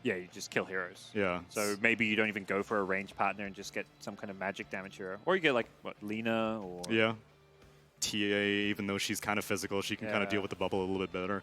Yeah, you just kill heroes. Yeah. So maybe you don't even go for a ranged partner and just get some kind of magic damage hero. Or you get like, what, Lena or... Yeah. TA, even though she's kind of physical, she can kind of deal with the bubble a little bit better.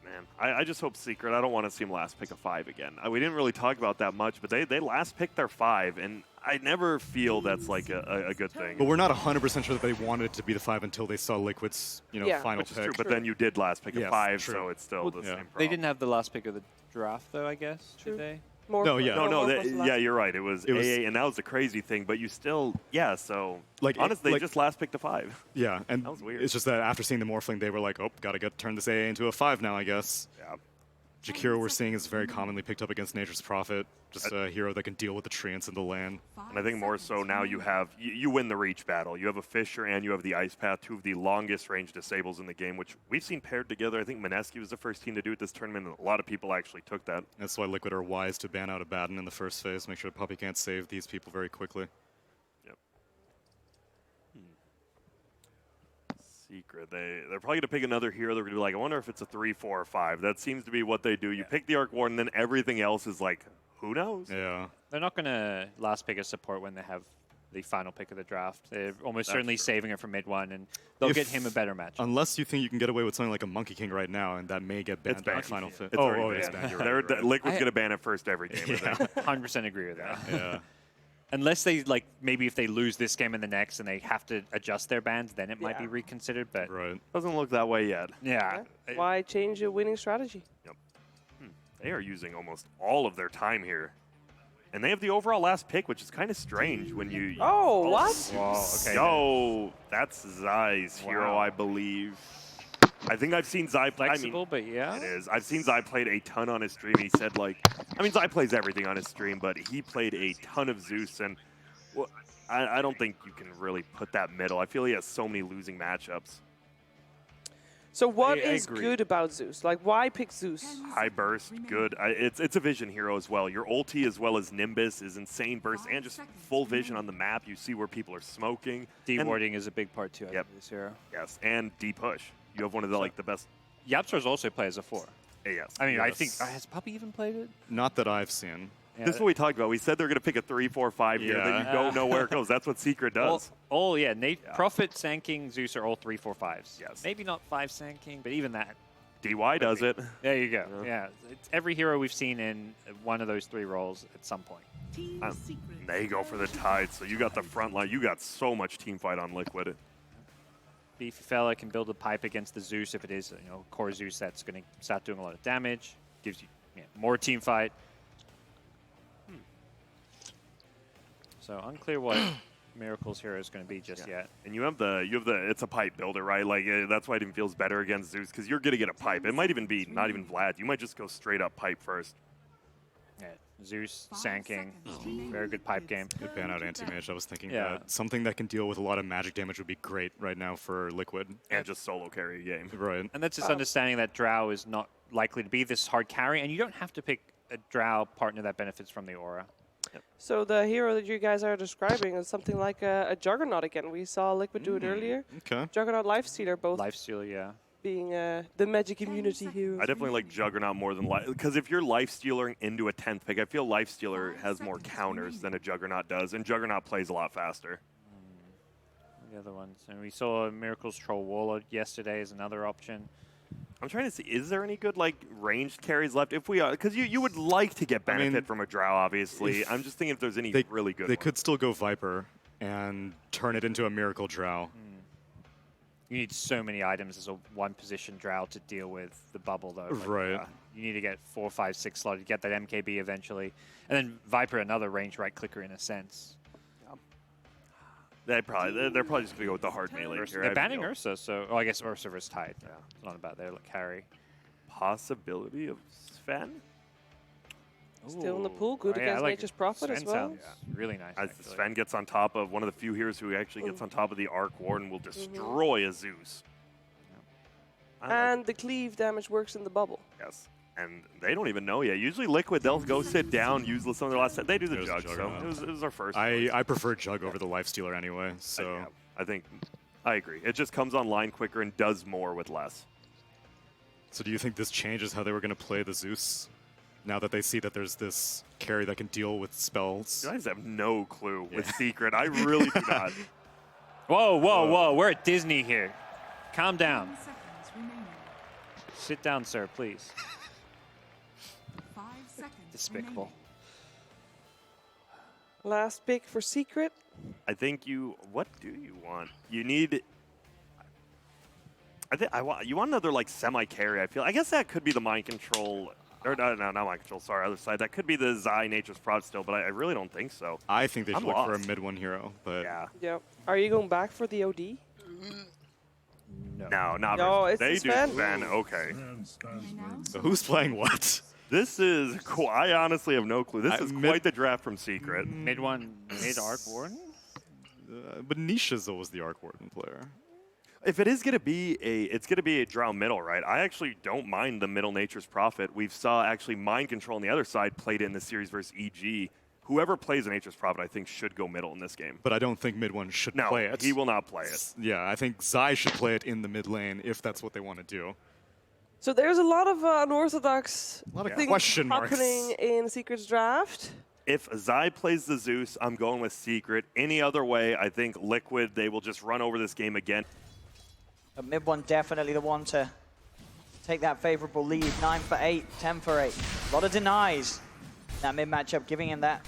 Man, I just hope Secret, I don't want to see him last pick a 5 again. We didn't really talk about that much, but they last picked their 5, and I never feel that's like a good thing. But we're not 100% sure that they wanted it to be the 5 until they saw Liquid's, final Which is pick. true, but then you did last pick a 5, so it's still the same problem. They didn't have the last pick of the draft, though, I guess, did they? No, you're right. It was AA, and that was the crazy thing. But you still, so honestly, they just last picked a 5. Yeah, and that was weird. It's just that after seeing the Morphling, they were like, oh, gotta turn this AA into a 5 now, I guess. Yeah. Jakiro, we're seeing, is very commonly picked up against Nature's Prophet, just a hero that can deal with the treants in the land. And I think more so now you have, you win the reach battle. You have a Fisher and you have the Ice Path, 2 of the longest range disables in the game, which we've seen paired together. I think Mineski was the first team to do it this tournament, and a lot of people actually took that. That's why Liquid are wise to ban out Abaddon in the first phase, make sure Puppey can't save these people very quickly. Yep. Secret. They're probably going to pick another hero. They're going to be like, I wonder if it's a 3, 4, or 5. That seems to be what they do. You pick the Arc Warden, then everything else is like, who knows? Yeah. They're not going to last pick a support when they have the final pick of the draft. They're almost certainly saving it for mid 1, and they'll get him a better match. Unless you think you can get away with something like a Monkey King right now, and that may get banned by final fit. It's banned. Liquid's going to ban it first every game. 100% agree with that. Yeah. Unless they, maybe if they lose this game and the next and they have to adjust their bans, then it might be reconsidered, but... Right. Doesn't look that way yet. Yeah. Why change a winning strategy? Yep. They are using almost all of their time here. And they have the overall last pick, which is kind of strange when you... Oh, what? Whoa, okay. Oh, that's Zai's hero, I believe. I think I've seen Zai play. Flexible, but yeah. It is. I've seen Zai played a ton on his stream. He said, Zai plays everything on his stream, but he played a ton of Zeus, and I don't think you can really put that middle. I feel he has so many losing matchups. So what is good about Zeus? Like, why pick Zeus? High burst, good. It's a vision hero as well. Your ulti as well as Nimbus is insane burst and just full vision on the map. You see where people are smoking. D-warding is a big part too. Of this hero. Yes, and D-push. You have one of the the best. Yapstars also play as a 4. Yes. I mean, I think has Puppey even played it? Not that I've seen. Yeah, this is what we talked about. We said they're going to pick a 3, 4, 5 here. Then you don't know where it goes. That's what Secret does. Prophet, Sand King, Zeus are all 3, 4, 5s. Yes. Maybe not 5 Sand King, but even that. DY does it. There you go. Yeah. It's every hero we've seen in one of those 3 roles at some point. They go for the Tide. So you got the front line. You got so much team fight on Liquid. Beefy fella can build a pipe against the Zeus if it is, core Zeus that's going to start doing a lot of damage. Gives you more team fight. So unclear what Miracle's hero is going to be just yet. And you have the it's a pipe builder, right? That's why it even feels better against Zeus, because you're going to get a pipe. It might even be not even Vlad. You might just go straight up pipe first. Yeah, Zeus, Sand King, very good pipe game. Good ban out anti-mage. I was thinking that something that can deal with a lot of magic damage would be great right now for Liquid. And just solo carry a game. Right. And that's just understanding that Drow is not likely to be this hard carry, and you don't have to pick a Drow partner that benefits from the aura. So the hero that you guys are describing is something like a Juggernaut again. We saw Liquid do it earlier. Okay. Juggernaut, Lifestealer, both. Lifestealer, yeah. Being the magic immunity hero. I definitely like Juggernaut more than because if you're Lifestealing into a 10th pick, I feel Lifestealer has more counters than a Juggernaut does, and Juggernaut plays a lot faster. The other ones, and we saw Miracle's Troll Warlord yesterday as another option. I'm trying to see, is there any good ranged carries left? If we because you would like to get benefit from a Drow, obviously. I'm just thinking if there's any really good. They could still go Viper and turn it into a Miracle Drow. You need so many items as a 1-position Drow to deal with the bubble, though. Right. You need to get 4, 5, 6 slotted, get that MKB eventually. And then Viper, another range right-clicker in a sense. They're probably just going to go with the hard melee here. They're banning Ursa, so... I guess Ursa versus Tide. Yeah. It's not about their carry. Possibility of Sven? Still in the pool, good against Nature's Prophet as well. Sounds really nice. As Sven gets on top of one of the few heroes who actually gets on top of the Arc Warden, will destroy a Zeus. And the cleave damage works in the bubble. Yes. And they don't even know yet. Usually Liquid, they'll go sit down, use some of their last set. They do the Jug, so it was our first. I prefer Jug over the Lifestealer anyway, so... I think, I agree. It just comes online quicker and does more with less. So do you think this changes how they were going to play the Zeus? now that they see that there's this carry that can deal with spells. You guys have no clue with Secret. I really do not. Whoa, whoa, whoa. We're at Disney here. Calm down. Sit down, sir, please. 5 seconds Despicable. Last pick for Secret. I think what do you want? You need, you want another like semi-carry, I feel. I guess that could be the mind control, or no, not mind control, sorry, other side. That could be the Zai Nature's Prod still, but I really don't think so. I think they should I'm look for a lost. mid 1 hero, but Yeah. Yep. Are you going back for the OD? No, not No, really. it's They the do Sven. Sven, okay. so who's playing what? This is cool. I honestly have no clue. This is mid- quite the draft from Secret. Mid Arc Warden? But Nisha's always the Arc Warden player. If it is going to be it's going to be a Drow middle, right? I actually don't mind the middle Nature's Prophet. We've saw actually Mind Control on the other side played in the series versus EG. Whoever plays a Nature's Prophet, I think, should go middle in this game. But I don't think mid 1 should No, play it. he will not play it. Yeah, I think Zai should play it in the mid lane if that's what they want to do. So there's a lot of unorthodox A lot of things question marks. happening in Secret's draft. If Zai plays the Zeus, I'm going with Secret. Any other way, I think Liquid, they will just run over this game again. But mid 1 definitely the one to take that favorable lead. 9 for 8, 10 for 8. A lot of denies. That mid matchup giving him that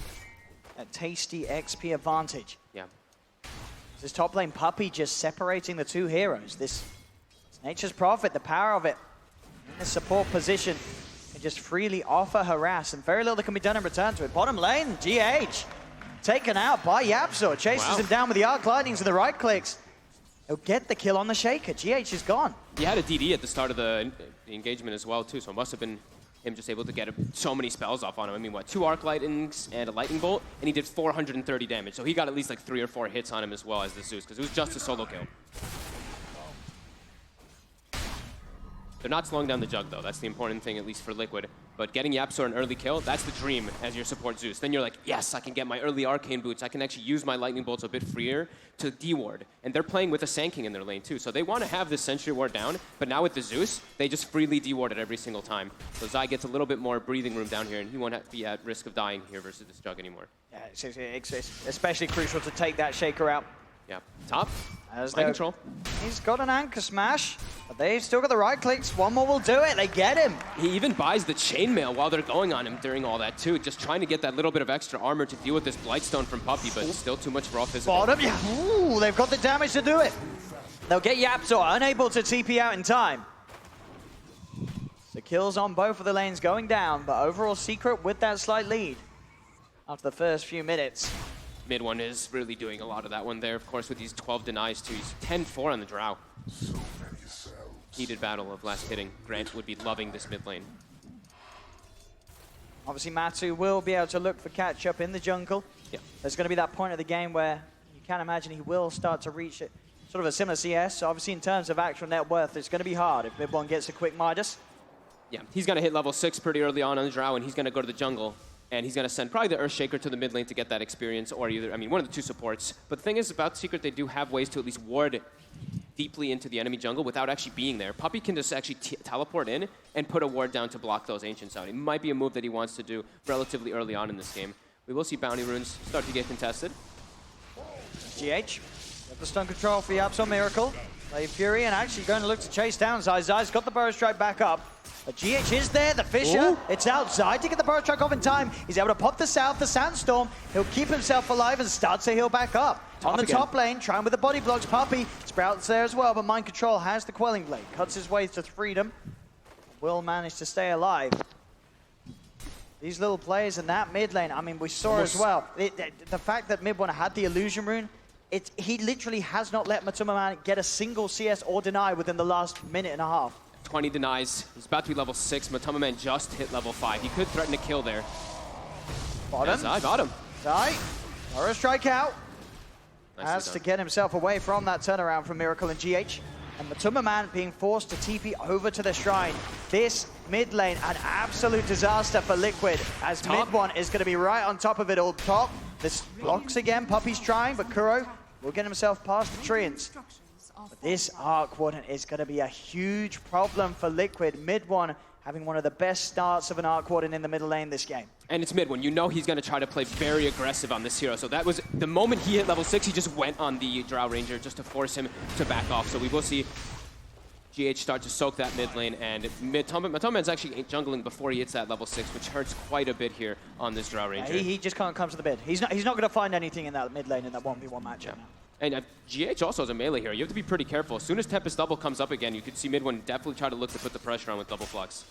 tasty XP advantage. Yeah. This top lane Puppey just separating the two heroes. This Nature's Prophet, the power of it in the support position, can just freely offer harass, and very little that can be done in return to it. Bottom lane, GH taken out by Yapzor. Chases him down with the arc lightnings and the right clicks. He'll get the kill on the Shaker. GH is gone. He had a DD at the start of the engagement as well, too, so it must have been him just able to get so many spells off on him. I mean, what, 2 arc lightnings and a lightning bolt, and he did 430 damage. So he got at least like 3 or 4 hits on him as well as the Zeus, because it was just a solo kill. They're not slowing down the jug, though. That's the important thing, at least for Liquid. But getting Yapzor an early kill, that's the dream as your support Zeus. Then you're like, yes, I can get my early arcane boots. I can actually use my lightning bolts a bit freer to deward. And they're playing with a Sand King in their lane, too. So they want to have this Sentry Ward down. But now with the Zeus, they just freely deward it every single time. So Zai gets a little bit more breathing room down here, and he won't be at risk of dying here versus this jug anymore. Yeah, it's especially crucial to take that Shaker out. Yeah. Top. As Mind control. He's got an anchor smash, but they've still got the right clicks. One more will do it. They get him. He even buys the chainmail while they're going on him during all that, too. Just trying to get that little bit of extra armor to deal with this Blightstone from Puppey, but still too much raw physical. Bottom, yeah. Ooh, they've got the damage to do it. They'll get Yapzor, unable to TP out in time. The kills on both of the lanes going down, but overall Secret with that slight lead after the first few minutes. Mid one is really doing a lot of that one there, of course, with these 12 denies, too. He's 10-4 on the Drow. Heated battle of last hitting. Grant would be loving this mid lane. Obviously, Matu will be able to look for catch-up in the jungle. Yeah. There's going to be that point of the game where you can imagine he will start to reach it. Sort of a similar CS. So obviously, in terms of actual net worth, it's going to be hard if mid one gets a quick Midas. Yeah, he's going to hit level 6 pretty early on the Drow, and he's going to go to the jungle. And he's going to send probably the Earthshaker to the mid lane to get that experience, or either, I mean, one of the two supports. But the thing is, about Secret, they do have ways to at least ward deeply into the enemy jungle without actually being there. Puppey can just actually teleport in and put a ward down to block those Ancients out. It might be a move that he wants to do relatively early on in this game. We will see Bounty Runes start to get contested. GH, got the stun control for Yapzor Miracle. Play Fury, and actually going to look to chase down Zai. Zai's got the Burrow Strike back up. But GH is there, the Fissure, it's outside to get the Burrow Strike off in time. He's able to pop the South, the Sandstorm. He'll keep himself alive and start to heal back up. On the top lane, trying with the body blocks, Puppey. Sprout's there as well, but Mind Control has the Quelling Blade. Cuts his way to freedom. Will manage to stay alive. These little players in that mid lane, I mean, we saw as well. The fact that mid one had the Illusion Rune, he literally has not let Matuma get a single CS or deny within the last minute and a half. 20 denies. He's about to be level 6. Matuma Man just hit level 5. He could threaten a kill there. Bottom. Zai got him. Zai, Burrow Strike out. Nicely Has done. to get himself away from that turnaround from Miracle and GH. And Matuma Man being forced to TP over to the Shrine. This mid lane, an absolute disaster for Liquid, as mid one is going to be right on top of it all. Top, this blocks again, Puppey's trying, but Kuro will get himself past the Treants. But this Arc Warden is going to be a huge problem for Liquid. Mid one having one of the best starts of an Arc Warden in the middle lane this game. And it's mid one. You know he's going to try to play very aggressive on this hero. So that was the moment he hit level 6, he just went on the Drow Ranger just to force him to back off. So we will see GH start to soak that mid lane, and Matomed's actually jungling before he hits that level 6, which hurts quite a bit here on this Drow Ranger. He just can't come to the mid. He's not going to find anything in that mid lane in that 1v1 matchup. Yeah. And GH also has a melee here. You have to be pretty careful. As soon as Tempest Double comes up again, you could see mid one definitely try to look to put the pressure on with Double Flux.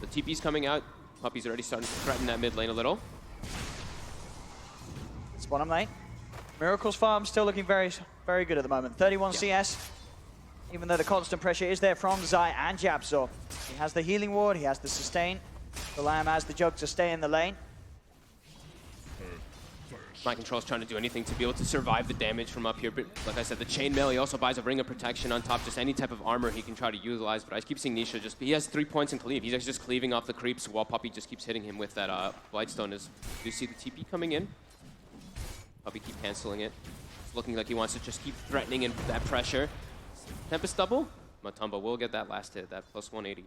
The TP's coming out. Puppy's already starting to threaten that mid lane a little. It's bottom lane. Miracle's farm still looking very, very good at the moment. 31 CS. Even though the constant pressure is there from Zai and Japzor. He has the healing ward, he has the sustain. The Lamb has the jug to stay in the lane. Mind Control's trying to do anything to be able to survive the damage from up here, but like I said, the chainmail, he also buys a ring of protection on top, just any type of armor he can try to utilize, but I keep seeing Nisha he has 3 points in cleave. He's just cleaving off the creeps while Puppy just keeps hitting him with that Blightstone. You see the TP coming in? Puppy keep canceling it. It's looking like he wants to just keep threatening and that pressure. Tempest Double? Matumba will get that last hit, that plus 180.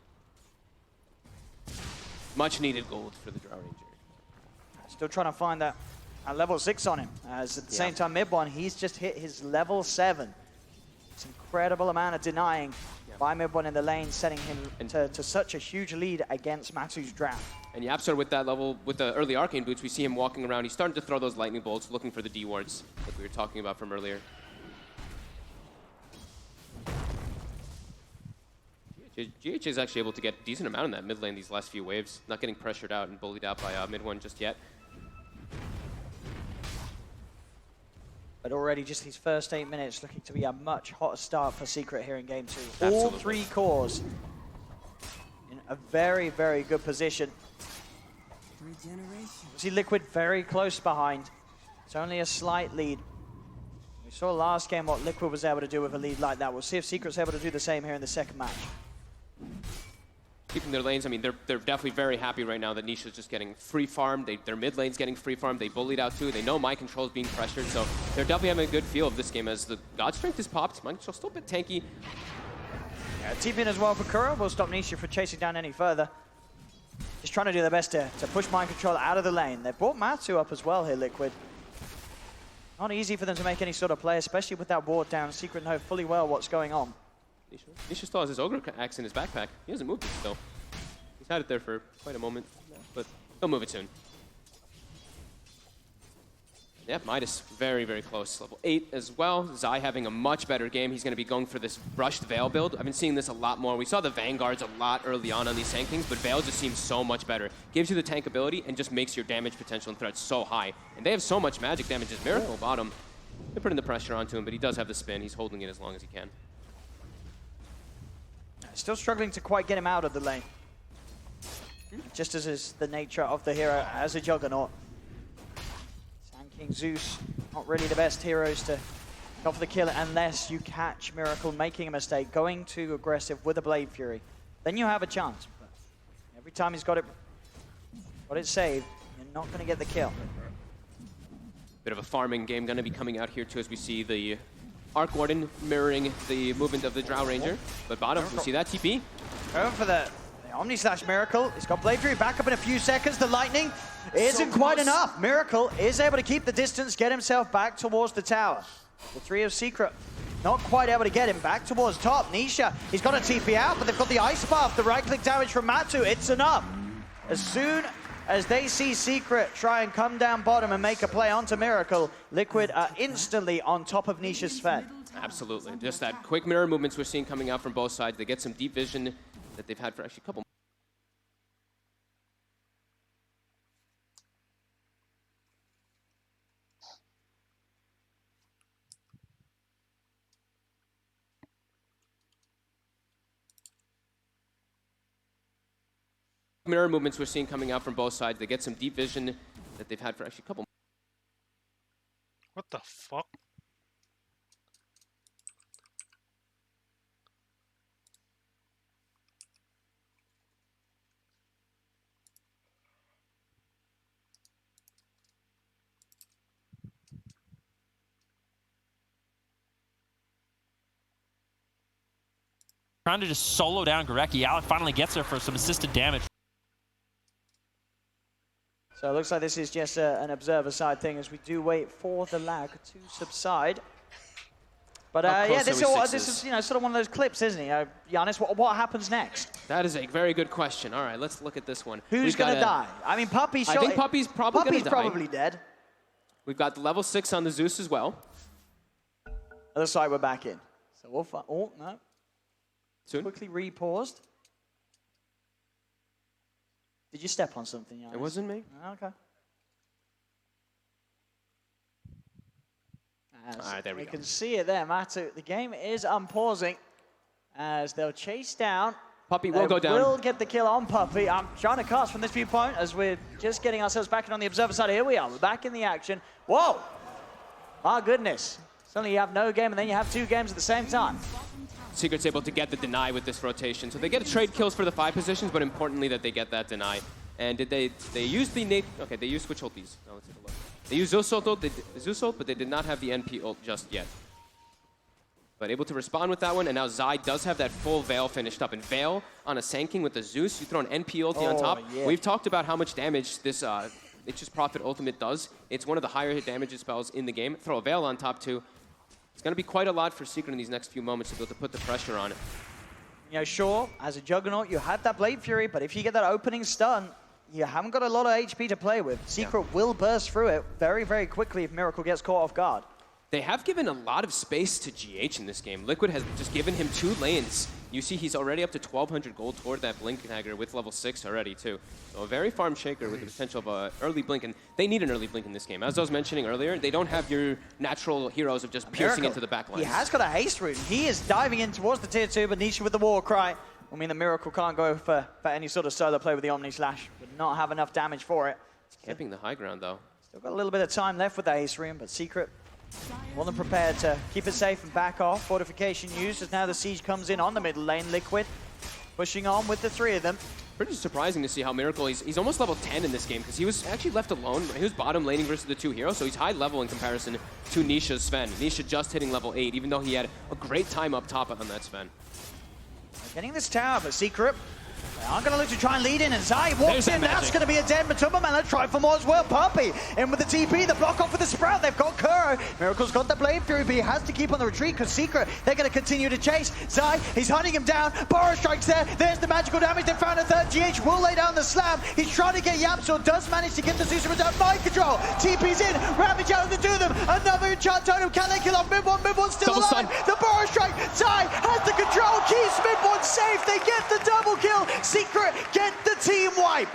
Much needed gold for the Drow Ranger. Still trying to find that level 6 on him. As at the same time, mid one, he's just hit his level 7. It's an incredible amount of denying by mid one in the lane, setting him to such a huge lead against Matu's draft. And Yapstar with that level, with the early Arcane Boots, we see him walking around. He's starting to throw those lightning bolts, looking for the D wards that we were talking about from earlier. GH is actually able to get a decent amount in that mid lane these last few waves, not getting pressured out and bullied out by mid one just yet. But already just his first 8 minutes looking to be a much hotter start for Secret here in game 2. Absolutely. All 3 cores in a very, very good position. See Liquid very close behind. It's only a slight lead. We saw last game what Liquid was able to do with a lead like that. We'll see if Secret's able to do the same here in the second match. Keeping their lanes, I mean, they're definitely very happy right now that Nisha's just getting free farmed. Their mid lane's getting free farmed. They bullied out too. They know Mind Control's being pressured, so they're definitely having a good feel of this game as the God Strength is popped. Mind Control's still a bit tanky. Yeah, TP in as well for Kura will stop Nisha from chasing down any further. Just trying to do their best to push Mind Control out of the lane. They've brought Matu up as well here, Liquid. Not easy for them to make any sort of play, especially with that ward down. Secret know fully well what's going on. Nisha still has his Ogre Axe in his backpack. He hasn't moved it still. He's had it there for quite a moment, but he'll move it soon. Yeah, Midas very, very close. Level 8 as well. Zai having a much better game. He's going to be going for this Brushed Veil build. I've been seeing this a lot more. We saw the Vanguards a lot early on these Sand Kings, but Veil just seems so much better. Gives you the tank ability and just makes your damage potential and threat so high. And they have so much magic damage as Miracle bottom. They're putting the pressure onto him, but he does have the spin. He's holding it as long as he can. Still struggling to quite get him out of the lane. Just as is the nature of the hero as a Juggernaut. Sand King Zeus, not really the best heroes to go for the kill unless you catch Miracle making a mistake, going too aggressive with a Blade Fury. Then you have a chance. But every time he's got it saved, you're not going to get the kill. Bit of a farming game going to be coming out here too as we see the Arc Warden mirroring the movement of the Drow Ranger. But bottom, we see that TP. Going for the Omni Slash Miracle. He's got Blade Fury back up in a few seconds. The lightning isn't quite enough. Miracle is able to keep the distance, get himself back towards the tower. The 3 of Secret not quite able to get him back towards top. Nisha, he's got a TP out, but they've got the Ice Buff. The right-click damage from Matu, it's enough. As soon as they see Secret try and come down bottom and make a play onto Miracle, Liquid are instantly on top of Nisha's Fed. Absolutely. Just that quick mirror movements we're seeing coming out from both sides. They get some deep vision that they've had for actually a couple. Mirror movements we're seeing coming out from both sides. They get some deep vision that they've had for actually a couple. What the fuck? trying to just solo down Gorecki. Alec finally gets there for some assisted damage. So it looks like this is just an observer side thing as we do wait for the lag to subside. But yeah, this is sort of one of those clips, isn't it? Giannis, what happens next? That is a very good question. All right, let's look at this one. Who's going to die? I mean, Puppy's I think Puppy's probably going to die. Probably dead. We've got the level 6 on the Zeus as well. Other side, we're back in. So we'll find. Oh, no. Soon. Quickly repaused. Did you step on something, Giannis? It wasn't me. Okay. All right, there we go. You can see it there, Matu. The game is unpausing as they'll chase down. Puppy will go down. Will get the kill on Puppy. I'm trying to cast from this viewpoint as we're just getting ourselves back in on the observer side. Here we are. We're back in the action. Whoa! My goodness. Suddenly you have no game and then you have 2 games at the same time. Secret's able to get the deny with this rotation. So they get trade kills for the 5 positions, but importantly that they get that deny. And did they use the Nate? Okay, they used which ultis? Now let's take a look. They used Zeus ult, but they did not have the NP ult just yet. But able to respond with that one, and now Zai does have that full Veil finished up. And Veil on a Sand King with the Zeus, you throw an NP ulti on top. Yeah. We've talked about how much damage this Nature's Prophet ultimate does. It's one of the higher hit damage spells in the game. Throw a Veil on top too. It's going to be quite a lot for Secret in these next few moments to be able to put the pressure on it. You know, sure, as a Juggernaut, you have that Blade Fury, but if you get that opening stun, you haven't got a lot of HP to play with. Secret will burst through it very, very quickly if Miracle gets caught off guard. They have given a lot of space to GH in this game. Liquid has just given him 2 lanes. You see he's already up to 1,200 gold toward that Blink Dagger with level 6 already too. So a very farm shaker with the potential of an early Blink, and they need an early Blink in this game. As I was mentioning earlier, they don't have your natural heroes of just piercing into the backline. He has got a haste rune. He is diving in towards the tier 2, but Nisha with the war cry. I mean, the Miracle can't go for any sort of solo play with the Omni Slash. Would not have enough damage for it. Camping the high ground though. Still got a little bit of time left with the haste rune, but Secret more than prepared to keep it safe and back off. Fortification used as now the siege comes in on the middle lane. Liquid pushing on with the 3 of them. Pretty surprising to see how Miracle, he's almost level 10 in this game because he was actually left alone. He was bottom laning versus the 2 heroes, so he's high level in comparison to Nisha's Sven. Nisha just hitting level 8, even though he had a great time up top on that Sven. Getting this tower, but Secret, they are going to look to try and lead in, and Zai walks in. That's going to be a dead Matuma Man. Let's try for more as well. Puppy in with the TP, the block off with the Sprout. They've got Kuro. Miracle's got the Blade Fury, but he has to keep on the retreat because Secret, they're going to continue to chase. Zai, he's hunting him down. Burrow strikes there. There's the magical damage. They found a 3rd. GH will lay down the slam. He's trying to get Yapsor, does manage to get the Zeus down. Mind control. TP's in. Ravage out of the 2 of them. Another enchant totem. Can they kill off Mid One? Mid One's still Double alive. stun. The Burrow strike. Zai has the control. Keeps Mid One safe. They get the double kill. Secret get the team wipe.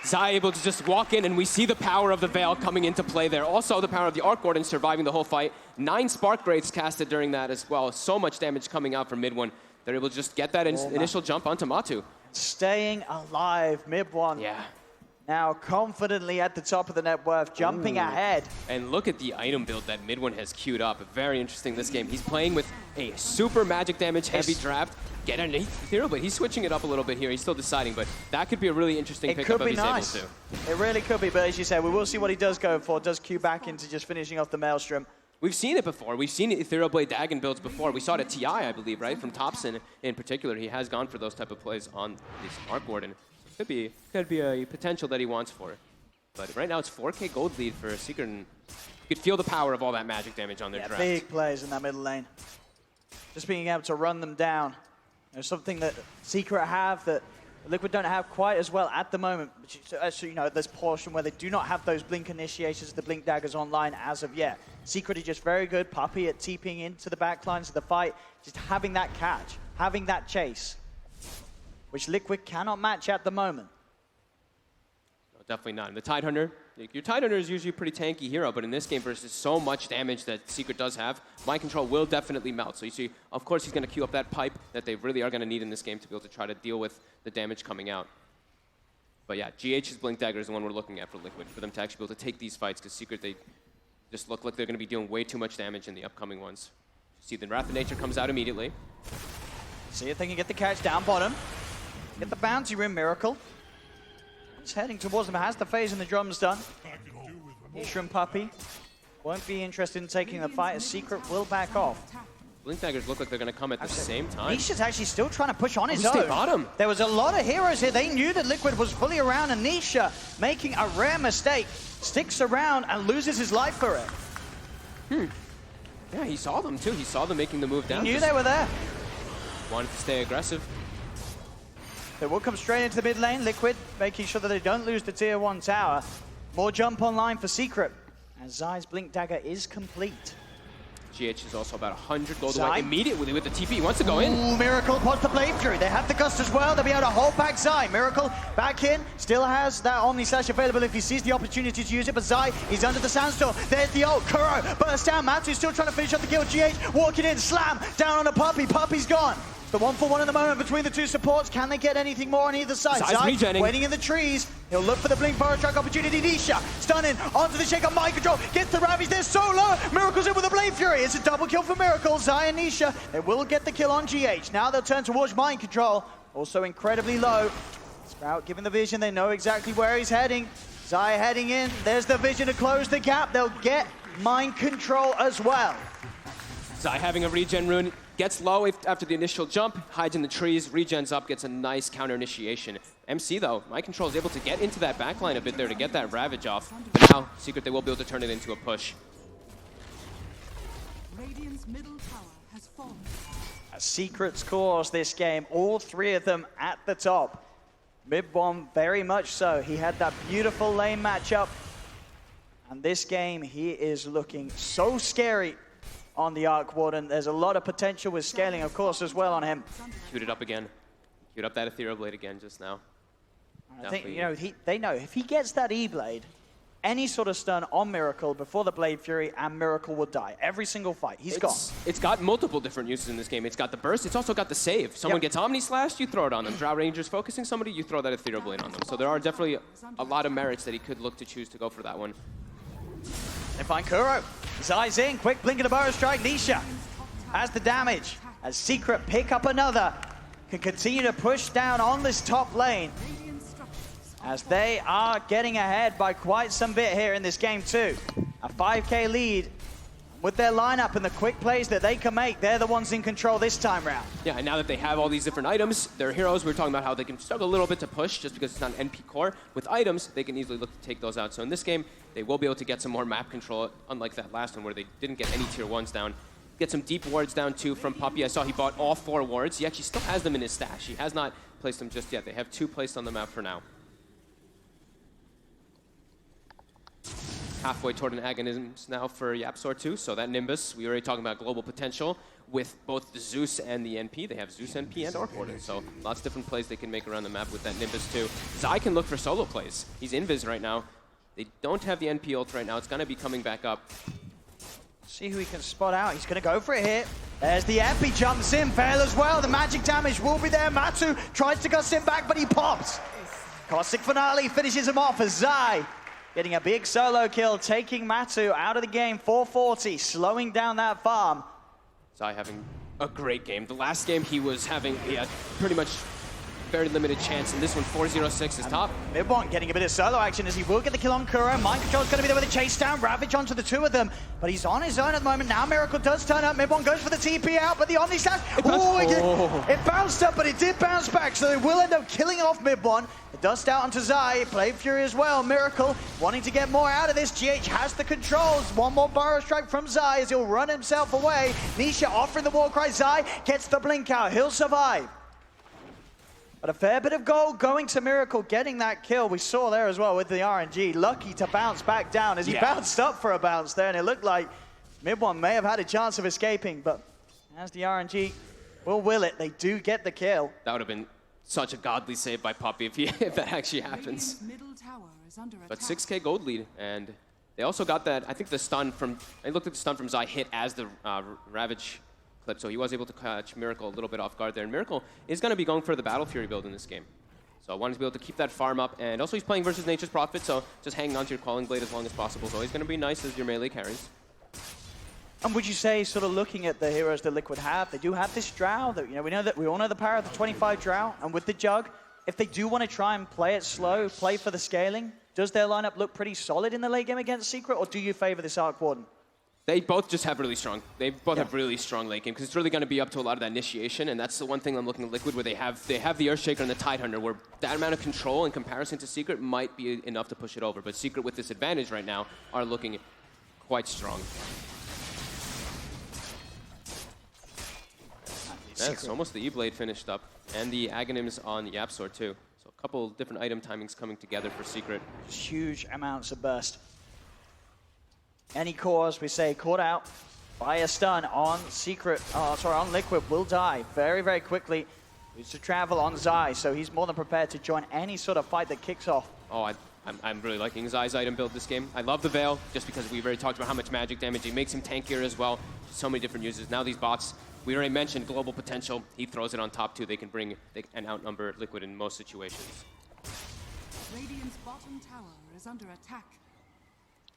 Zai able to just walk in, and we see the power of the Veil coming into play there. Also the power of the Arc Warden surviving the whole fight. 9 Spark Grades casted during that as well. So much damage coming out from Mid One. They're able to just get that initial jump onto Matu. Staying alive, Mid One. Yeah. Now confidently at the top of the net worth, jumping ahead. And look at the item build that Mid One has queued up. Very interesting this game. He's playing with a super magic damage heavy draft. Get an Ethereal, but he's switching it up a little bit here. He's still deciding, but that could be a really interesting pickup if he's able to. It really could be, but as you said, we will see what he does go for. Does queue back into just finishing off the Maelstrom. We've seen it before. We've seen Ethereal Blade Dagon builds before. We saw it at TI, I believe, right? From Thompson in particular. He has gone for those type of plays on this Arc Warden. Could be a potential that he wants for it. But right now it's 4K gold lead for Secret, and you could feel the power of all that magic damage on their draft. Big plays in that middle lane. Just being able to run them down. There's something that Secret have that Liquid don't have quite as well at the moment. So, you know, this portion where they do not have those Blink initiations, the Blink Daggers online as of yet. Secret is just very good. Puppy at TPing into the back lines of the fight. Just having that catch, having that chase, which Liquid cannot match at the moment. No, definitely not. And the Tidehunter, your Tidehunter is usually a pretty tanky hero, but in this game versus so much damage that Secret does have, Mind Control will definitely melt. So you see, of course, he's going to queue up that pipe that they really are going to need in this game to be able to try to deal with the damage coming out. But yeah, GH's Blink Dagger is the one we're looking at for Liquid, for them to actually be able to take these fights, because Secret, they just look like they're going to be doing way too much damage in the upcoming ones. See, the Wrath of Nature comes out immediately. See if they can get the catch down bottom. Get the bounty room Miracle. It's heading towards them, has the phase and the drums done. Ishram Puppy won't be interested in taking the fight as Secret will back off. Blink Daggers look like they're going to come at the same time. Nisha's actually still trying to push on his Stay own. bottom. There was a lot of heroes here. They knew that Liquid was fully around, and Nisha, making a rare mistake, sticks around and loses his life for it. Yeah, he saw them too. He saw them making the move down. He knew they were there. Wanted to stay aggressive. They will come straight into the mid lane. Liquid making sure that they don't lose the tier 1 tower. More jump online for Secret. And Zai's Blink Dagger is complete. GH is also about 100 gold Zai. away immediately with the TP. He wants to go in. Ooh, Miracle pots the blade through. They have the Gust as well. They'll be able to hold back Zai. Miracle back in. Still has that Omni Slash available if he sees the opportunity to use it. But Zai, he's under the Sandstorm. There's the ult. Kuro bursts down. Matsu's still trying to finish up the kill. GH walking in. Slam down on a Puppey. Puppey's gone. The 1-for-1 at the moment between the two supports. Can they get anything more on either side? Zai's Zai regenning. waiting in the trees. He'll look for the Blink Burrow Strike opportunity. Nisha stunning onto the shake on mind control. Gets the Ravage. They're so low. Miracle's in with a Blade Fury. It's a double kill for Miracle. Zai and Nisha, they will get the kill on GH. Now they'll turn towards mind control. Also incredibly low. Sprout giving the vision. They know exactly where he's heading. Zai heading in. There's the vision to close the gap. They'll get mind control as well. Zai having a regen rune. Gets low after the initial jump, hides in the trees, regens up, gets a nice counter initiation. MC though, Mind Control is able to get into that backline a bit there to get that Ravage off. But now, Secret, they will be able to turn it into a push. Radiant's middle tower has fallen. A Secret's course this game, all three of them at the top. Mid-one, very much so. He had that beautiful lane matchup. And this game, he is looking so scary on the Arc Warden. There's a lot of potential with scaling, of course, as well on him. Queued it up again. Queued up that Ethereal Blade again just now. I think, you know, they know if he gets that E-Blade, any sort of stun on Miracle before the Blade Fury, and Miracle will die. Every single fight, he's gone. It's got multiple different uses in this game. It's got the burst, it's also got the save. Someone gets Omni Slashed, you throw it on them. Drow Ranger's focusing somebody, you throw that Ethereal Blade on them. So there are definitely a lot of merits that he could look to choose to go for that one. They find Kuro. Zai's in. Quick blink of the Burrow Strike. Nisha has the damage. As Secret pick up another. Can continue to push down on this top lane. As they are getting ahead by quite some bit here in this game too. A 5k lead. With their lineup and the quick plays that they can make, they're the ones in control this time round. Yeah, and now that they have all these different items, their heroes, we were talking about how they can struggle a little bit to push just because it's not an NP core. With items, they can easily look to take those out. So in this game, they will be able to get some more map control, unlike that last one where they didn't get any tier 1s down. Get some deep wards down too from Puppey. I saw he bought all 4 wards. He actually still has them in his stash. He has not placed them just yet. They have 2 placed on the map for now. Halfway toward an agonism now for YapzOr 2, so that Nimbus, we were already talking about global potential with both the Zeus and the NP. They have Zeus NP and Orc Warden, so lots of different plays they can make around the map with that Nimbus too. Zai can look for solo plays. He's invis right now. They don't have the NP ult right now. It's going to be coming back up. See who he can spot out. He's going to go for it here. There's the MP, jumps in, fail as well. The magic damage will be there. Matsu tries to gust him back, but he pops. Caustic Finale finishes him off as Zai getting a big solo kill, taking Matsu out of the game, 440, slowing down that farm. Zai having a great game. The last game he was having pretty much very limited chance. In this one, 406 is top. Mid-one getting a bit of solo action as he will get the kill on Kuro. Mind Control's going to be there with a chase down. Ravage onto the 2 of them. But he's on his own at the moment. Now Miracle does turn up. Mid-one goes for the TP out, but the Omni Slash. It bounced up, but it did bounce back. So they will end up killing off Mid-one. The dust out onto Zai. Blade Fury as well. Miracle wanting to get more out of this. GH has the controls. One more Burrow Strike from Zai as he'll run himself away. Nisha offering the Warcry. Zai gets the blink out. He'll survive. But a fair bit of gold going to Miracle, getting that kill. We saw there as well with the RNG. Lucky to bounce back down as he bounced up for a bounce there. And it looked like Mid-one may have had a chance of escaping. But as the RNG will will it, they do get the kill. That would have been such a godly save by Puppey if that actually happens. But 6k gold lead. And they also got that, I think the stun from, I looked at the stun from Zai hit as the Ravage clip, so he was able to catch Miracle a little bit off guard there. And Miracle is going to be going for the Battle Fury build in this game. So I wanted to be able to keep that farm up. And also he's playing versus Nature's Prophet, so just hanging on to your Calling Blade as long as possible is always going to be nice as your melee carries. And would you say, sort of looking at the heroes that Liquid have, they do have this Drow that, you know, we all know the power of the 25 Drow, and with the Jug, if they do want to try and play it slow, play for the scaling, does their lineup look pretty solid in the late game against Secret, or do you favor this Arc Warden? They both just have really strong. They both have really strong late game because it's really going to be up to a lot of that initiation, and that's the one thing I'm looking at Liquid where they have the Earthshaker and the Tidehunter, where that amount of control in comparison to Secret might be enough to push it over. But Secret with this advantage right now are looking quite strong. That's almost the E-Blade finished up, and the Aghanims on the YapzOr too. So a couple different item timings coming together for Secret. Huge amounts of burst. Any cores, we say, caught out by a stun on Secret, on Liquid, will die very, very quickly. Needs to travel on Zai, so he's more than prepared to join any sort of fight that kicks off. Oh, I'm really liking Zai's item build this game. I love the Veil, just because we've already talked about how much magic damage. He makes him tankier as well. So many different uses. Now these bots, we already mentioned global potential. He throws it on top too. They can bring and outnumber Liquid in most situations. Radiant's bottom tower is under attack.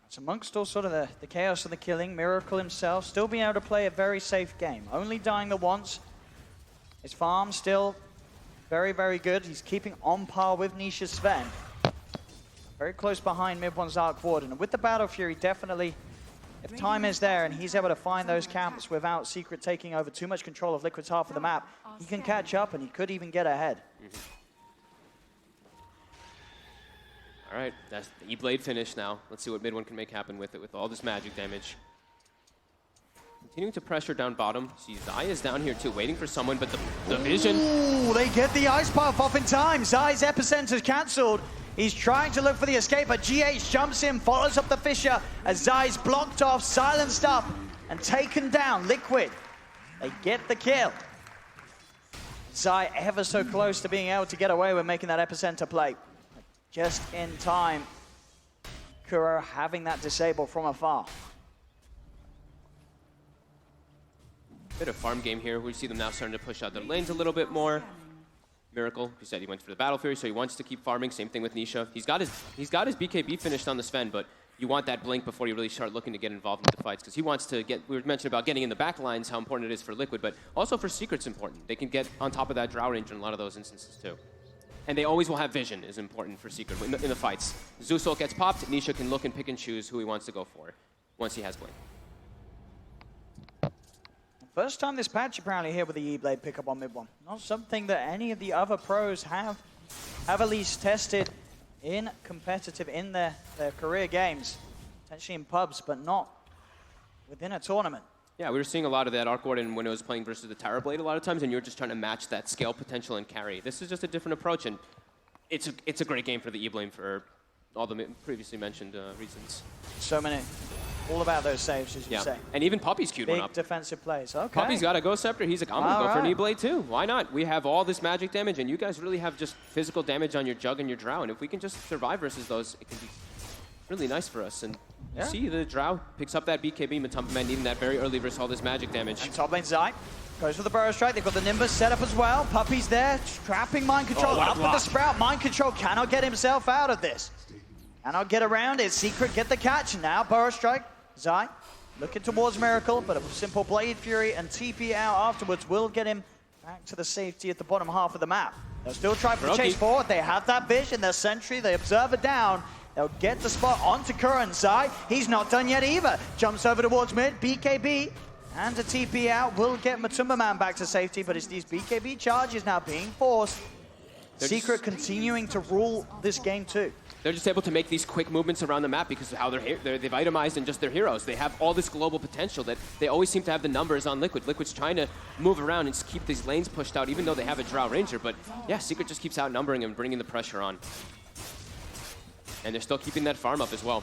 It's amongst all sort of the chaos and the killing, Miracle himself still being able to play a very safe game. Only dying the once. His farm still very, very good. He's keeping on par with Nisha Sven. Very close behind mid one's Arc Warden. And with the Battle Fury, definitely, if time is there and he's able to find those camps without Secret taking over too much control of Liquid's half of the map, he can catch up and he could even get ahead. All right, that's the E-Blade finish now. Let's see what mid one can make happen with it, with all this magic damage. Continuing to pressure down bottom. See, Zai is down here too, waiting for someone, but the vision. Ooh, they get the Ice Puff off in time. Zai's Epicenter's cancelled. He's trying to look for the escape, but GH jumps in, follows up the Fissure as Zai's blocked off, silenced up, and taken down. Liquid, they get the kill. Zai ever so close to being able to get away with making that Epicenter play. Just in time, Kuro having that disable from afar. Bit of farm game here. We see them now starting to push out their lanes a little bit more. Miracle, he said he went for the Battle Fury, so he wants to keep farming. Same thing with Nisha. He's got his BKB finished on the Sven, but you want that blink before you really start looking to get involved in the fights, because he wants to get, we were mentioning about getting in the back lines, how important it is for Liquid, but also for Secret's important. They can get on top of that Drow range in a lot of those instances too. And they always will have vision, is important for Secret in the fights. Zeus ult gets popped, Nisha can look and pick and choose who he wants to go for once he has blink. First time this patch apparently here with the E-Blade pickup on mid one. Not something that any of the other pros have at least tested in competitive, in their career games. Potentially in pubs, but not within a tournament. Yeah, we were seeing a lot of that Arc Warden when it was playing versus the Tower Blade a lot of times, and you're just trying to match that scale potential and carry. This is just a different approach, and it's a great game for the E-Blade for all the previously mentioned reasons. So many. All about those saves, as you say. And even Puppy's queued one up. Big defensive plays. Okay. Puppy's got a Ghost Scepter. He's like, I'm going to go for an E-Blade too. Why not? We have all this magic damage, and you guys really have just physical damage on your Jug and your Drow. And if we can just survive versus those, it can be really nice for us. And you see the Drow picks up that BKB, Matumba Man needing that very early versus all this magic damage. And top lane Zai goes for the Burrow Strike. They've got the Nimbus set up as well. Puppy's there, trapping Mind Control. Up with the Sprout. Mind Control cannot get himself out of this. Cannot get around it. Secret get the catch. Now Burrow Strike. Zai looking towards Miracle, but a simple Blade Fury and TP out afterwards will get him back to the safety at the bottom half of the map. They'll still try for the chase forward. They have that vision, their sentry, they observe it down. They'll get the spot onto Curran. Zai, he's not done yet either. Jumps over towards mid, BKB, and a TP out will get Matumba Man back to safety, but it's these BKB charges now being forced. Secret continuing to rule this game too. They're just able to make these quick movements around the map because of how they've itemized in just their heroes. They have all this global potential that they always seem to have the numbers on Liquid. Liquid's trying to move around and keep these lanes pushed out, even though they have a Drow Ranger. But yeah, Secret just keeps outnumbering and bringing the pressure on. And they're still keeping that farm up as well.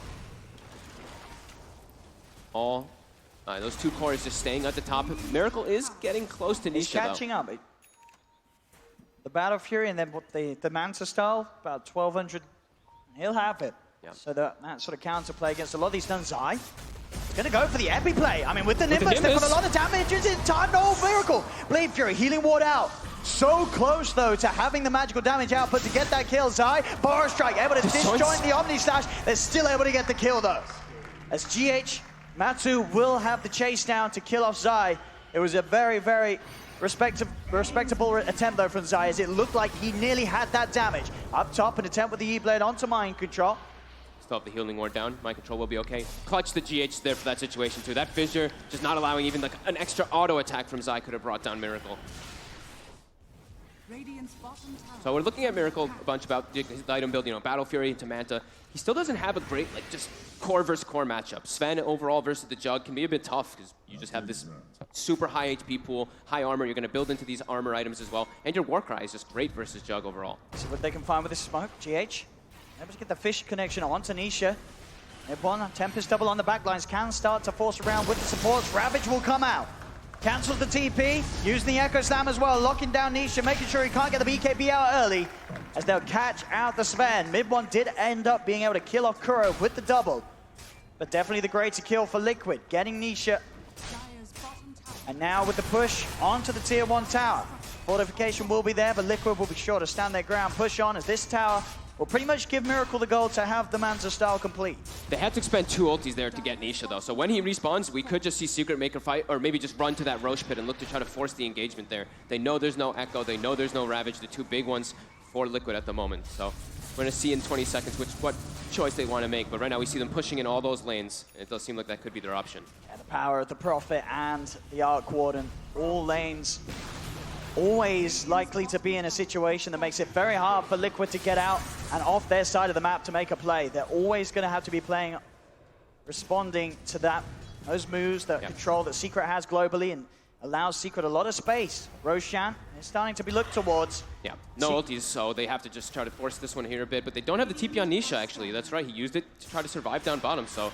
Those two cores just staying at the top. Miracle is getting close to Nisha, He's catching up. The Battle Fury and then the Manta style, about 1200. He'll have it. Yeah. So that sort of counterplay against a lot of these stuns. Zai is going to go for the epi play. I mean, with the Nimbus, they've got a lot of damage. Is in time? No, Miracle. Blade Fury, healing ward out. So close, though, to having the magical damage output to get that kill. Zai, Burrow Strike, able to disjoint the Omni Slash. They're still able to get the kill, though. As GH, Matsu will have the chase down to kill off Zai. It was a very, very respectable attempt though from Zai, as it looked like he nearly had that damage. Up top, an attempt with the E-Blade onto Mind Control. Still have the healing ward down. Mind control will be okay. Clutch the GH there for that situation too. That fissure just not allowing even like an extra auto attack from Zai could have brought down Miracle. Radiant's bottom tower. So we're looking at Miracle a bunch about his item build, you know, Battle Fury to Manta. He still doesn't have a great, like, just core versus core matchup. Sven overall versus the Jug can be a bit tough because you just have this super high HP pool, high armor. You're going to build into these armor items as well. And your Warcry is just great versus Jug overall. See what they can find with this smoke. GH able to get the fish connection onto Nisha. Nippon, Tempest double on the backlines, can start to force around with the supports. Ravage will come out. Cancels the TP, using the Echo Slam as well, locking down Nisha, making sure he can't get the BKB out early, as they'll catch out the Sven. Mid-1 did end up being able to kill off Kuro with the double, but definitely the greater kill for Liquid, getting Nisha. And now with the push onto the tier 1 tower. Fortification will be there, but Liquid will be sure to stand their ground, push on, as this tower will pretty much give Miracle the goal to have the Manta style complete. They had to expend 2 ultis there to get Nisha, though. So when he respawns, we could just see Secret make a fight, or maybe just run to that Roche pit and look to try to force the engagement there. They know there's no Echo. They know there's no Ravage, the 2 big ones for Liquid at the moment. So we're going to see in 20 seconds what choice they want to make. But right now we see them pushing in all those lanes. It does seem like that could be their option. And the power of the Prophet and the Arc Warden, all lanes always likely to be in a situation that makes it very hard for Liquid to get out and off their side of the map to make a play. They're always going to have to be playing, responding to those moves, that control that Secret has globally, and allows Secret a lot of space. Roshan is starting to be looked towards. Yeah, no ultis, so they have to just try to force this one here a bit, but they don't have the TP on Nisha, actually. That's right, he used it to try to survive down bottom, so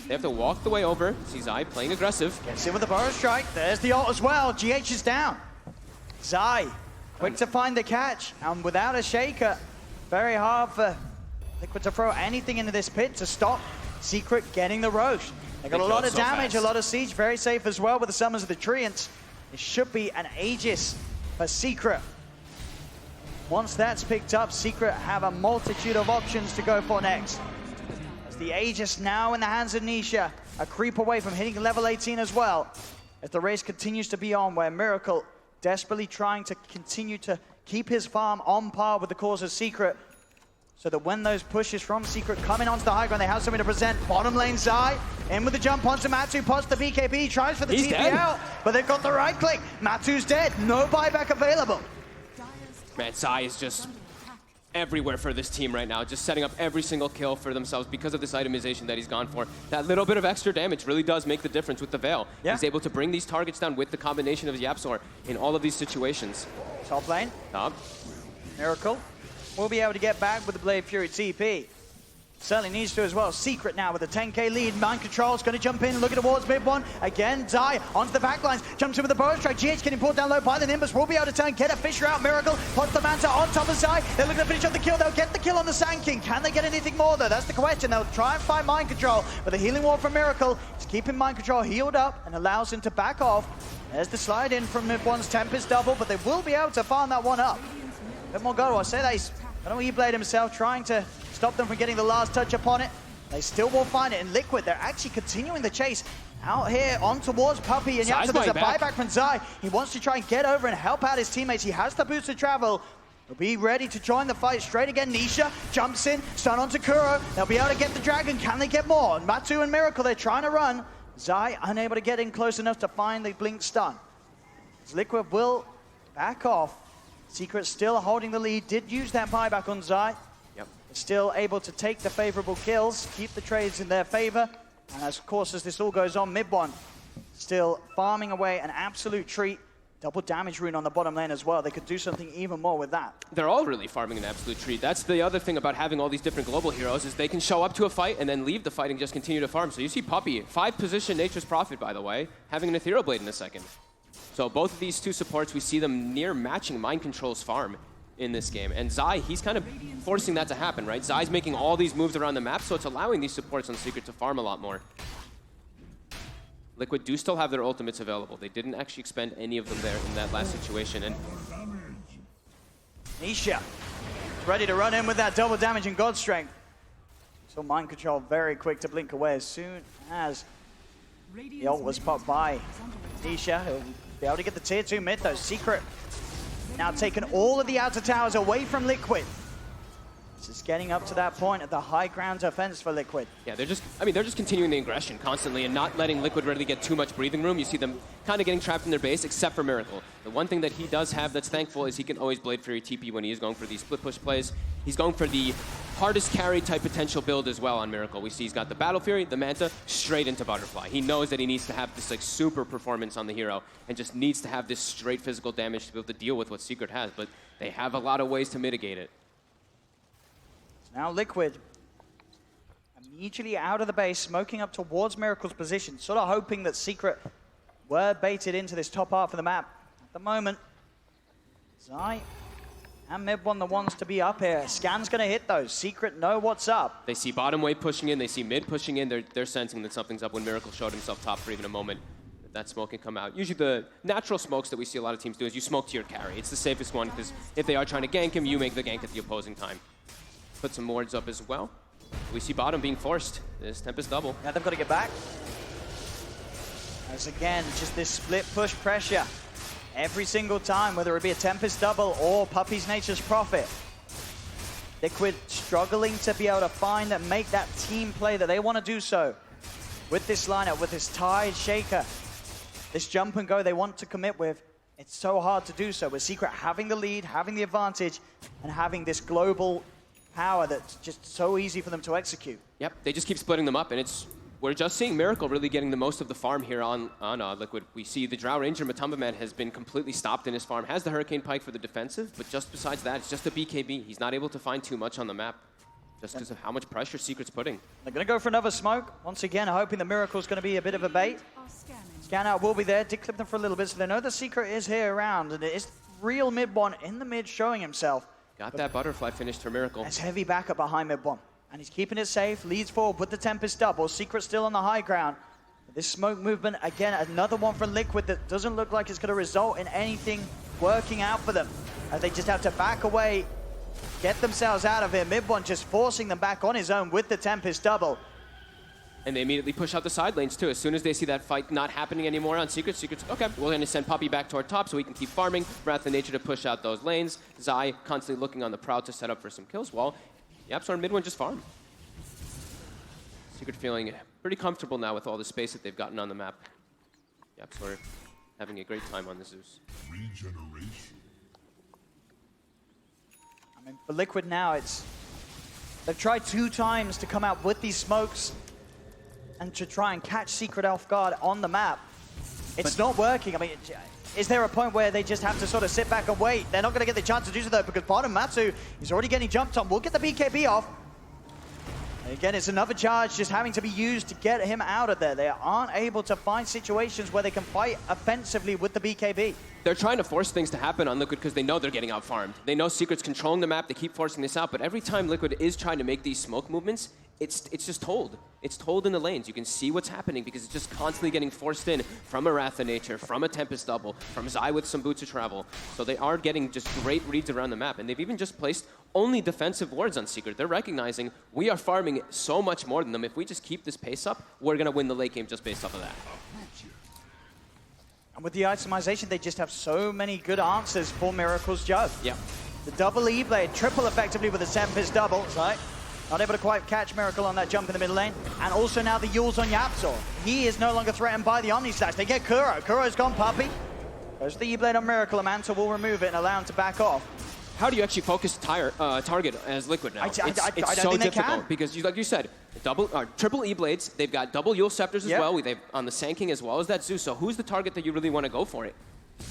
they have to walk the way over. See Zai playing aggressive. Gets in with the Burrow Strike. There's the ult as well. GH is down. Zai, quick to find the catch, and without a shaker, very hard for Liquid to throw anything into this pit to stop Secret getting the Roche. They got a lot of damage, a lot of siege, very safe as well with the summons of the Treants. It should be an Aegis for Secret. Once that's picked up, Secret have a multitude of options to go for next. As the Aegis now in the hands of Nisha, a creep away from hitting level 18 as well. As the race continues to be on, where Miracle desperately trying to continue to keep his farm on par with the cause of Secret, so that when those pushes from Secret coming onto the high ground, they have something to present. Bottom lane Zai, in with the jump onto Matu, pots the BKB, tries for the TP out, but they've got the right click. Matu's dead, no buyback available. Man, Zai is just everywhere for this team right now, just setting up every single kill for themselves because of this itemization that he's gone for. That little bit of extra damage really does make the difference with the Veil. Yeah. He's able to bring these targets down with the combination of Yapzor in all of these situations. Top lane. Miracle will be able to get back with the Blade Fury TP. Certainly needs to as well. Secret now with a 10k lead. Mind Control's going to jump in, looking towards mid-1. Again, Zai onto the backlines. Jumps in with the Burrow Strike. GH getting pulled down low by the Nimbus. Will be able to turn, get a Fisher out. Miracle puts the Manta on top of Zai. They're looking to finish off the kill. They'll get the kill on the Sand King. Can they get anything more though? That's the question. They'll try and find Mind Control. But the healing wall from Miracle is keeping Mind Control healed up and allows him to back off. There's the slide in from mid-1's Tempest double, but they will be able to farm that one up. A bit more goal. I say that he's, I don't know, E-Blade himself trying to stop them from getting the last touch upon it. They still will find it in Liquid. They're actually continuing the chase out here on towards Puppey. And yeah, so there's a buyback from Zai. He wants to try and get over and help out his teammates. He has the boost to travel. He'll be ready to join the fight straight again. Nisha jumps in, stun onto Kuro. They'll be able to get the dragon. Can they get more? Matu and Miracle, they're trying to run. Zai unable to get in close enough to find the blink stun. Liquid will back off. Secret still holding the lead. Did use that buyback on Zai. Still able to take the favorable kills, keep the trades in their favor. And of course, as this all goes on, mid-1 still farming away, an absolute treat. Double damage rune on the bottom lane as well. They could do something even more with that. They're all really farming an absolute treat. That's the other thing about having all these different global heroes, is they can show up to a fight and then leave the fight and just continue to farm. So you see Puppey, 5 position Nature's Prophet, by the way, having an Ethereal Blade in a second. So both of these two supports, we see them near matching Mind Control's farm in this game. And Zai, he's kind of forcing that to happen, right? Zai's making all these moves around the map, so it's allowing these supports on Secret to farm a lot more. Liquid do still have their ultimates available. They didn't actually expend any of them there in that last situation. And Nisha ready to run in with that double damage and God Strength. So Mind Control very quick to blink away as soon as the ult was popped by Nisha. He'll be able to get the tier 2 mid though. Secret now taking all of the outer towers away from Liquid. It's just getting up to that point at the high ground defense for Liquid. Yeah, they're just continuing the aggression constantly and not letting Liquid really get too much breathing room. You see them kind of getting trapped in their base, except for Miracle. The one thing that he does have that's thankful is he can always Blade Fury TP when he is going for these split push plays. He's going for the hardest carry type potential build as well on Miracle. We see he's got the Battle Fury, the Manta, straight into Butterfly. He knows that he needs to have this like super performance on the hero and just needs to have this straight physical damage to be able to deal with what Secret has, but they have a lot of ways to mitigate it. Now Liquid immediately out of the base, smoking up towards Miracle's position, sort of hoping that Secret were baited into this top half of the map. At the moment, Zai and Mid1 the ones to be up here. Scan's going to hit those. Secret know what's up. They see bottom wave pushing in, they see mid pushing in, they're sensing that something's up when Miracle showed himself top for even a moment. That smoke can come out. Usually the natural smokes that we see a lot of teams do is you smoke to your carry. It's the safest one because if they are trying to gank him, you make the gank at the opposing time. Put some wards up as well. We see bottom being forced. This Tempest double. Yeah, they've got to get back. As again, just this split push pressure. Every single time, whether it be a Tempest double or Puppy's Nature's Prophet. Liquid struggling to be able to find and make that team play that they want to do so. With this lineup, with this Tide Shaker, this jump and go they want to commit with, it's so hard to do so. With Secret having the lead, having the advantage, and having this global power that's just so easy for them to execute. Yep, they just keep splitting them up, and we're just seeing Miracle really getting the most of the farm here on Liquid. We see the Drow Ranger Matumba Man has been completely stopped in his farm, has the Hurricane Pike for the defensive, but just besides that, it's just a BKB. He's not able to find too much on the map, just because of how much pressure Secret's putting. They're going to go for another smoke, once again, hoping the Miracle's going to be a bit of a bait. Scan out will be there, did clip them for a little bit, so they know the Secret is here around, and it is real Mid1 in the mid showing himself. Got that Butterfly finished for Miracle. There's heavy backup behind Mid1. And he's keeping it safe, leads forward with the Tempest double. Secret still on the high ground. This smoke movement, again, another one from Liquid that doesn't look like it's going to result in anything working out for them. As they just have to back away, get themselves out of here. Mid1 just forcing them back on his own with the Tempest double. And they immediately push out the side lanes too. As soon as they see that fight not happening anymore on Secret's, okay, we're going to send Puppy back toward top so we can keep farming. Wrath of Nature to push out those lanes. Zai constantly looking on the prowl to set up for some kills while YapzOr and Mid1 just farm. Secret feeling pretty comfortable now with all the space that they've gotten on the map. YapzOr having a great time on the Zeus. Regeneration. I mean, for Liquid now, they've tried 2 times to come out with these smokes and to try and catch Secret off guard on the map. It's not working. I mean, is there a point where they just have to sort of sit back and wait? They're not going to get the chance to do so though, because bottom Matsu is already getting jumped on. We'll get the BKB off. And again, it's another charge just having to be used to get him out of there. They aren't able to find situations where they can fight offensively with the BKB. They're trying to force things to happen on Liquid because they know they're getting out-farmed. They know Secret's controlling the map, they keep forcing this out, but every time Liquid is trying to make these smoke movements, it's just told. It's told in the lanes. You can see what's happening because it's just constantly getting forced in from a Wrath of Nature, from a Tempest double, from Zai with some boots of travel. So they are getting just great reads around the map, and they've even just placed only defensive wards on Secret. They're recognizing we are farming so much more than them. If we just keep this pace up, we're going to win the late game just based off of that. And with the itemization, they just have so many good answers for Miracle's Jug. Yeah. The double E-Blade, triple effectively with the Tempest double, right? Not able to quite catch Miracle on that jump in the middle lane. And also now the Yules on YapzOr. He is no longer threatened by the Omni Slash. They get Kuro. Kuro's gone, Puppy. Goes the E-Blade on Miracle, and Manta will remove it and allow him to back off. How do you actually focus target as Liquid now? I It's don't so think they difficult can. because, like you said, triple E-Blades. They've got double Yule Scepters as well. They've on the Sand King as well as that Zeus. So who's the target that you really want to go for it?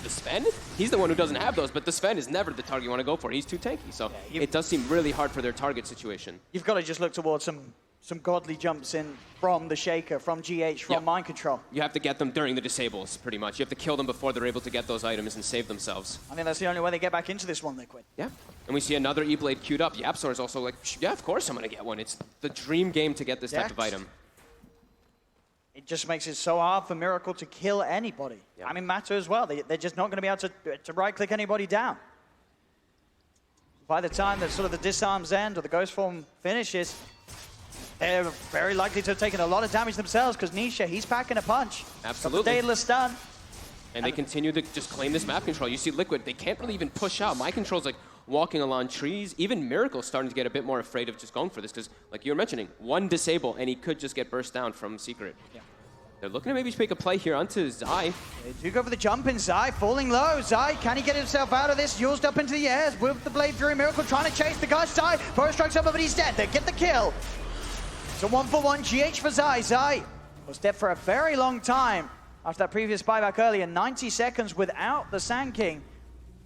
The Sven? He's the one who doesn't have those, but the Sven is never the target you want to go for. He's too tanky, so it does seem really hard for their target situation. You've got to just look towards some godly jumps in from the Shaker, from GH, from Mind Control. You have to get them during the disables, pretty much. You have to kill them before they're able to get those items and save themselves. I think that's the only way they get back into this one, Liquid. Yeah, and we see another E-Blade queued up. YapzOr is also like, yeah, of course I'm going to get one. It's the dream game to get this type of item. It just makes it so hard for Miracle to kill anybody. Yeah. I mean, Mata as well. They're just not going to be able to right-click anybody down. By the time that sort of the disarms end or the Ghost Form finishes, they're very likely to have taken a lot of damage themselves because Nisha, he's packing a punch. Absolutely. Got the Daedalus stun. And they continue to just claim this map control. You see Liquid, they can't really even push out. My control's like walking along trees. Even Miracle's starting to get a bit more afraid of just going for this because, like you were mentioning, one disable and he could just get burst down from Secret. Yeah. They're looking to maybe make a play here onto Zai. They do go for the jump in Zai, falling low. Zai, can he get himself out of this? Used up into the air with the Blade Fury. Miracle trying to chase the guy. Zai, first strikes up, but he's dead. They get the kill. It's a 1-for-1 GH for Zai. Zai was dead for a very long time after that previous buyback earlier. 90 seconds without the Sand King.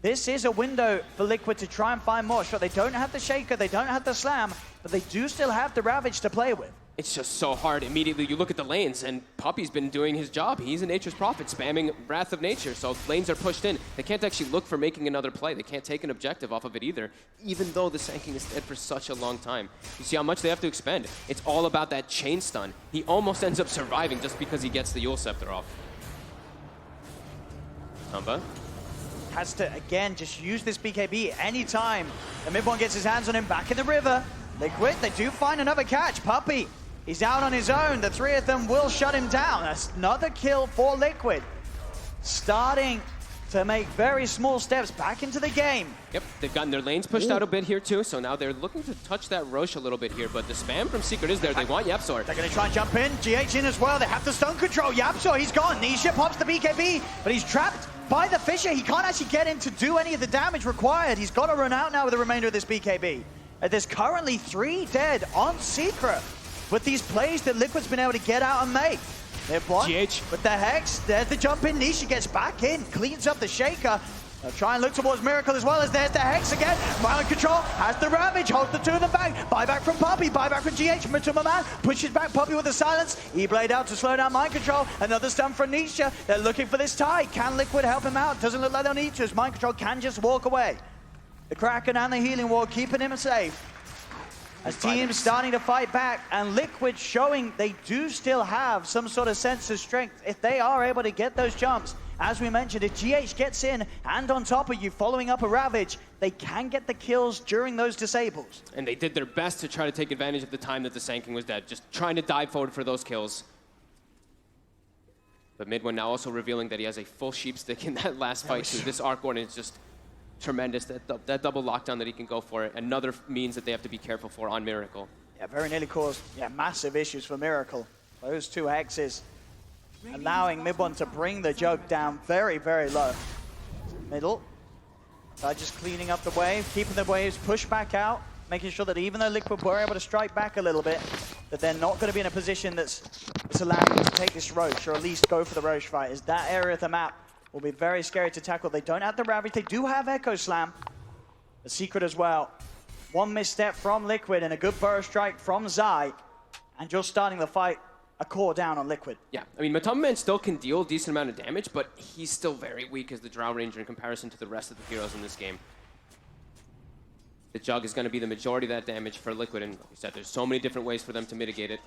This is a window for Liquid to try and find more. Sure, they don't have the Shaker, they don't have the Slam, but they do still have the Ravage to play with. It's just so hard. Immediately, you look at the lanes, and Puppy's been doing his job. He's a Nature's Prophet, spamming Wrath of Nature, so lanes are pushed in. They can't actually look for making another play. They can't take an objective off of it either, even though the Sand King is dead for such a long time. You see how much they have to expend. It's all about that chain stun. He almost ends up surviving just because he gets the Yule Scepter off. Tumba has to, again, just use this BKB anytime the mid one gets his hands on him back in the river. Liquid, they do find another catch. Puppy, he's out on his own. The three of them will shut him down. That's another kill for Liquid. Starting to make very small steps back into the game. Yep, they've gotten their lanes pushed out a bit here too, so now they're looking to touch that Roche a little bit here, but the spam from Secret is there. They want Yapzor. They're going to try and jump in. GH in as well. They have the stun control. Yapzor, he's gone. Nisha pops the BKB, but he's trapped by the Fissure. He can't actually get in to do any of the damage required. He's got to run out now with the remainder of this BKB. There's currently 3 dead on Secret with these plays that Liquid's been able to get out and make. They're blocked with the Hex. There's the jump in. Nisha gets back in, cleans up the Shaker. They'll try and look towards Miracle as well as there's the Hex again. Mind Control has the Ravage, holds the two of them back. Buyback from Puppy, buyback from GH. Matuma Man pushes back Puppy with the silence. E-Blade out to slow down Mind Control. Another stun from Nisha. They're looking for this tie. Can Liquid help him out? Doesn't look like they'll need to, as Mind Control can just walk away. The Kraken and the Healing Wall keeping him safe. As teams starting to fight back, and Liquid showing they do still have some sort of sense of strength if they are able to get those jumps. As we mentioned, if GH gets in and on top of you following up a Ravage, they can get the kills during those disables. And they did their best to try to take advantage of the time that the Sand King was dead, just trying to dive forward for those kills. But Midwin now also revealing that he has a full sheep stick in that last fight too. This Arc Warden is just tremendous. That double lockdown that he can go for, another means that they have to be careful for on Miracle. Yeah, very nearly caused massive issues for Miracle. Those 2 hexes allowing Midone to bring the jug down very, very low. Middle, just cleaning up the wave, keeping the waves pushed back out, making sure that even though Liquid were able to strike back a little bit, that they're not going to be in a position that's allowing them to take this Roche, or at least go for the Roche fight, as that area of the map will be very scary to tackle. They don't have the Ravage. They do have Echo Slam. The Secret as well. One misstep from Liquid and a good burst strike from Zai. And you're starting the fight a core down on Liquid. Yeah, I mean, Matama Man still can deal a decent amount of damage, but he's still very weak as the Drow Ranger in comparison to the rest of the heroes in this game. The Jug is going to be the majority of that damage for Liquid, and like you said, there's so many different ways for them to mitigate it.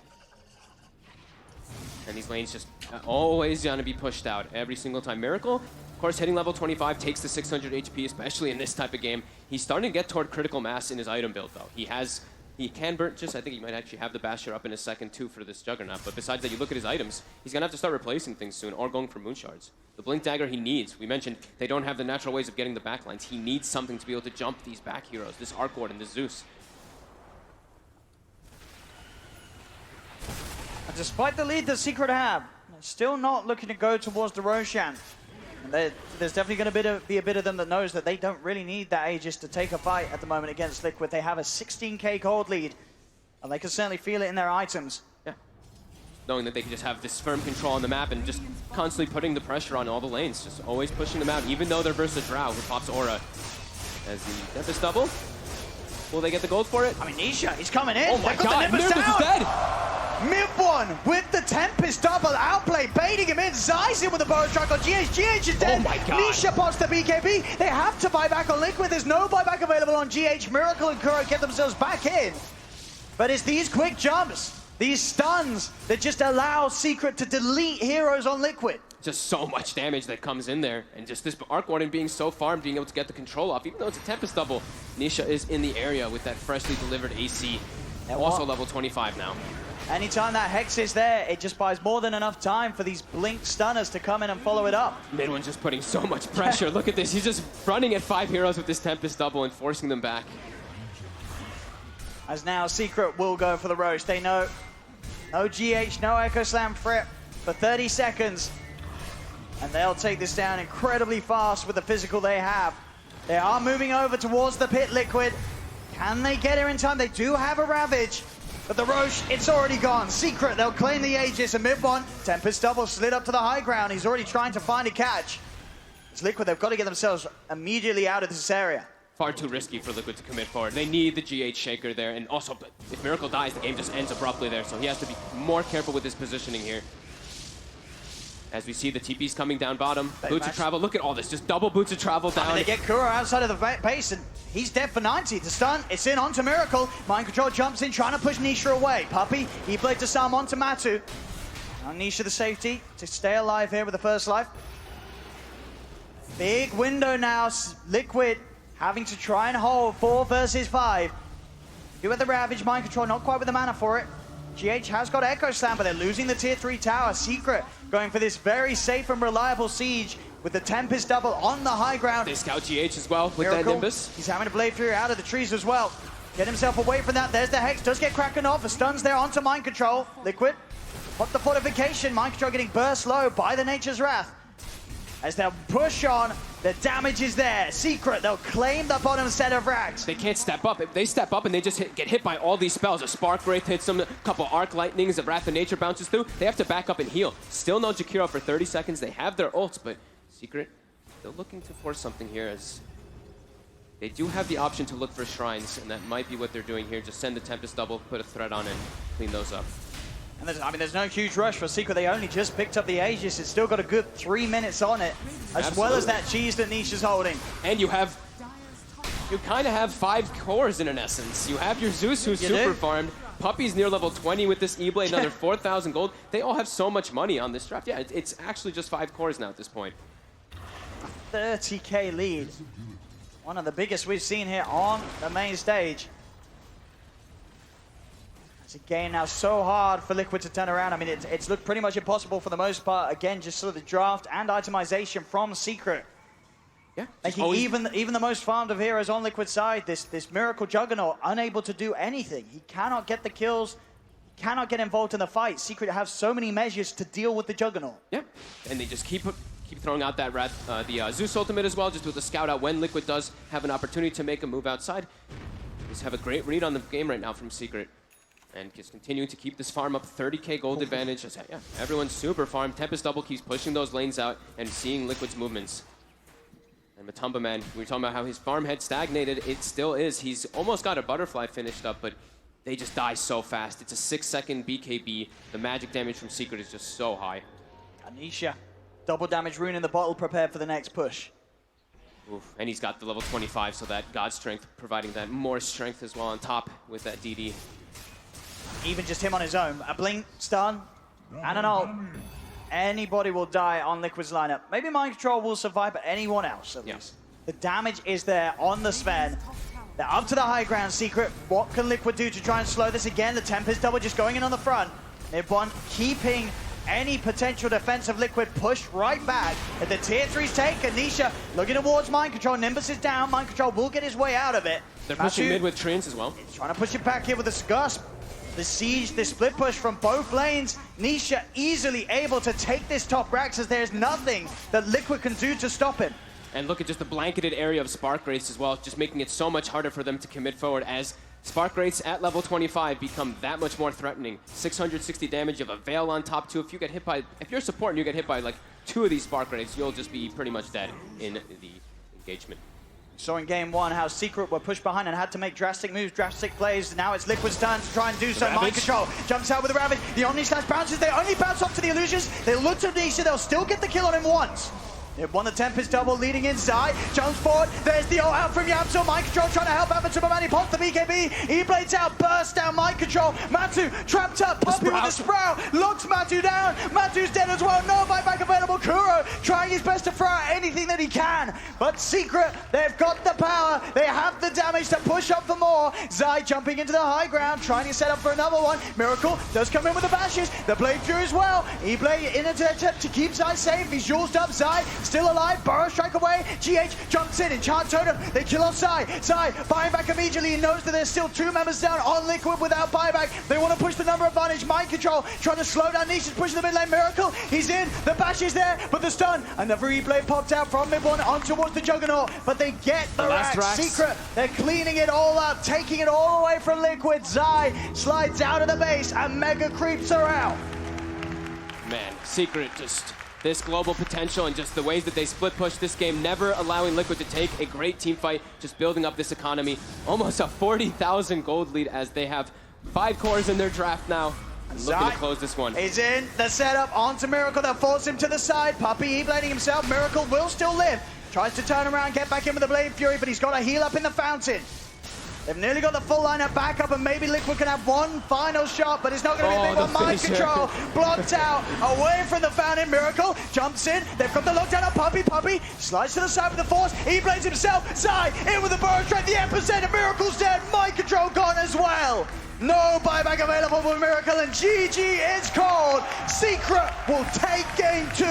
And these lanes just always going to be pushed out every single time. Miracle, of course, hitting level 25 takes the 600 HP, especially in this type of game. He's starting to get toward critical mass in his item build, though. He can burn just, I think he might actually have the Basher up in a second, too, for this Juggernaut. But besides that, you look at his items, he's going to have to start replacing things soon, or going for Moon Shards. The Blink Dagger he needs. We mentioned they don't have the natural ways of getting the backlines. He needs something to be able to jump these back heroes, this Arc Warden, this Zeus. And despite the lead that Secret have, they're still not looking to go towards the Roshan. And there's definitely going to be a bit of them that knows that they don't really need that Aegis to take a fight at the moment against Liquid. They have a 16k gold lead, and they can certainly feel it in their items. Yeah. Knowing that they can just have this firm control on the map and just constantly putting the pressure on all the lanes, just always pushing them out, even though they're versus Drow, who pops Aura. As the Tempest double. Will they get the gold for it? I mean, Nisha, he's coming in. Oh my god, Nimbus is dead! Mid-1 with the Tempest double outplay, baiting him in. Zai's in with the bow strike on GH. GH is dead. Oh my god. Nisha pops the BKB. They have to buy back on Liquid. There's no buyback available on GH. Miracle and Kuro get themselves back in. But it's these quick jumps, these stuns, that just allow Secret to delete heroes on Liquid. Just so much damage that comes in there, and just this Arc Warden being so farmed, being able to get the control off, even though it's a Tempest double. Nisha is in the area with that freshly delivered AC. Also level 25 now. Anytime that Hex is there, it just buys more than enough time for these Blink stunners to come in and follow it up. Mid one's just putting so much pressure. Look at this. He's just running at 5 heroes with this Tempest double and forcing them back. As now Secret will go for the Roche. They know no GH, no Echo Slam Frip for 30 seconds. And they'll take this down incredibly fast with the physical they have. They are moving over towards the pit, Liquid. Can they get here in time? They do have a Ravage. But the Roche, it's already gone. Secret, they'll claim the Aegis. And mid one, Tempest double slid up to the high ground. He's already trying to find a catch. It's Liquid, they've got to get themselves immediately out of this area. Far too risky for Liquid to commit forward. They need the GH Shaker there. And also, if Miracle dies, the game just ends abruptly there. So he has to be more careful with his positioning here. As we see the TP's coming down bottom. Boots of travel. Look at all this. Just double boots of travel down. They get Kuro outside of the base, and he's dead for 90. The stun, it's in onto Miracle. Mind Control jumps in, trying to push Nisha away. Puppey, he played to Sam onto Matu. Now Nisha the safety to stay alive here with the first life. Big window now. Liquid having to try and hold 4 versus 5. Do have the Ravage. Mind Control not quite with the mana for it. GH has got Echo Slam, but they're losing the tier 3 tower. Secret going for this very safe and reliable siege with the Tempest double on the high ground. They scout GH as well with Miracle, that Nimbus. He's having to Blade Fury out of the trees as well. Get himself away from that. There's the Hex. Does get Kraken off. The stun's there onto Mind Control. Liquid. What the fortification. Mind Control getting burst low by the Nature's Wrath. As they'll push on, the damage is there. Secret, they'll claim the bottom set of racks. They can't step up. If they step up and they just get hit by all these spells, a Spark Wraith hits them, a couple Arc Lightnings, a Wrath of Nature bounces through, they have to back up and heal. Still no Jakiro for 30 seconds. They have their ults, but Secret, they're looking to force something here as they do have the option to look for shrines, and that might be what they're doing here. Just send the Tempest double, put a threat on, and clean those up. And there's no huge rush for Secret. They only just picked up the Aegis. It's still got a good 3 minutes on it, as well as that cheese that Nisha's holding. And you kind of have 5 cores in an essence. You have your Zeus who's super farmed. Puppey's near level 20 with this E-Blade, another 4,000 gold. They all have so much money on this draft. Yeah, it's actually just 5 cores now at this point. 30k lead. One of the biggest we've seen here on the main stage. It's a game now so hard for Liquid to turn around. I mean, it's looked pretty much impossible for the most part. Again, just sort of the draft and itemization from Secret. Yeah. Making even the most farmed of heroes on Liquid's side, this Miracle Juggernaut, unable to do anything. He cannot get the kills, he cannot get involved in the fight. Secret have so many measures to deal with the Juggernaut. Yeah, and they just keep throwing out that the Zeus ultimate as well, just with the scout out when Liquid does have an opportunity to make a move outside. Just have a great read on the game right now from Secret. And just continuing to keep this farm up, 30k gold advantage. Yeah, everyone's super farmed. Tempest double keeps pushing those lanes out and seeing Liquid's movements. And Matumba, man, we were talking about how his farm had stagnated. It still is. He's almost got a butterfly finished up, but they just die so fast. It's a 6-second BKB. The magic damage from Secret is just so high. Anisha, double damage rune in the bottle, prepared for the next push. Oof. And he's got the level 25, so that God Strength providing that more strength as well on top with that DD. Even just him on his own. A blink, stun, and an ult. Anybody will die on Liquid's lineup. Maybe Mind Control will survive, but anyone else at least. The damage is there on the Sven. They're up to the high ground, Secret. What can Liquid do to try and slow this again? The Tempest double just going in on the front. Nib1 keeping any potential defense of Liquid pushed right back. And the tier 3's taken. Nisha looking towards Mind Control. Nimbus is down. Mind Control will get his way out of it. They're pushing mid with Treants as well. Trying to push it back here with the Scusp. The siege, the split push from both lanes. Nisha easily able to take this top Rax as there's nothing that Liquid can do to stop him. And look at just the blanketed area of Spark Wraiths as well, just making it so much harder for them to commit forward as Spark Wraiths at level 25 become that much more threatening. 660 damage, you have a Veil on top too. If you're a support and you get hit by like 2 of these Spark Wraiths, you'll just be pretty much dead in the engagement. Saw in game 1 how Secret were pushed behind and had to make drastic moves, drastic plays. Now it's Liquid's turn to try and do so. Mind Control jumps out with the Ravage. The Omni Slash bounces. They only bounce off to the illusions. They look to Nisha. They'll still get the kill on him once. It won the Tempest double leading in. Zai jumps forward. There's the ult out from Yamso. Mind Control trying to help out, but Superman pops the BKB. E-Blades out, burst down Mind Control. Matu trapped up. Puppy with the Sprout. Locks Matu down. Matu's dead as well. No buyback available. Kuro trying his best to throw out anything that he can. But Secret, they've got the power. They have the damage to push up for more. Zai jumping into the high ground, trying to set up for another one. Miracle does come in with the bashes. The Blade through as well. E-Blade in attempt to keep Zai safe. He's Julesed up. Zai still alive. Burrow strike away. GH jumps in. Enchant Totem. They kill off Zai. Zai buying back immediately. He knows that there's still 2 members down on Liquid without buyback. They want to push the number advantage. Mind Control trying to slow down Niche. Pushing the mid lane. Miracle. He's in. The bash is there, but the stun. Another E-Blade popped out from mid one on towards the Juggernaut, but they get the Rax. Secret. They're cleaning it all up, taking it all away from Liquid. Zai slides out of the base and Mega creeps her out. Man, Secret just this global potential and just the ways that they split push this game, never allowing Liquid to take a great team fight, just building up this economy. Almost a 40,000 gold lead as they have 5 cores in their draft now. Looking to close this one. He's in the setup onto Miracle. They'll force him to the side. Puppy E-blading himself. Miracle will still live. Tries to turn around, get back in with the Blade Fury, but he's got to heal up in the fountain. They've nearly got the full lineup back up, and maybe Liquid can have one final shot, but it's not going to be a big one. Mind Control blocked out, away from the fountain. Miracle jumps in. They've got the lockdown on Puppy. Puppy slides to the side with the force. He blades himself. Zai in with the burrow straight. The epicenter. Miracle's dead. Mind Control gone as well. No buyback available for Miracle, and GG is called. Secret will take game 2.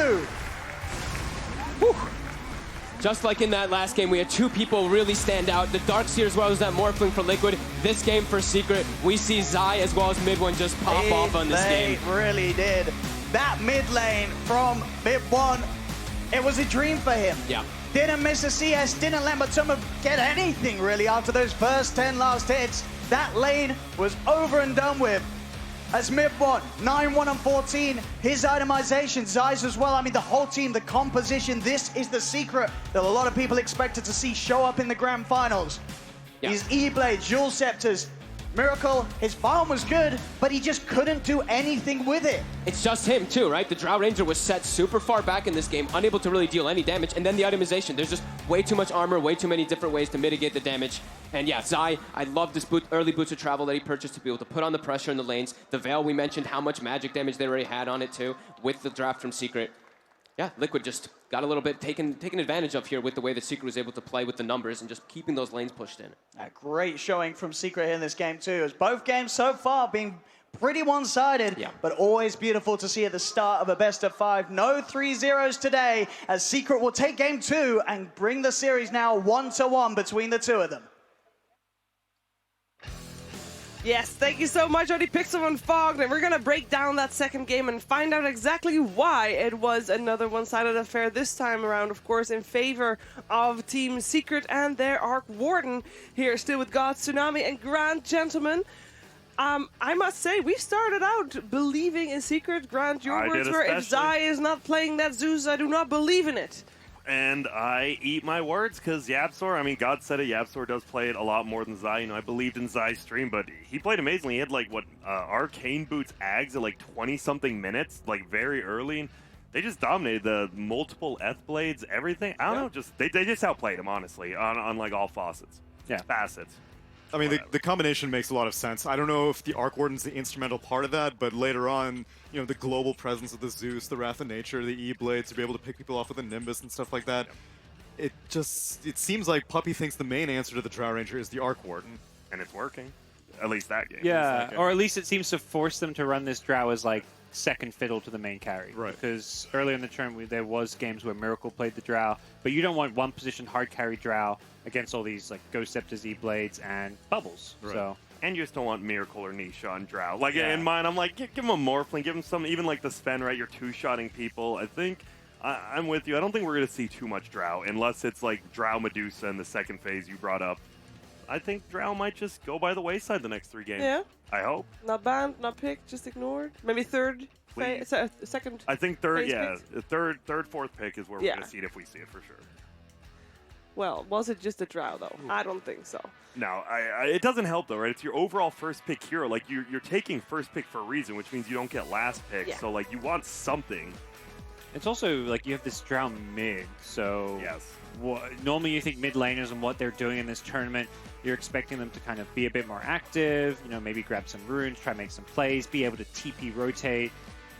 Whew. Just like in that last game, we had 2 people really stand out. The Darkseer as well as that Morphling for Liquid. This game for Secret, we see Zai as well as mid one just pop off on this game. They really did. That mid lane from mid one, it was a dream for him. Yeah. Didn't miss a CS, didn't let Matoma get anything really after those first 10 last hits. That lane was over and done with. As mid one, 9-1 and 14, his itemization, Zai's as well. I mean, the whole team, the composition, this is the Secret that a lot of people expected to see show up in the grand finals. Yeah. His E-Blades, Jewel Scepters, Miracle, his farm was good, but he just couldn't do anything with it. It's just him too, right? The Drow Ranger was set super far back in this game, unable to really deal any damage, and then the itemization. There's just way too much armor, way too many different ways to mitigate the damage. And yeah, Zai, I love this early boots of travel that he purchased to be able to put on the pressure in the lanes. The Veil, we mentioned how much magic damage they already had on it too, with the draft from Secret. Yeah, Liquid just got a little bit taken advantage of here with the way that Secret was able to play with the numbers and just keeping those lanes pushed in. A great showing from Secret here in this game too, as both games so far being pretty one-sided, but always beautiful to see at the start of a best of 5. No 3-0s today, as Secret will take game 2 and bring the series now 1-1 between the 2 of them. Yes, thank you so much, Odie Pixel and Fog. And we're going to break down that second game and find out exactly why it was another one-sided affair this time around, of course, in favor of Team Secret and their Arc Warden. Here, still with God, Tsunami, and Grant, gentlemen. I must say, we started out believing in Secret. Grant, your words were, if Zai is not playing that Zeus, I do not believe in it. And I eat my words because Yabsor, I mean, God said it, Yabsor does play it a lot more than Zai. You know, I believed in Zai's stream, but he played amazingly. He had, like, Arcane Boots Ags at, like, 20-something minutes, like, very early. And they just dominated the multiple Blades, everything. I don't know, just they just outplayed him, honestly, on like, all facets. I mean, the combination makes a lot of sense. I don't know if the Arc Warden's the instrumental part of that, but later on, you know, the global presence of the Zeus, the Wrath of Nature, the E-Blades, to be able to pick people off with a Nimbus and stuff like that, it seems like Puppy thinks the main answer to the Drow Ranger is the Arc Warden. And it's working. At least that game. Yeah, or at least it seems to force them to run this Drow as, like, second fiddle to the main carry. Right. Because earlier in the term, there was games where Miracle played the Drow, but you don't want one position hard carry Drow against all these, like, Ghost Scepters, E-Blades, and Bubbles. Right. So. And you just don't want Miracle or Nisha on Drow. Like, in mine, I'm like, give him a Morphling, give him some, even like the Sven, right? You're two-shotting people. I think, I'm with you. I don't think we're going to see too much Drow, unless it's like Drow Medusa in the second phase you brought up. I think Drow might just go by the wayside the next 3 games. Yeah. I hope. Not banned, not picked, just ignored. Maybe second. I think third, picked? third, fourth pick is where we're going to see it if we see it for sure. Well, was it just a Drow, though? I don't think so. No, it doesn't help, though, right? It's your overall first pick hero. Like, you're taking first pick for a reason, which means you don't get last pick. Yeah. So, like, you want something. It's also like you have this Drow mid, so Yes. normally you think mid laners and what they're doing in this tournament, you're expecting them to kind of be a bit more active, you know, maybe grab some runes, try to make some plays, be able to TP rotate,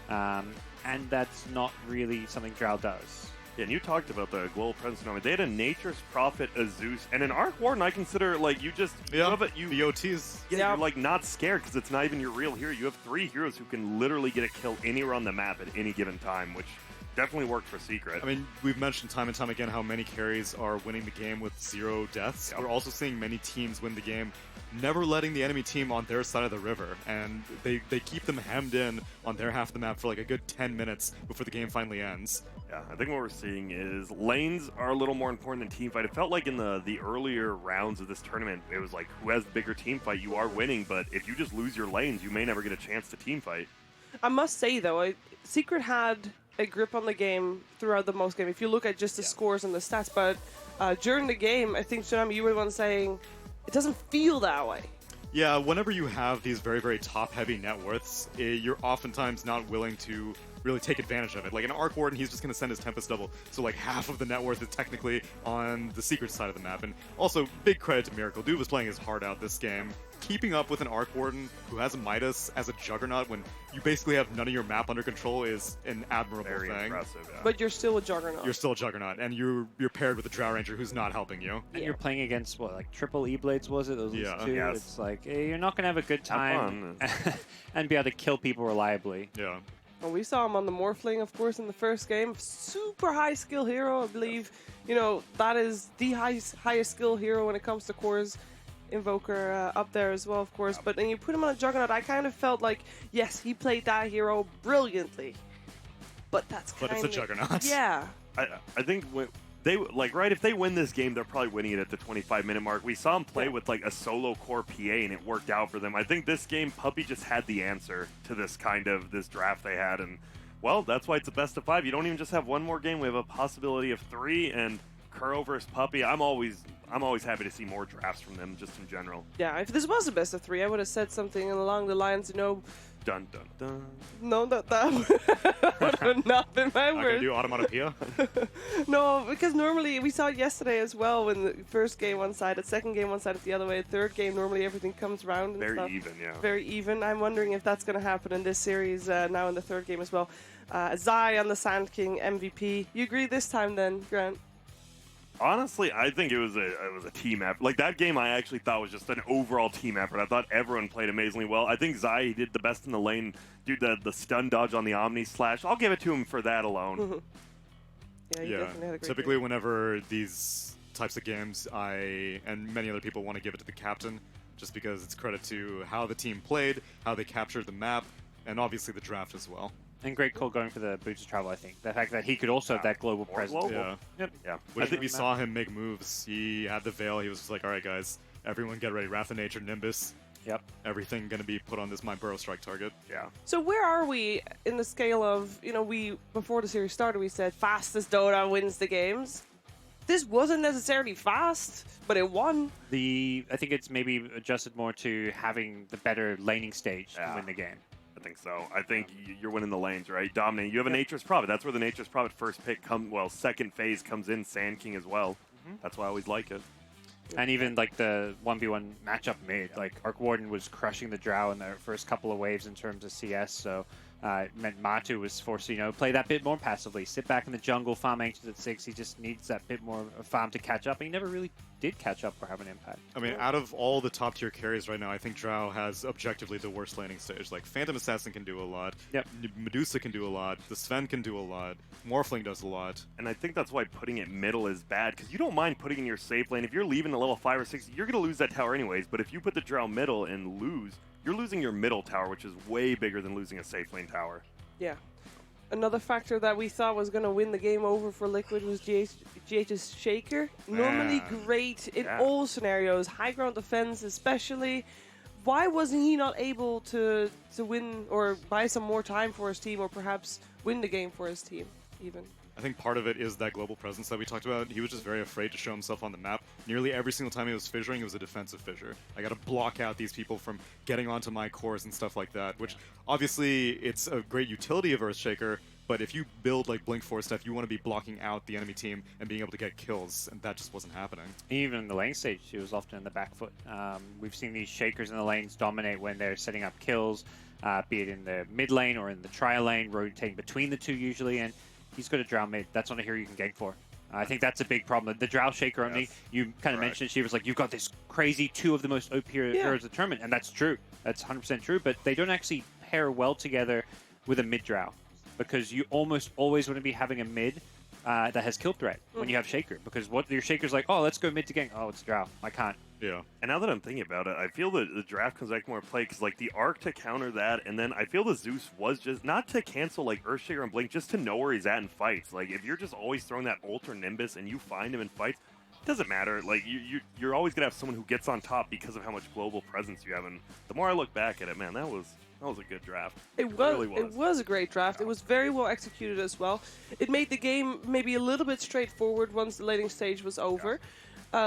and that's not really something Drow does. Yeah, and you talked about the global presence tournament. They had a Nature's Prophet, a Zeus, and an Arc Warden. I consider like you have it. The OTs. You're like not scared because it's not even your real hero. You have 3 heroes who can literally get a kill anywhere on the map at any given time, which definitely worked for Secret. I mean, we've mentioned time and time again how many carries are winning the game with 0 deaths. Yep. We're also seeing many teams win the game never letting the enemy team on their side of the river, and they keep them hemmed in on their half of the map for like a good 10 minutes before the game finally ends. Yeah, I think what we're seeing is lanes are a little more important than teamfight. It felt like in the earlier rounds of this tournament, it was like who has the bigger teamfight, you are winning, but if you just lose your lanes, you may never get a chance to teamfight. I must say, though, Secret had a grip on the game throughout the most game. If you look at just the scores and the stats, but during the game, I think, Tsunami, you were the one saying it doesn't feel that way. Yeah, whenever you have these very, very top-heavy net worths, you're oftentimes not willing to really take advantage of it. Like an Arc Warden, he's just going to send his Tempest double, so like half of the net worth is technically on the Secret side of the map. And also, big credit to Miracle. Dude was playing his heart out this game. Keeping up with an Arc Warden who has a Midas as a Juggernaut when you basically have none of your map under control is an admirable Very thing. impressive, yeah. But you're still a Juggernaut. You're still a Juggernaut, and you're paired with a Drow Ranger who's not helping you. And you're playing against, what, like triple E-Blades, was it? Those Yeah. two? Yes. It's like, you're not going to have a good time fun. and be able to kill people reliably. Yeah. Well, we saw him on the Morphling, of course, in the first game. Super high skill hero, I believe. You know, that is the highest skill hero when it comes to cores. Invoker up there as well, of course. But then you put him on a Juggernaut, I kind of felt like, yes, he played that hero brilliantly. But that's kind of... But it's a Juggernaut. Yeah. I think if they win this game, they're probably winning it at the 25-minute mark. We saw him play with like a solo core PA, and it worked out for them. I think this game, Puppey just had the answer to this draft they had, and well, that's why it's a best of 5. You don't even just have one more game; we have a possibility of 3. And Kuro versus Puppey, I'm always happy to see more drafts from them, just in general. Yeah, if this was a best of 3, I would have said something along the lines, Dun dun dun. No, that would have not been my Not gonna word. do Automatopoeia? No, because normally we saw it yesterday as well when the first game one side, the second game one side the other way, third game normally everything comes round and Very stuff. even, yeah. Very even. I'm wondering if that's going to happen in this series now in the third game as well. Zai on the Sand King MVP. You agree this time then, Grant? Honestly, I think it was a team effort. Like, that game I actually thought was just an overall team effort. I thought everyone played amazingly well. I think Zai did the best in the lane. Dude, the stun dodge on the Omni Slash, I'll give it to him for that alone. Yeah, you definitely had a great Typically, game. whenever these types of games, I and many other people want to give it to the captain, just because it's credit to how the team played, how they captured the map, and obviously the draft as well. And great call going for the boots of travel, I think. The fact that he could also have that global More presence. global. Yeah. Yep. Yeah. When we saw him make moves, he had the veil. He was just like, all right, guys, everyone get ready. Wrath of Nature, Nimbus. Yep. Everything going to be put on this My Burrow Strike target. Yeah. So where are we in the scale of, before the series started, we said fastest Dota wins the games. This wasn't necessarily fast, but it won. I think it's maybe adjusted more to having the better laning stage to win the game. I think so. I think you're winning the lanes, right? Dominating. You have a Nature's Prophet. That's where the Nature's Prophet first pick second phase comes in. Sand King as well. That's why I always like it. And even like the 1v1 matchup mid, like Arc Warden was crushing the Drow in their first couple of waves in terms of CS, so it meant Matu was forced to, play that bit more passively, sit back in the jungle, farm Ancients at 6. He just needs that bit more farm to catch up, and he never really did catch up or have an impact. I mean, out of all the top tier carries right now, I think Drow has objectively the worst laning stage. Like, Phantom Assassin can do a lot. Yep. Medusa can do a lot. The Sven can do a lot. Morphling does a lot. And I think that's why putting it middle is bad, because you don't mind putting in your safe lane. If you're leaving the level 5 or 6, you're going to lose that tower anyways, but if you put the Drow middle and lose, you're losing your middle tower, which is way bigger than losing a safe lane tower. Yeah. Another factor that we thought was going to win the game over for Liquid was GH's Shaker. Normally great in all scenarios, high ground defense especially. Why wasn't he not able to win or buy some more time for his team, or perhaps win the game for his team even? I think part of it is that global presence that we talked about. He was just very afraid to show himself on the map. Nearly every single time he was fissuring, it was a defensive fissure. I got to block out these people from getting onto my cores and stuff like that, which obviously it's a great utility of Earthshaker, But if you build like Blink Force stuff, you want to be blocking out the enemy team and being able to get kills, and that just wasn't happening. Even in the lane stage, she was often in the back foot. We've seen these shakers in the lanes dominate when they're setting up kills, be it in the mid lane or in the tri lane, rotating between the two usually, and he's got a Drow mid. That's not a hero you can gank for. I think that's a big problem. The Drow Shaker only, you kind of mentioned, she was like, you've got this crazy two of the most OP heroes of the tournament, and that's true. That's 100% true, but they don't actually pair well together with a mid Drow, because you almost always want to be having a mid that has kill threat when you have Shaker, because what your Shaker's like, oh, let's go mid to gank. Oh, it's Drow. I can't. Yeah. And now that I'm thinking about it, I feel that the draft comes back more play, because like the Arc to counter that, and then I feel the Zeus was just not to cancel like Earthshaker and Blink, just to know where he's at in fights. Like if you're just always throwing that ult or Nimbus and you find him in fights, it doesn't matter. Like you're always gonna have someone who gets on top because of how much global presence you have. And the more I look back at it, man, that was a good draft. It was a great draft. It was very well executed as well. It made the game maybe a little bit straightforward once the laning stage was over.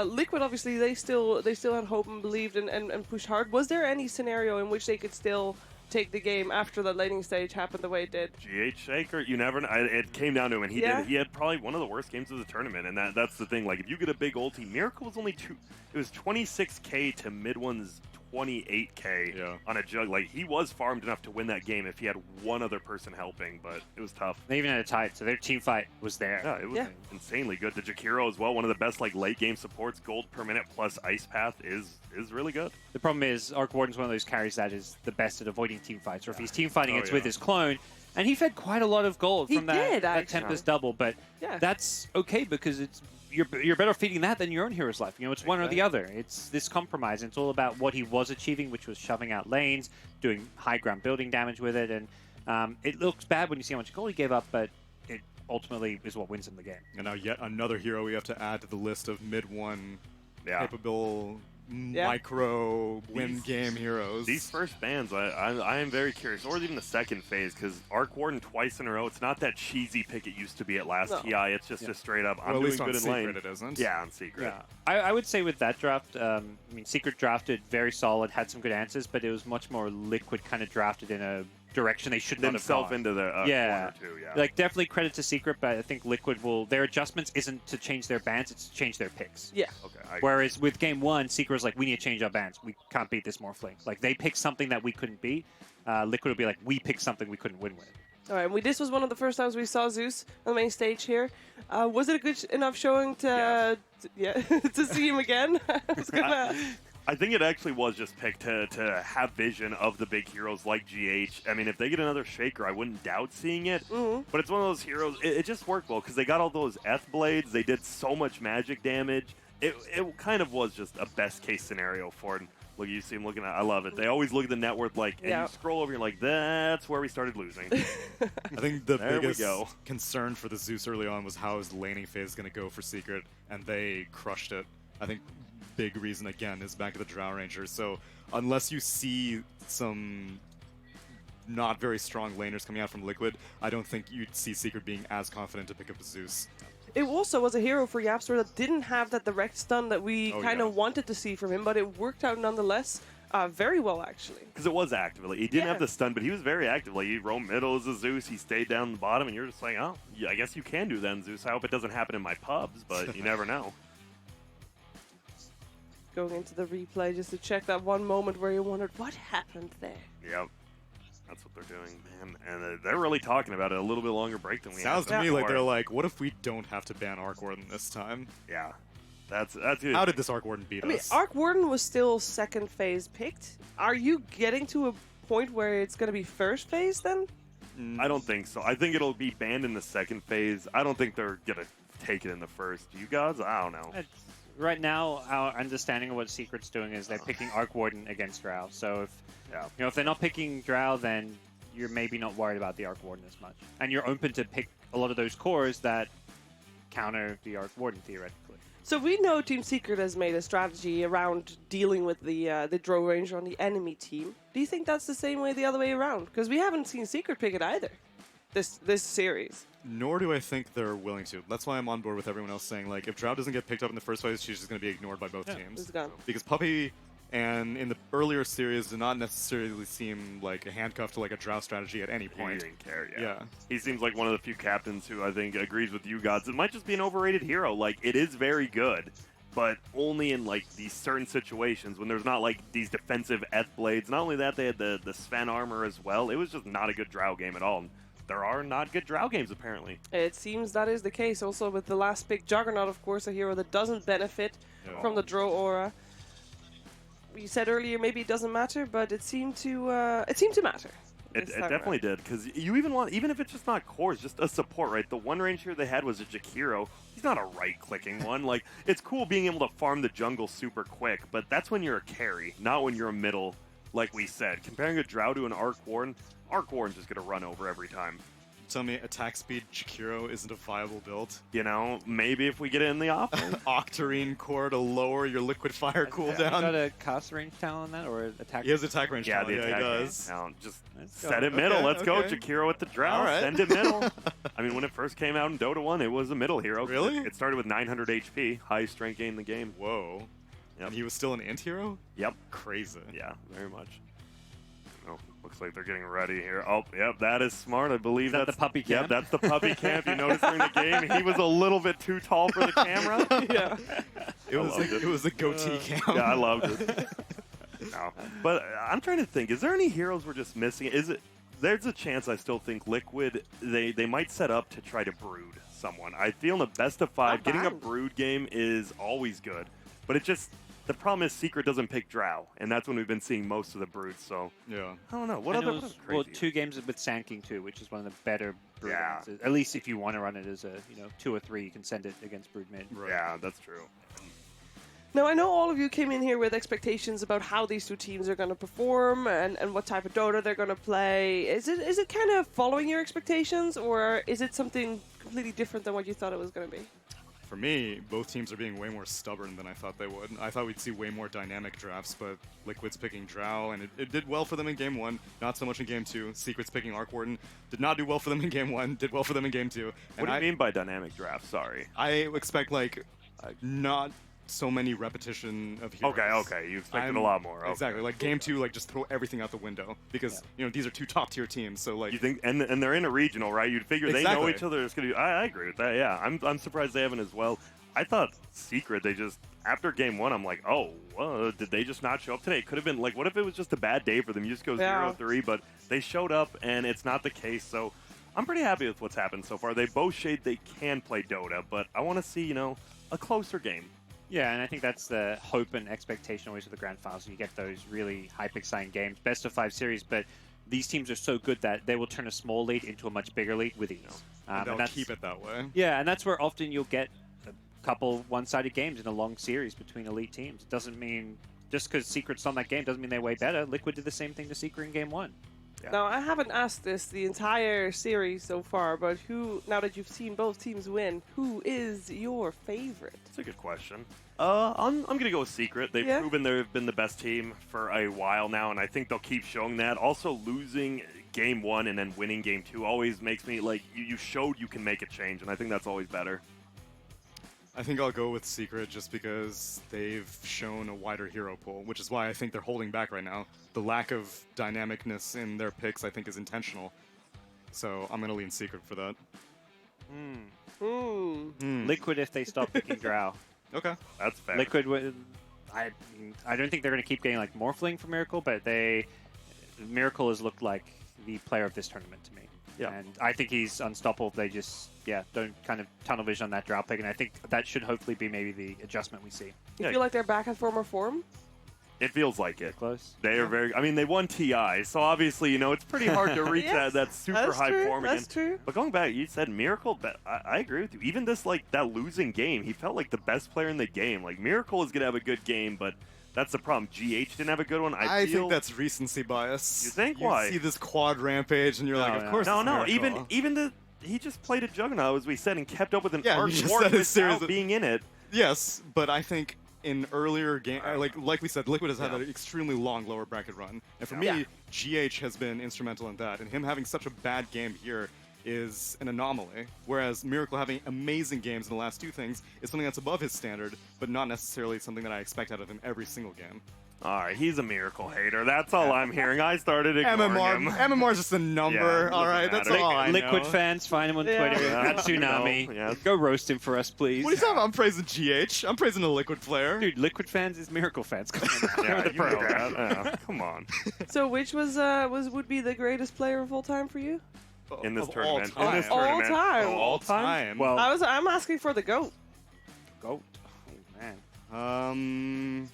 Liquid, obviously, they still had hope and believed and pushed hard. Was there any scenario in which they could still take the game after the laning stage happened the way it did? GH Shaker, you never know. It came down to him, and he had probably one of the worst games of the tournament, and that's the thing. Like, if you get a big ulti, Miracle was only it was 26k to mid one's 28k on a jug. Like, he was farmed enough to win that game if he had one other person helping, but it was tough. They even had a tie, so their team fight was there. Yeah, it was insanely good. The Jakiro as well, one of the best like late game supports. Gold per minute plus Ice Path is really good. The problem is Arc Warden's one of those carries that is the best at avoiding team fights, or if he's team fighting, it's with his clone. And he fed quite a lot of gold from that Tempest double, but that's okay because you're better feeding that than your own hero's life. You know, it's one or the other. It's this compromise. And it's all about what he was achieving, which was shoving out lanes, doing high ground building damage with it. And it looks bad when you see how much gold he gave up, but it ultimately is what wins him the game. And now yet another hero we have to add to the list of mid one capable micro win game heroes. These first bans, I am very curious, or even the second phase, because Arc Warden twice in a row, it's not that cheesy pick it used to be at last TI, it's just a straight up, I'm doing good in lane. It isn't. Yeah, on Secret. Yeah. I would say with that draft, I mean, Secret drafted very solid, had some good answers, but it was much more Liquid kind of drafted in a direction they should not have gone. Into the corner too, like definitely credit to Secret, but I think Liquid their adjustments isn't to change their bans, it's to change their picks. Yeah. Okay. Whereas with game one, Secret was like, we need to change our bans. We can't beat this Morphling. Like they picked something that we couldn't beat. Liquid would be like, we picked something we couldn't win with. All right, this was one of the first times we saw Zeus on the main stage here. Was it a good enough showing to to see him again? I think it actually was just picked to have vision of the big heroes like GH. I mean, if they get another Shaker, I wouldn't doubt seeing it. But it's one of those heroes, it just worked well because they got all those Eth Blades. They did so much magic damage. It kind of was just a best case scenario for it. Look, you see him looking at I love it. They always look at the net worth and you scroll over and you're like, that's where we started losing. I think the biggest concern for the Zeus early on was how his laning phase is going to go for Secret, and they crushed it. I think big reason again is back to the Drow Rangers. So unless you see some not very strong laners coming out from Liquid, I don't think you'd see Secret being as confident to pick up the Zeus. It also was a hero for Yapster that didn't have that direct stun that we kind of wanted to see from him, but it worked out nonetheless very well, actually. Because it was active. Like, he didn't have the stun, but he was very active. Like, he roamed middle as a Zeus, he stayed down the bottom, and you're just like, oh, yeah, I guess you can do that in Zeus. I hope it doesn't happen in my pubs, but you never know. Going into the replay just to check that one moment where you wondered what happened there. Yep. That's what they're doing, man. And they're really talking about it. A little bit longer break than we Sounds to me like they're like, what if we don't have to ban Arc Warden this time? Yeah. That's it. How did this Arc Warden beat us? I mean, Arc Warden was still second phase picked. Are you getting to a point where it's going to be first phase then? I don't think so. I think it'll be banned in the second phase. I don't think they're going to take it in the first. You guys? I don't know. Right now, our understanding of what Secret's doing is they're picking Arc Warden against Drow. So if they're not picking Drow, then you're maybe not worried about the Arc Warden as much, and you're open to pick a lot of those cores that counter the Arc Warden theoretically. So we know Team Secret has made a strategy around dealing with the Drow Ranger on the enemy team. Do you think that's the same way the other way around? Because we haven't seen Secret pick it either. This series. Nor do I think they're willing to. That's why I'm on board with everyone else saying, like, if Drow doesn't get picked up in the first place, she's just going to be ignored by both teams. It's gone. Because Puppey and in the earlier series did not necessarily seem like a handcuff to like a Drow strategy at any He point. didn't care, Yeah. He seems like one of the few captains who I think agrees with you, Gods. It might just be an overrated hero. Like, it is very good, but only in like these certain situations when there's not like these defensive Eth blades. Not only that, they had the Sven armor as well. It was just not a good Drow game at all. And there are not good Drow games, apparently. It seems that is the case. Also with the last pick, Juggernaut, of course, a hero that doesn't benefit from the Drow aura. You said earlier maybe it doesn't matter, but it seemed to matter. It definitely did, because you even if it's just not cores, just a support, right? The one range here they had was a Jakiro. He's not a right-clicking one. Like, it's cool being able to farm the jungle super quick, but that's when you're a carry, not when you're a middle, like we said. Comparing a Drow to an Arc Warden just going to run over every time. Tell me attack speed Jakiro isn't a viable build. You know, maybe if we get it in the offense. Octarine core to lower your liquid fire cooldown. Got a cast range talent on that, or attack? He has attack range talent. The Yeah, attack he does. talent. Just Let's set go. it middle. Okay, Let's go, okay. Jakiro with the Drow. All right. Send it middle. I mean, when it first came out in Dota 1, it was a middle hero. Really? It started with 900 HP, highest rank gain in the game. Whoa. Yep. And he was still an int hero? Yep. Crazy. Yeah, very much. Oh, looks like they're getting ready here. Oh, yep, that is smart. I believe Is that that's the puppy Yep, camp? that's the puppy camp. You noticed during the game, he was a little bit too tall for the camera. Yeah. It was the goatee cam. Yeah, I loved it. No. But I'm trying to think, is there any heroes we're just missing? There's a chance I still think Liquid, they might set up to try to brood someone. I feel in the best of 5, Not getting a bad. brood game is always good. But the problem is Secret doesn't pick Drow, and that's when we've been seeing most of the broods, so Yeah. I don't know. What And other it was, crazy? well, 2 games with Sand King too, which is one of the better brood Yeah. games. At least if you want to run it as a 2 or 3, you can send it against brood mid. Yeah, that's true. Now, I know all of you came in here with expectations about how these two teams are going to perform and what type of Dota they're going to play. Is it kind of following your expectations, or is it something completely different than what you thought it was going to be? For me, both teams are being way more stubborn than I thought they would. I thought we'd see way more dynamic drafts, but Liquid's picking Drow, and it did well for them in Game 1, not so much in Game 2. Secret's picking Arc Warden, did not do well for them in Game 1, did well for them in Game 2. What do you mean by dynamic draft? Sorry. I expect, like, not so many repetition of heroes. Okay. You expected a lot more. Okay. Exactly. Like, Game 2, like, just throw everything out the window, because, these are 2 top-tier teams, so, like... You think, and they're in a regional, right? You'd figure they know Exactly. each other. It's gonna be. I agree with that. Yeah, I'm surprised they haven't as well. I thought Secret, they just after Game 1, I'm like, oh, did they just not show up today? It could have been like, what if it was just a bad day for them? You just go 0-3, but they showed up, and it's not the case. So I'm pretty happy with what's happened so far. They both shade they can play Dota, but I want to see a closer game. Yeah, and I think that's the hope and expectation always with the Grand Finals. You get those really hype-exciting games, best of 5 series, but these teams are so good that they will turn a small lead into a much bigger lead with ease. and they'll that's- keep it that way. Yeah, and that's where often you'll get a couple one-sided games in a long series between elite teams. It doesn't mean, just because Secret's on that game doesn't mean they're way better. Liquid did the same thing to Secret in Game 1. Yeah. Now, I haven't asked this the entire series so far, but now that you've seen both teams win, who is your favorite? That's a good question. I'm gonna go with Secret. They've Yeah? proven they've been the best team for a while now, and I think they'll keep showing that. Also, losing Game 1 and then winning Game 2 always makes me like you showed you can make a change, and I think that's always better. I think I'll go with Secret just because they've shown a wider hero pool, which is why I think they're holding back right now. The lack of dynamicness in their picks, I think, is intentional. So I'm going to lean Secret for that. Liquid if they stop picking Drow. Okay. That's fair. Liquid, I don't think they're going to keep getting like Morphling for Miracle, but Miracle has looked like the player of this tournament to me. Yeah. And I think he's unstoppable. They just, don't kind of tunnel vision on that Drow pick, and I think that should hopefully be maybe the adjustment we see. You Yeah. feel like they're back at former form? It feels like it. Close. They are very. I mean, they won TI, so obviously, it's pretty hard to reach Yes, that super that's high true, form again. that's true. But going back, you said Miracle. But I agree with you. Even this that losing game, he felt like the best player in the game. Like Miracle is gonna have a good game, but that's the problem. GH didn't have a good one. I feel, think that's recency bias. You think? You Why? see this quad rampage, and you're like, of course. No, it's no. Miracle. Even he just played a Juggernaut, as we said, and kept up with an Yeah, Arc you just Warden said a series without of- being in it. Yes, but I think in earlier game, like we said, Liquid has had an extremely long lower bracket run, and for me, GH has been instrumental in that. And him having such a bad game here is an anomaly, whereas Miracle having amazing games in the last 2 things is something that's above his standard, but not necessarily something that I expect out of him every single game. All right, he's a Miracle hater. That's all I'm hearing. I started ignoring him. MMR's just a number. Yeah, all right, that's matter. all I know. Liquid fans, find him on Twitter. At Tsunami. Yeah. Go roast him for us, please. What are you talking about? I'm praising GH. I'm praising a Liquid player. Dude, Liquid fans is Miracle fans. Come on, Yeah, the you know program. that. Yeah, come on. So which would be the greatest player of all time for you? In this Of tournament. all In this time. All tournament. time. Oh, all time? Well, I'm asking for the GOAT. GOAT. Oh, man.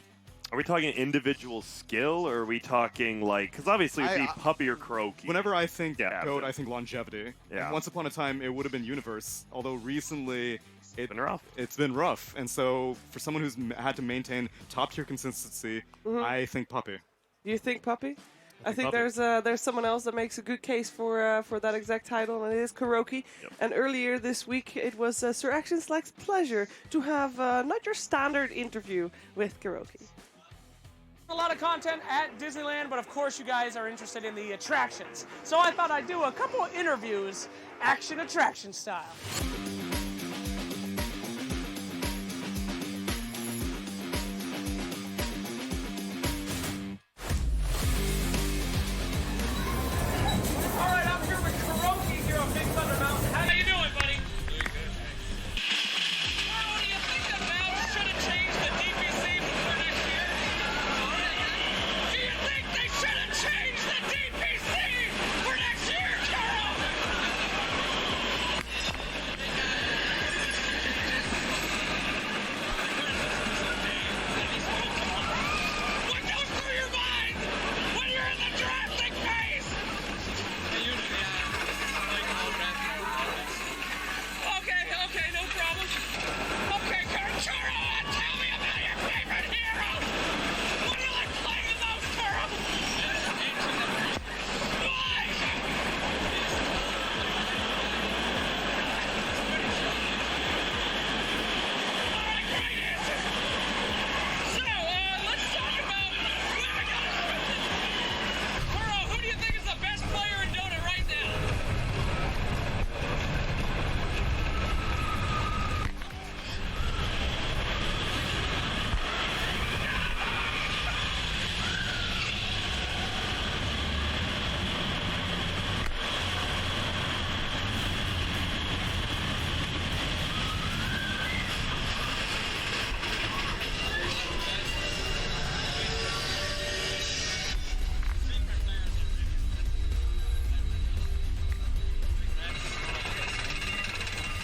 Are we talking individual skill, or are we talking like? Because obviously it'd be Puppy or Kuroki. Whenever I think Yeah, GOAT, I think longevity. Yeah. And once upon a time, it would have been Universe. Although recently, It's been rough. It's been rough. And so for someone who's had to maintain top tier consistency, I think Puppy. Do you think Puppy? I think Puppy. there's someone else that makes a good case for that exact title, and it is Kuroki. Yep. And earlier this week, it was Sir Action Slack's pleasure to have not your standard interview with Kuroki. A lot of content at Disneyland, but of course you guys are interested in the attractions. So I thought I'd do a couple of interviews, action attraction style. All right, I'm here with Kuroki here on Big Thunder Mountain. How you doing, buddy? Doing good. What do you think the Valve should have changed the DPC for next year? Do you think they should have changed the DPC for next year, Carol? What goes through your mind when you're in the drafting phase? Okay, no problem. Okay, Charo, tell me about your favorite hero. What do you like playing the most, Charo? Why? All right, great answer. So, let's talk about Charo, who do you think is the best player in Dota right now?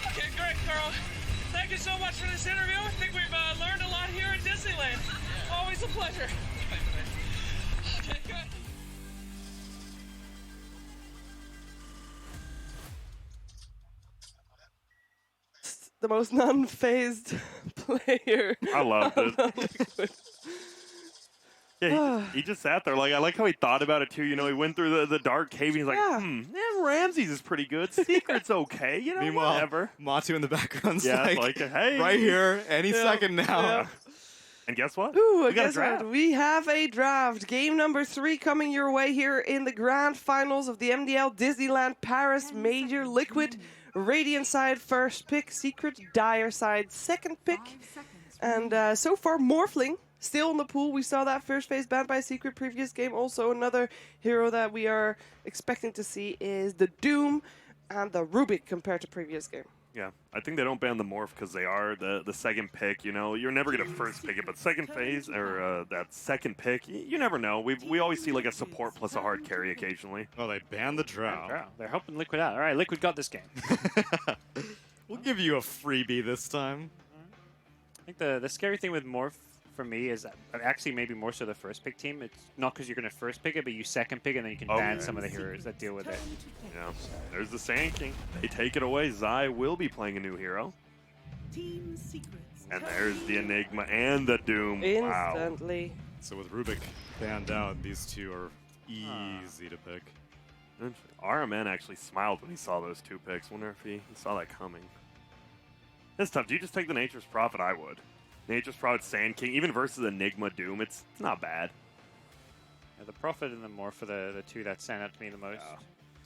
Okay, great, Carl. Thank you so much for this interview. I think we've learned a lot here at Disneyland. Always a pleasure. Okay, good. The most non-phased player. I loved it. Liquid. Yeah, he just sat there. Like, I like how he thought about it too. You know, he went through the dark cave and he's like, Yeah. Ramses is pretty good. Secret's okay. You know, Meanwhile, whatever. Matu in the background's Yeah, like, hey. right here, any second now. Yeah. And guess what? Ooh, we got a guess draft. what? We have a draft. Game number 3 coming your way here in the grand finals of the MDL Disneyland Paris Major. Liquid, Radiant side first pick, Secret, Dire side second pick. And so far, Morphling still in the pool. We saw that first phase banned by Secret previous game. Also, another hero that we are expecting to see is the Doom and the Rubik compared to previous game. Yeah, I think they don't ban the morph because they are the second pick. You know, you're never gonna first pick it, but second phase or that second pick, you never know. We always see like a support plus a hard carry occasionally. Oh, they banned the drow. Wow, they're helping Liquid out. All right, Liquid got this game. We'll give you a freebie this time. I think the scary thing with Morph for me is actually maybe more so the first pick team. It's not because you're going to first pick it, but you second pick it, and then you can ban some of the heroes that deal with it. Yeah, there's the Sand King. They take it away. Zai will be playing a new hero. Team secrets. And there's the Enigma and the Doom. Wow. Instantly. So with Rubik banned out, these two are easy to pick. RMN actually smiled when he saw those two picks. Wonder if he saw that coming. It's tough. Do you just take the Nature's Prophet? I would. Nature's Prophet, Sand King, even versus Enigma, Doom, it's not bad. Yeah, the Prophet and the Morph are the two that stand out to me the most. Yeah.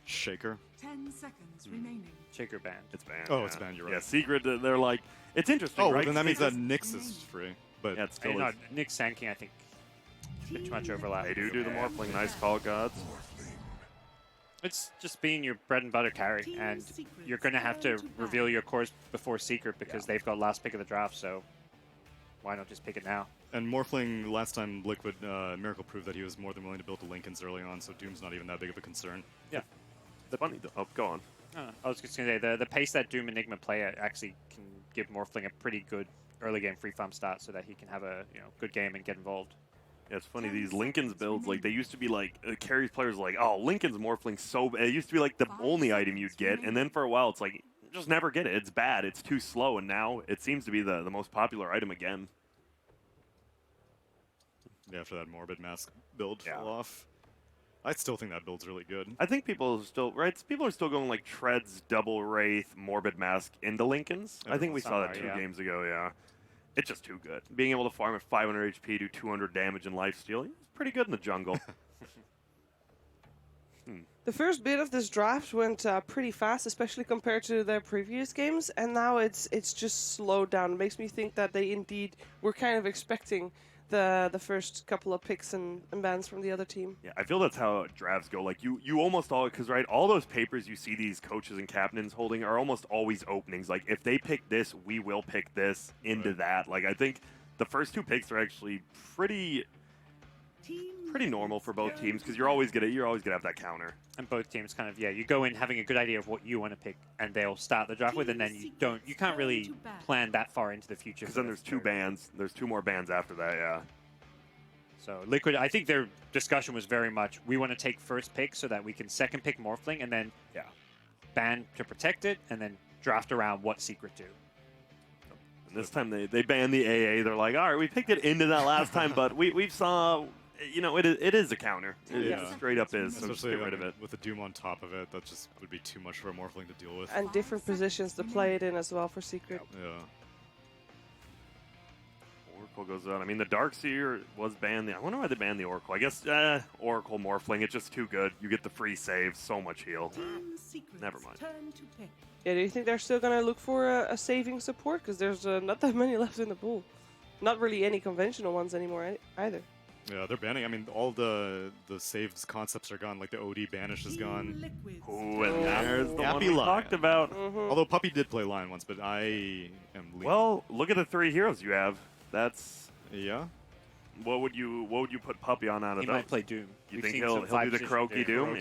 Shaker. 10 seconds remaining. Shaker banned. It's banned. Oh, yeah. it's banned, you're right. Yeah, Secret, they're like, it's interesting, Oh, right? well, then that means 'Cause that Nyx is free. But yeah, it's still No, is. Nick Sand King, I think. Bit too much overlap. They do the Morphling. Nice call, Gods. It's just being your bread and butter carry, and you're going to have to reveal your cores before Secret because they've got last pick of the draft, so why not just pick it now? And Morphling, last time Liquid Miracle proved that he was more than willing to build the Lincolns early on, so Doom's not even that big of a concern. Yeah. Funny, though. Oh, go on. I was just going to say, the pace that Doom Enigma play at actually can give Morphling a pretty good early game free farm start so that he can have a good game and get involved. Yeah, it's funny, these Lincoln's builds, like, they used to be like, carries players like, oh, Lincoln's Morphling so bad. It used to be like the only item you'd get, and then for a while it's like, just never get it. It's bad. It's too slow, and now it seems to be the most popular item again. Yeah, after that Morbid Mask build fell off. I still think that build's really good. I think people are still, people are still going like Treads, Double Wraith, Morbid Mask into Lincolns. I think we saw that 2 games ago, yeah. It's just too good. Being able to farm at 500 HP, do 200 damage and lifesteal, is pretty good in the jungle. The first bit of this draft went pretty fast, especially compared to their previous games, and now it's just slowed down. It makes me think that they indeed were kind of expecting the first couple of picks and bans from the other team. Yeah, I feel that's how drafts go. Like, you almost all, because, right, all those papers you see these coaches and captains holding are almost always openings. Like, if they pick this, we will pick this into that. Like, I think the first 2 picks are actually pretty normal for both teams, because you're always gonna have that counter. And both teams kind of, you go in having a good idea of what you want to pick, and they'll start the draft with, and then you can't really plan that far into the future. Because then there's 2 bans, there's 2 more bans after that, yeah. So Liquid, I think their discussion was very much, we want to take first pick so that we can second pick Morphling, and then ban to protect it, and then draft around what Secret do. And this time they banned the AA. They're like, all right, we picked it into that last time, but we saw, it is a counter. It straight up is, so just get rid of it. With the Doom on top of it, that just would be too much for a Morphling to deal with. And different positions to play it in as well for Secret. Yeah. Oracle goes on. I mean, the Darkseer was banned. I wonder why they banned the Oracle. I guess Oracle Morphling, it's just too good. You get the free save, so much heal. Never mind. Yeah, do you think they're still going to look for a saving support? Because there's not that many left in the pool. Not really any conventional ones anymore either. Yeah, they're banning. I mean, all the saves concepts are gone. Like the OD Banish is gone. Ooh, and there's the one we talked about. Although Puppy did play Lion once, but I am leaving. Well, look at the 3 heroes you have. That's... Yeah. What would you put Puppy on out of He those? might play Doom. You think he'll do the Croaky Doom?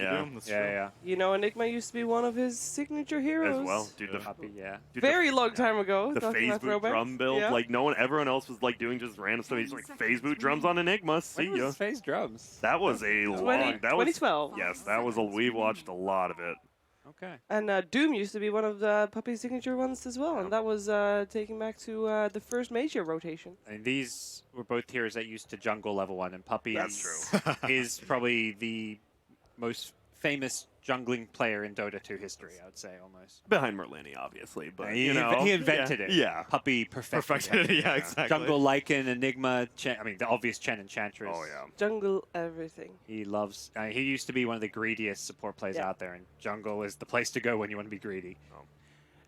Yeah. You know, Enigma used to be one of his signature heroes. As well. Dude, the Puppy, dude, very long time ago. The phase boot drum build, like everyone else was like doing just random stuff. He's like phase boot drums on Enigma. See ya. Phase drums. That was a long. That 2012. was yes. That was a. We watched a lot of it. Okay. And Doom used to be one of the Puppy's signature ones as well, and that was taken back to the first major rotation. And these were both heroes that used to jungle level 1, and Puppy That's true. is probably the most famous jungling player in Dota 2 history, I would say, almost. Behind Merlini, obviously, but he invented it. Yeah. Puppy perfected it. Yeah, exactly. Jungle Lycan, Enigma, the obvious Chen Enchantress. Oh, yeah. Jungle everything. He loves... he used to be one of the greediest support players out there, and jungle is the place to go when you want to be greedy. Oh.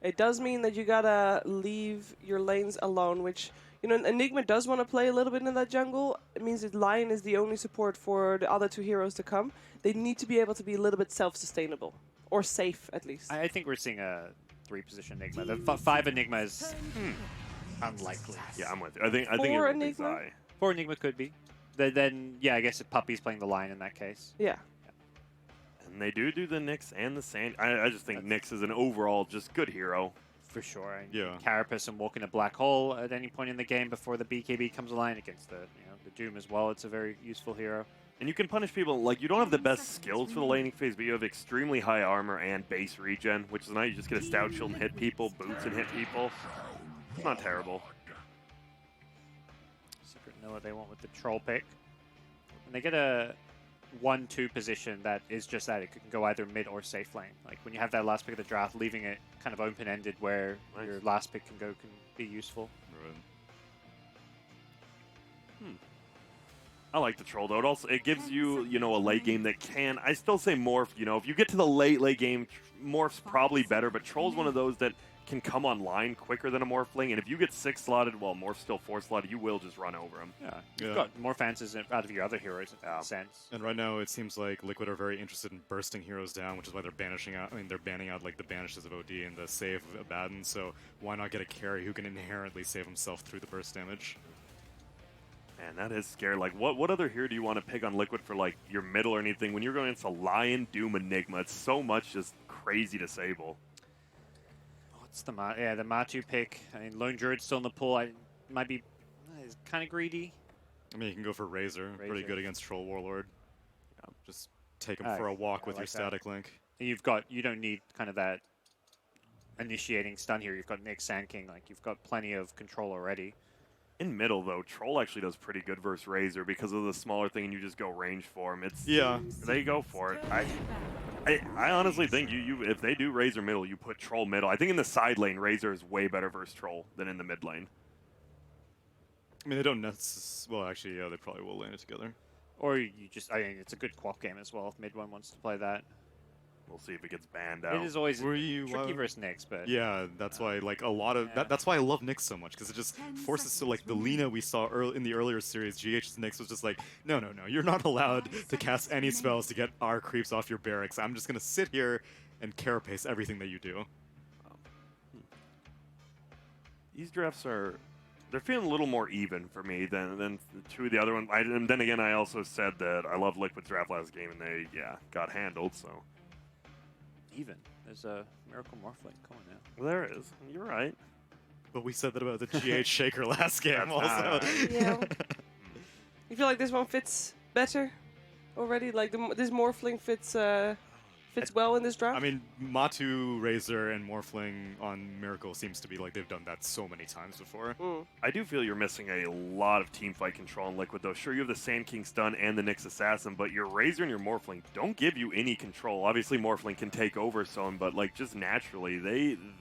It does mean that you gotta leave your lanes alone, which... You know, Enigma does want to play a little bit in that jungle. It means that Lion is the only support for the other 2 heroes to come. They need to be able to be a little bit self-sustainable. Or safe, at least. I think we're seeing a 3-position Enigma. The 5 Enigma is unlikely. Yeah, I'm with you. I think Four it would be Enigma? Zai. 4 Enigma could be. Then I guess if Puppy's playing the line in that case. Yeah. And they do the Nyx and the Sand. I just think Nyx is an overall just good hero. For sure. Yeah. Carapace and walk in a black hole at any point in the game before the BKB comes aligned against the Doom as well. It's a very useful hero. And you can punish people, like, you don't have the best skills for the laning phase, but you have extremely high armor and base regen, which is nice. You just get a stout shield and hit people, boots and hit people. It's not terrible. Secret know what they want with the troll pick. And they get a 1-2 position that is just that. It can go either mid or safe lane. Like when you have that last pick of the draft, leaving it kind of open-ended where your last pick can go can be useful. Right. I like the troll though. It gives you, a late game that can. I still say morph. If you get to the late game, morph's probably better. But troll's one of those that can come online quicker than a Morphling, and if you get 6 slotted while Morph's still 4 slotted, you will just run over him. Yeah, you've got more fancies out of your other heroes in that sense. And right now, it seems like Liquid are very interested in bursting heroes down, which is why they're banishing out. I mean, they're banning out like the banishes of OD and the save of Abaddon. So why not get a carry who can inherently save himself through the burst damage? Man, that is scary. Like, what other hero do you want to pick on Liquid for like your middle or anything? When you're going into Lion, Doom, Enigma, it's so much just crazy disable. What's the the Matu pick? I mean, Lone Druid's still in the pool. Might be kind of greedy. I mean, you can go for Razor. Pretty good against Troll Warlord. Just take him for a walk with your static link. And you don't need kind of that initiating stun here. You've got Nick Sand King. Like, you've got plenty of control already. In middle, though, Troll actually does pretty good versus Razor because of the smaller thing, and you just go range for him. They go for it. I honestly think if they do Razor middle, you put Troll middle. I think in the side lane, Razor is way better versus Troll than in the mid lane. I mean, they don't necessarily... Well, actually, yeah, they probably will lane it together. Or you just... I mean, it's a good co-op game as well if mid one wants to play that. We'll see if it gets banned out. It is always tricky versus Nyx, but... Yeah, that's why, like, a lot of... That's why I love Nyx so much, because it just forces to, like, the Lina we saw in the earlier series, GH's Nyx was just like, no, you're not allowed to cast any spells to get our creeps off your barracks. I'm just going to sit here and carapace everything that you do. These drafts are... They're feeling a little more even for me than two of the other ones. And then again, I also said that I loved Liquid's draft last game, and they, got handled, so... Even. There's a Miracle Morphling coming out. Well, there is. You're right. But we said that about the GH Shaker last game also. Yeah. You feel like this one fits better already? Like this Morphling fits well in this draft? I mean, Matu, Razor, and Morphling on Miracle seems to be like they've done that so many times before. I do feel you're missing a lot of teamfight control in Liquid, though. Sure, you have the Sand King stun and the Nyx Assassin, but your Razor and your Morphling don't give you any control. Obviously, Morphling can take over some, but like just naturally,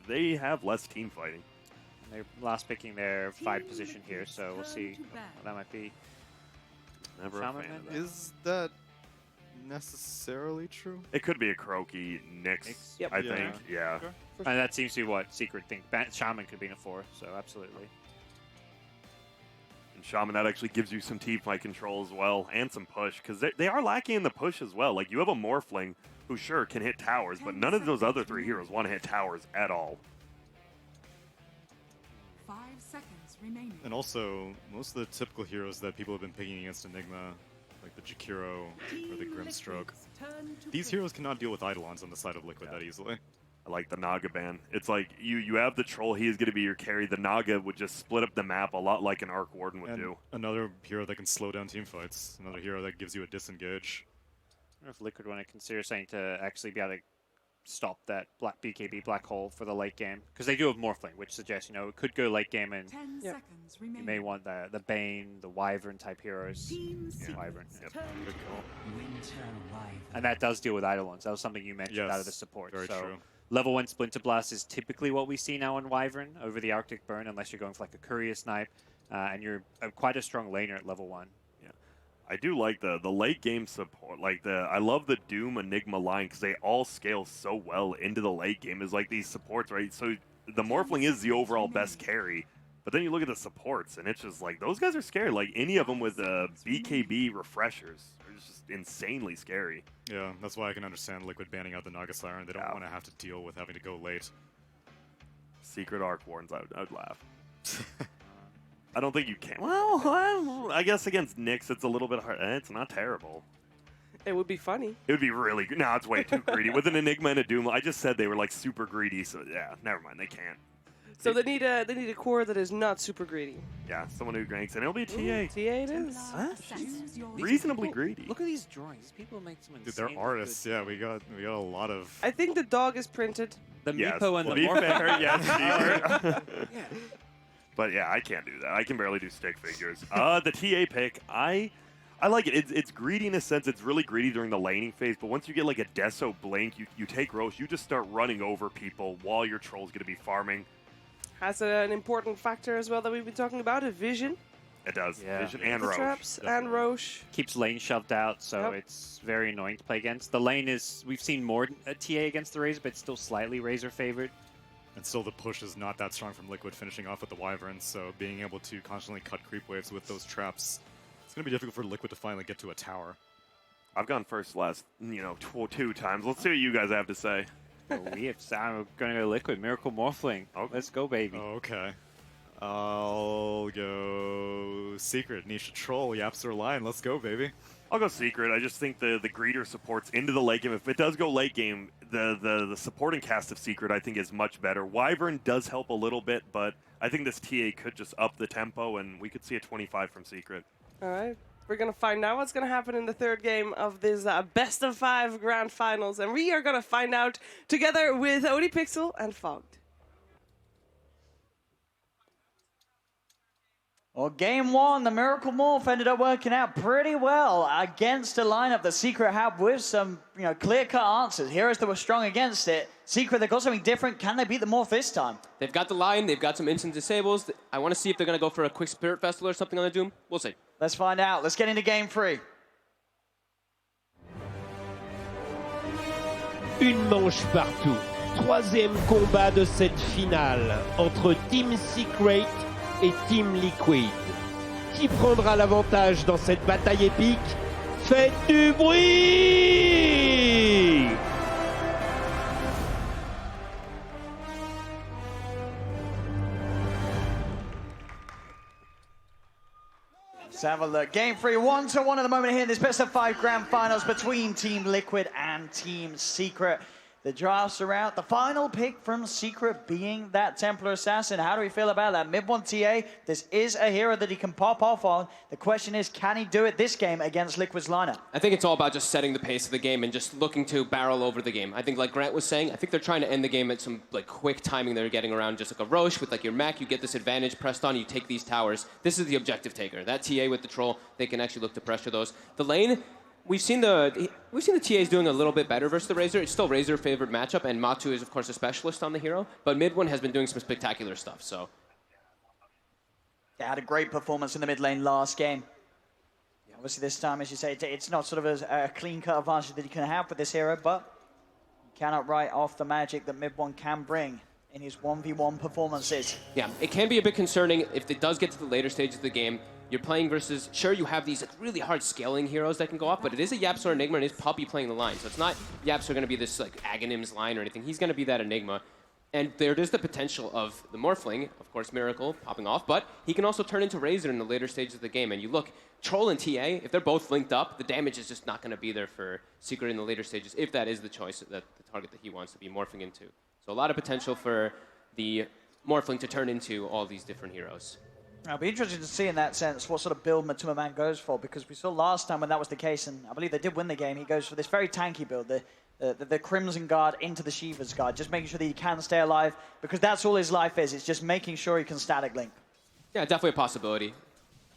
they have less team fighting. They're last picking their 5 position here, so we'll see what that might be. Never a fan of that. Is that necessarily true? It could be a Croaky Nyx, Yep. I think. Yeah. Sure. And that seems to be what Secret think. Shaman could be in a 4, so absolutely. And Shaman, that actually gives you some team fight control as well, and some push, because they are lacking in the push as well. Like, you have a Morphling who, sure, can hit towers, but none of those other 3 heroes want to hit towers at all. 5 seconds remaining. And also, most of the typical heroes that people have been picking against Enigma, like the Jakiro or the Grimstroke, these heroes cannot deal with Eidolons on the side of Liquid that easily. I like the Naga ban. It's like you have the Troll, he is going to be your carry. The Naga would just split up the map a lot like an Arc Warden would do. Another hero that can slow down team fights. Another hero that gives you a disengage. I wonder if Liquid want to consider something to actually be able to stop that BKB black hole for the late game, because they do have Morphling, which suggests it could go late game, and 10 seconds remaining. you may want the Bane, the Wyvern type heroes. Wyvern. Yep. Good call. And that does deal with Eidolons. That was something you mentioned out of the support. Very so true. level 1 Splinter Blast is typically what we see now on Wyvern over the Arctic Burn, unless you're going for like a Courier Snipe, and you're quite a strong laner at level 1. I do like the late game support. Like I love the Doom Enigma line because they all scale so well into the late game. Is like these supports, right? So the Morphling is the overall best carry, but then you look at the supports and it's just like those guys are scary. Like any of them with BKB refreshers are just insanely scary. Yeah, that's why I can understand Liquid banning out the Naga Siren. They don't want to have to deal with having to go late. Secret Arc Wardens, I would laugh. I don't think you can. Well, I guess against Nyx, it's a little bit hard. It's not terrible. It would be funny. It would be really good. No, it's way too greedy. With an Enigma and a Doom, I just said they were like super greedy, so yeah, never mind. They can't. So they need a core that is not super greedy. Yeah, someone who ranks, and it'll be a TA. Ooh, TA it is. Reasonably greedy. Look at these drawings. People make some Dude, they're artists. Yeah, we got a lot of. I think the dog is printed. The yes. Meepo and Well, the be Morph. fair, yes, yeah. But yeah, I can't do that. I can barely do stick figures. The TA pick, I like it. It's greedy in a sense. It's really greedy during the laning phase, but once you get like a Deso Blink, you take Roche, you just start running over people while your Troll's going to be farming. Has an important factor as well that we've been talking about, a vision. It does. Yeah. Vision and The Roche. traps Definitely. and Roche. Keeps lane shoved out, so it's very annoying to play against. The lane is, we've seen more TA against the Razor, but it's still slightly Razor favored. And still the push is not that strong from Liquid finishing off with the Wyverns, so being able to constantly cut creep waves with those traps, it's going to be difficult for Liquid to finally get to a tower. I've gone first last, 2 times. Let's see what you guys have to say. We have Sam going to go Liquid. Miracle Morphling. Okay. Let's go, baby. Okay. I'll go Secret, Nisha Troll, Yapster Lion. Let's go, baby. I'll go Secret. I just think the greeter supports into the late game. If it does go late game, the supporting cast of Secret I think is much better. Wyvern does help a little bit, but I think this TA could just up the tempo, and we could see a 25 from Secret. All right. We're going to find out what's going to happen in the third game of this best of 5 grand finals. And we are going to find out together with ODPixel and Fogged. Well, game 1, the Miracle Morph ended up working out pretty well against a lineup that Secret had with some, clear-cut answers. Heroes that were strong against it. Secret, they've got something different. Can they beat the Morph this time? They've got the line. They've got some instant disables. I want to see if they're going to go for a quick Spirit Festival or something on the Doom. We'll see. Let's find out. Let's get into game 3. Une manche partout. Troisième combat de cette finale entre Team Secret et Team Liquid. Qui prendra l'avantage dans cette bataille épique? Faites du bruit! Let's have a look. Game 3, 1-1 at the moment here in this best of 5 grand finals between Team Liquid and Team Secret. The drafts are out. The final pick from Secret being that Templar Assassin. How do we feel about that? Mid-1 TA, this is a hero that he can pop off on. The question is, can he do it this game against Liquid's lineup? I think it's all about just setting the pace of the game and just looking to barrel over the game. I think, like Grant was saying, I think they're trying to end the game at some quick timing they're getting around, just like a Roche with your mech. You get this advantage pressed on, you take these towers. This is the objective taker. That TA with the troll, they can actually look to pressure those. The lane, We've seen the TAs doing a little bit better versus the Razor. It's still Razor favored matchup, and Matu is of course a specialist on the hero. But mid one has been doing some spectacular stuff. So they had a great performance in the mid lane last game. Obviously this time, as you say, it's not sort of a clean-cut advantage that you can have with this hero, but you cannot write off the magic that mid one can bring in his 1v1 performances. Yeah, it can be a bit concerning if it does get to the later stages of the game. You're playing versus, sure, you have these really hard scaling heroes that can go off, but it is a Yapsor Enigma and it is Puppey playing the line. So it's not Yapsor going to be this Aghanims line or anything. He's going to be that Enigma. And there is the potential of the Morphling, of course, Miracle popping off, but he can also turn into Razor in the later stages of the game. And you look, Troll and TA, if they're both linked up, the damage is just not going to be there for Secret in the later stages, if that is the choice, that the target that he wants to be morphing into. So a lot of potential for the Morphling to turn into all these different heroes. It'll be interesting to see in that sense what sort of build Matuma Man goes for, because we saw last time when that was the case, and I believe they did win the game, he goes for this very tanky build, the Crimson Guard into the Shiva's Guard, just making sure that he can stay alive, because that's all his life is. It's just making sure he can static link. Yeah, definitely a possibility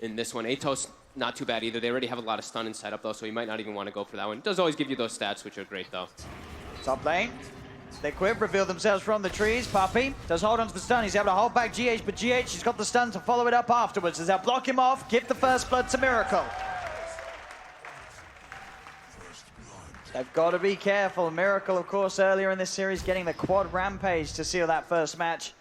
in this one. Atos, not too bad either. They already have a lot of stun and setup, though, so you might not even want to go for that one. It does always give you those stats, which are great, though. Top lane. Liquid reveal themselves from the trees. Puppey does hold on to the stun. He's able to hold back GH, but GH has got the stun to follow it up afterwards as they'll block him off, give the first blood to Miracle. They've got to be careful. Miracle, of course, earlier in this series getting the quad rampage to seal that first match.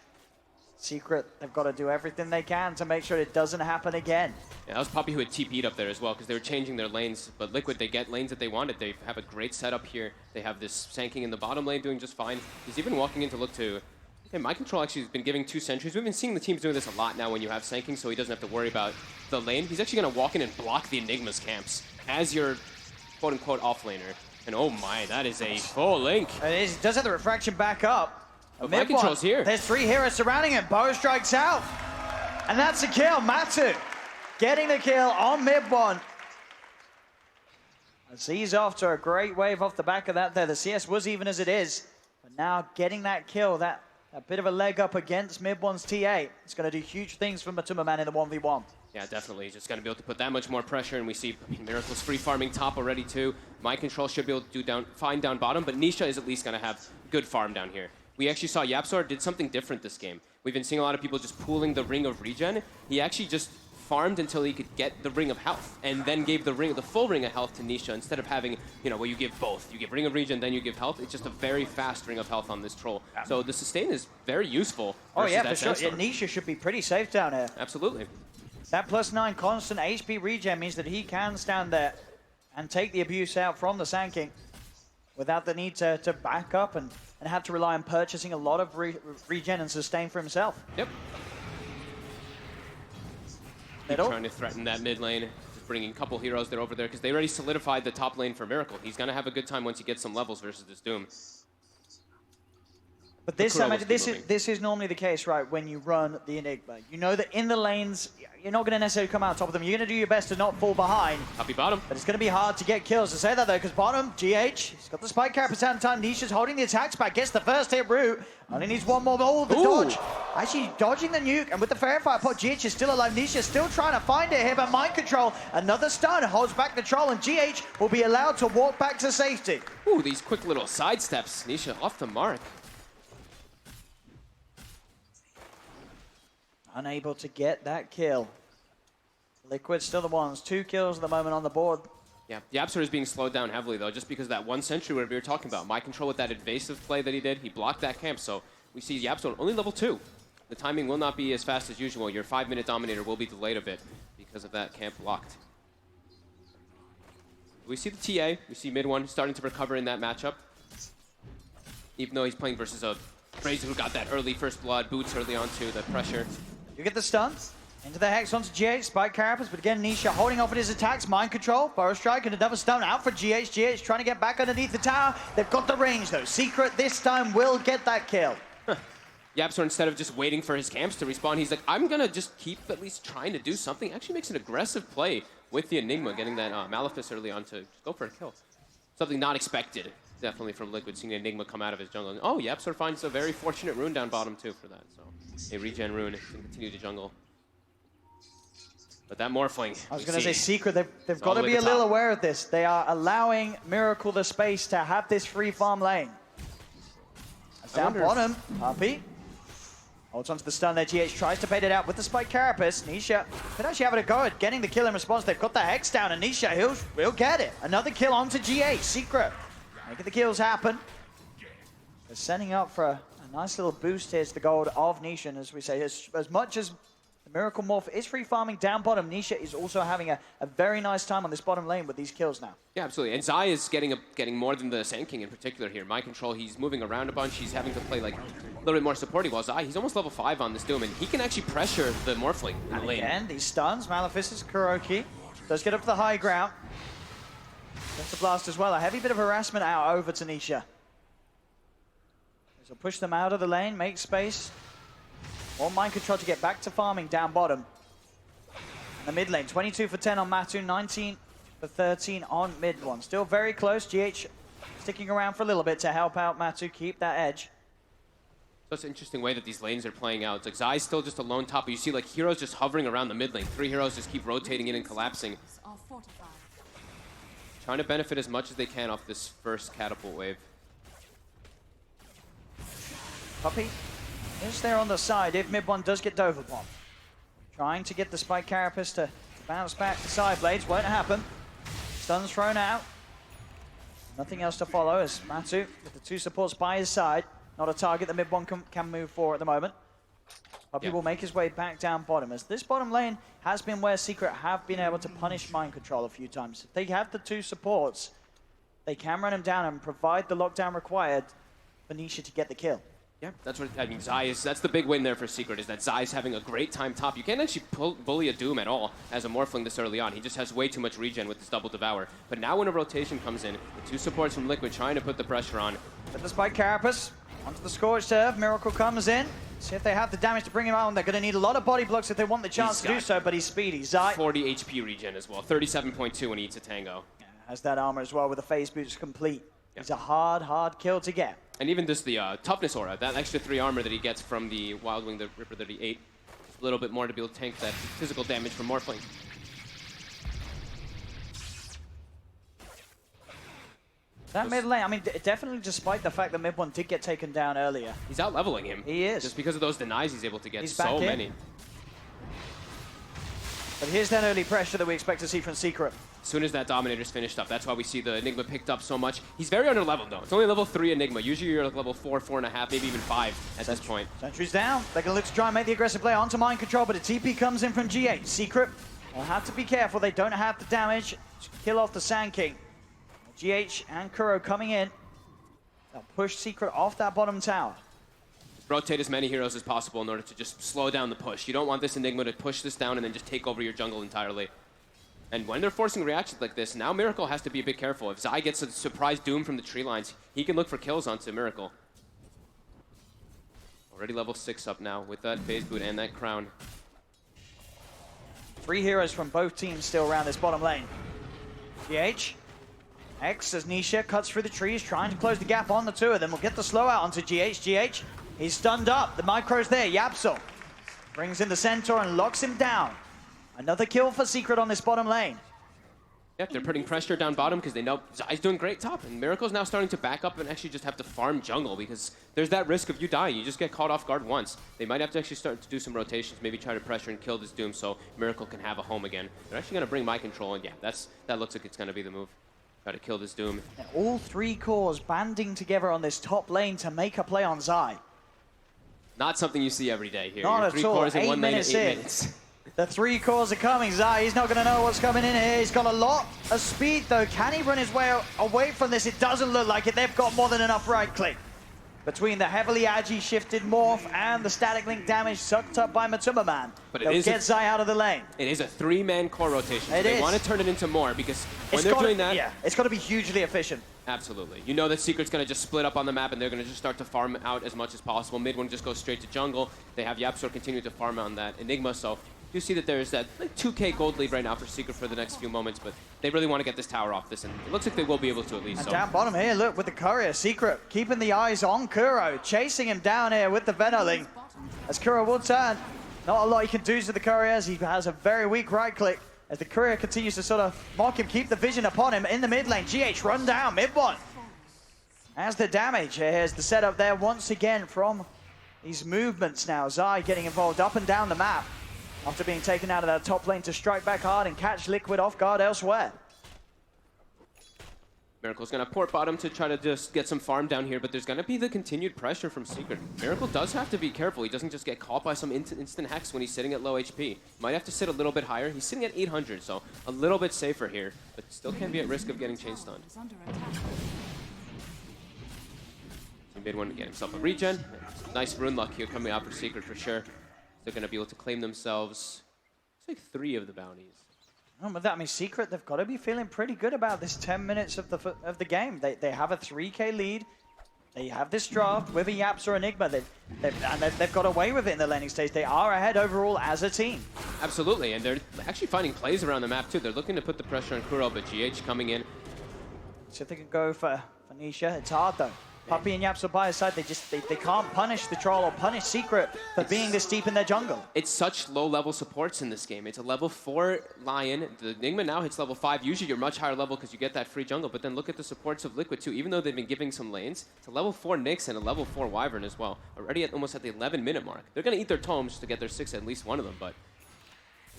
Secret, they've got to do everything they can to make sure it doesn't happen again. Yeah, that was Puppey who had TP'd up there as well, because they were changing their lanes. But Liquid, they get lanes that they wanted. They have a great setup here. They have this Sanking in the bottom lane doing just fine. He's even walking in to look to... Okay, My Control actually has been giving 2 sentries. We've been seeing the teams doing this a lot now when you have Sanking, so he doesn't have to worry about the lane. He's actually going to walk in and block the Enigma's camps as your quote-unquote off-laner. And oh my, that is a full link. It is. He does have the refraction back up. My Control's here. There's 3 heroes surrounding him. Bow strikes out. And that's a kill. Matu getting the kill on mid one. As he's off to a great wave off the back of that there. The CS was even as it is. But now getting that kill, that bit of a leg up against mid one's TA. It's going to do huge things for Matuma Man in the 1v1. Yeah, definitely. He's just going to be able to put that much more pressure, and we see Miracle's free farming top already too. My Control should be able to do fine down bottom, but Nisha is at least going to have good farm down here. We actually saw Yapsor did something different this game. We've been seeing a lot of people just pooling the Ring of Regen. He actually just farmed until he could get the Ring of Health, and then gave the full Ring of Health to Nisha instead of having, where you give both. You give Ring of Regen, then you give health. It's just a very fast Ring of Health on this troll. So the sustain is very useful. Oh yeah, that for sure. Sandstorm. Nisha should be pretty safe down here. Absolutely. That +9 constant HP regen means that he can stand there and take the abuse out from the Sand King without the need to back up and have to rely on purchasing a lot of regen and sustain for himself. Yep. Middle. Trying to threaten that mid lane, just bringing a couple heroes there over there because they already solidified the top lane for Miracle. He's going to have a good time once he gets some levels versus this Doom. But this is normally the case, right, when you run the Enigma. You know that in the lanes, you're not going to necessarily come out on top of them. You're going to do your best to not fall behind. Happy bottom. But it's going to be hard to get kills. To say that, though, because bottom, GH, he's got the spike carapace out in time. Nisha's holding the attacks back, gets the first hit route. Only needs one more. Oh, the dodge. Actually dodging the nuke, and with the Fairy Fire pot, GH is still alive. Nisha's still trying to find it here, but Mind Control, another stun, holds back the troll, and GH will be allowed to walk back to safety. Ooh, these quick little side steps. Nisha off the mark. Unable to get that kill. Liquid still the ones. 2 kills at the moment on the board. Yeah, the Absol is being slowed down heavily, though, just because of that one sentry where we were talking about. Mind Control with that evasive play that he did, he blocked that camp, so we see Yapzone only level 2. The timing will not be as fast as usual. Your 5-minute Dominator will be delayed a bit because of that camp blocked. We see the TA, we see mid one starting to recover in that matchup. Even though he's playing versus a Fraser who got that early first blood, boots early onto the pressure. You get the stuns. Into the Hex onto GH, Spike Carapace, but again, Nisha holding off on his attacks. Mind Control, Burrow Strike, and another stun out for GH. GH trying to get back underneath the tower. They've got the range, though. Secret this time will get that kill. Yapzor, instead of just waiting for his camps to respawn, he's like, I'm going to just keep at least trying to do something. Actually makes an aggressive play with the Enigma, getting that Malefice early on to just go for a kill. Something not expected, definitely, from Liquid, seeing Enigma come out of his jungle. Oh, Yapzor finds a very fortunate rune down bottom, too, for that. So a regen rune can continue to jungle. But that Morphling, I was going to say Secret, they've got to be a little aware of this. They are allowing Miracle the space to have this free farm lane. That's down bottom, Puppy. Holds onto the stun there, GH tries to bait it out with the Spike Carapace. Nisha could actually have it a go at getting the kill in response. They've got the Hex down, and Nisha, he'll get it. Another kill onto GH, Secret. Making the kills happen. They're setting up for a nice little boost here to the gold of Nisha, and as we say, as much as Miracle Morph is free farming down bottom, Nisha is also having a very nice time on this bottom lane with these kills now. Yeah, absolutely. And Zai is getting more than the Sand King in particular here. Mind Control, he's moving around a bunch. He's having to play like a little bit more supporting. While Zai, he's almost level 5 on this Doom, and he can actually pressure the Morphling in the lane. Again, these stuns. Maleficus, Kuroki does get up to the high ground. Gets the blast as well. A heavy bit of harassment out over to Nisha. So push them out of the lane, make space. More Mind Control to get back to farming down bottom. In the mid lane, 22 for 10 on Matu, 19 for 13 on mid one. Still very close. GH sticking around for a little bit to help out Matu keep that edge. So it's an interesting way that these lanes are playing out. It's like Zai's still just a lone top, but you see like heroes just hovering around the mid lane. 3 heroes just keep rotating in and collapsing. Trying to benefit as much as they can off this first catapult wave. Puppy is there on the side if mid one does get Dover Bomb. Trying to get the Spike Carapace to bounce back to side blades. Won't happen. Stun's thrown out. Nothing else to follow as Matu with the 2 supports by his side. Not a target that mid one can move for at the moment. Puppy will make his way back down bottom as this bottom lane has been where Secret have been able to punish Mind Control a few times. If they have the 2 supports, they can run him down and provide the lockdown required for Nisha to get the kill. Yeah, that's what I mean. Zai is, that's the big win there for Secret, is that Zai's having a great time top. You can't actually bully a Doom at all as a Morphling this early on. He just has way too much regen with this double Devour. But now when a rotation comes in, the 2 supports from Liquid trying to put the pressure on. With the Spike Carapace, onto the Scorched Turf, Miracle comes in. See if they have the damage to bring him out. They're going to need a lot of body blocks if they want the chance to do so, but he's speedy. Zai 40 HP regen as well, 37.2 when he eats a Tango. Yeah, has that armor as well with the phase boots complete. It's a hard kill to get. And even just the toughness aura, that extra 3 armor that he gets from the Wild Wing, the Ripper that he ate, a little bit more to be able to tank that physical damage from Morphling. That mid lane, I mean, definitely despite the fact that mid one did get taken down earlier. He's out leveling him. He is. Just because of those denies he's able to get He's so back in. many. But here's that early pressure that we expect to see from Secret. As soon as that Dominator's finished up, that's why we see the Enigma picked up so much. He's very under-leveled, though. It's only level 3 Enigma. Usually you're like level 4, 4.5, maybe even 5 at this point. Sentry's down. They're going to look to try and make the aggressive play onto Mind Control, but a TP comes in from GH. Secret will have to be careful. They don't have the damage to kill off the Sand King. GH and Kuro coming in. They'll push Secret off that bottom tower. Rotate as many heroes as possible in order to just slow down the push. You don't want this Enigma to push this down and then just take over your jungle entirely. And when they're forcing reactions like this, now Miracle has to be a bit careful. If Zai gets a surprise Doom from the tree lines, he can look for kills onto Miracle. Already level 6 up now with that phase boot and that crown. 3 heroes from both teams still around this bottom lane. GH. X as Nisha cuts through the trees, trying to close the gap on the two of them. We'll get the slow out onto GH. GH, he's stunned up. The micro's there. Yapsel brings in the Centaur and locks him down. Another kill for Secret on this bottom lane. Yep, they're putting pressure down bottom because they know Zai's doing great top. And Miracle's now starting to back up and actually just have to farm jungle because there's that risk of you dying. You just get caught off guard once. They might have to actually start to do some rotations, maybe try to pressure and kill this Doom so Miracle can have a home again. They're actually going to bring Mind Control, and yeah, that looks like it's going to be the move. Try to kill this Doom. And all 3 cores banding together on this top lane to make a play on Zai. Not something you see every day here. Not You're at all. 3 cores in 8 1 lane in 8 minutes in. minutes. The 3 cores are coming. Zai, he's not going to know what's coming in here. He's got a lot of speed, though. Can he run his way away from this? It doesn't look like it. They've got more than enough right click. Between the heavily agi shifted morph and the static link damage sucked up by Matuma Man. But they'll get Zai out of the lane. It is a 3-man core rotation. So It they is. want to turn it into more because when they're doing that... Yeah, it's got to be hugely efficient. Absolutely. You know that Secret's going to just split up on the map and they're going to just start to farm out as much as possible. Mid one just goes straight to jungle. They have Yapsor continue to farm on that Enigma, so you see that there's that like 2k gold lead right now for Secret for the next few moments, but they really want to get this tower off this, and it looks like they will be able to at least. And so. down bottom here, look, with the courier, Secret keeping the eyes on Kuro, chasing him down here with the Venoling. As Kuro will turn, not a lot he can do to the courier as he has a very weak right click. As the courier continues to sort of mock him, keep the vision upon him in the mid lane. GH run down, mid one. As the damage, here's the setup there once again from these movements now. Zai getting involved up and down the map after being taken out of that top lane to strike back hard and catch Liquid off guard elsewhere. Miracle's going to port bottom to try to just get some farm down here, but there's going to be the continued pressure from Secret. Miracle does have to be careful. He doesn't just get caught by some instant hex when he's sitting at low HP. Might have to sit a little bit higher. He's sitting at 800, so a little bit safer here, but still can be at risk of getting chain stunned. Mid one to get himself a regen. Nice rune luck here coming out for Secret for sure. They're going to be able to claim themselves, it's like 3 of the bounties. Oh, but that means Secret, they've got to be feeling pretty good about this 10 minutes of the game. They have a 3k lead. They have this draft with a Yaps or Enigma. They've got away with it in the laning stage. They are ahead overall as a team. Absolutely, and they're actually finding plays around the map too. They're looking to put the pressure on Kuro, but GH coming in. See if they can go for Nisha. It's hard though. Puppy and Yaps are by his side. They can't punish the troll or punish Secret for being this deep in their jungle. It's such low-level supports in this game. It's a level 4 Lion. The Enigma now hits level 5. Usually you're much higher level because you get that free jungle, but then look at the supports of Liquid too. Even though they've been giving some lanes, it's a level 4 Nyx and a level 4 Wyvern as well. Already almost at the 11-minute mark. They're going to eat their tomes to get their 6, at least one of them, but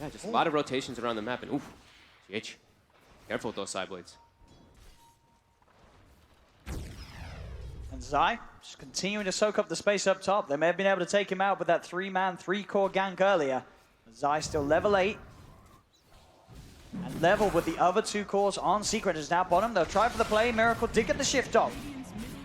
yeah, just a lot of rotations around the map. And oof, GH, careful with those side blades. And Zai just continuing to soak up the space up top. They may have been able to take him out with that 3-man, 3-core gank earlier. But Zai still level 8. And level with the other 2 cores on Secret is now bottom. They'll try for the play. Miracle did get the shift off.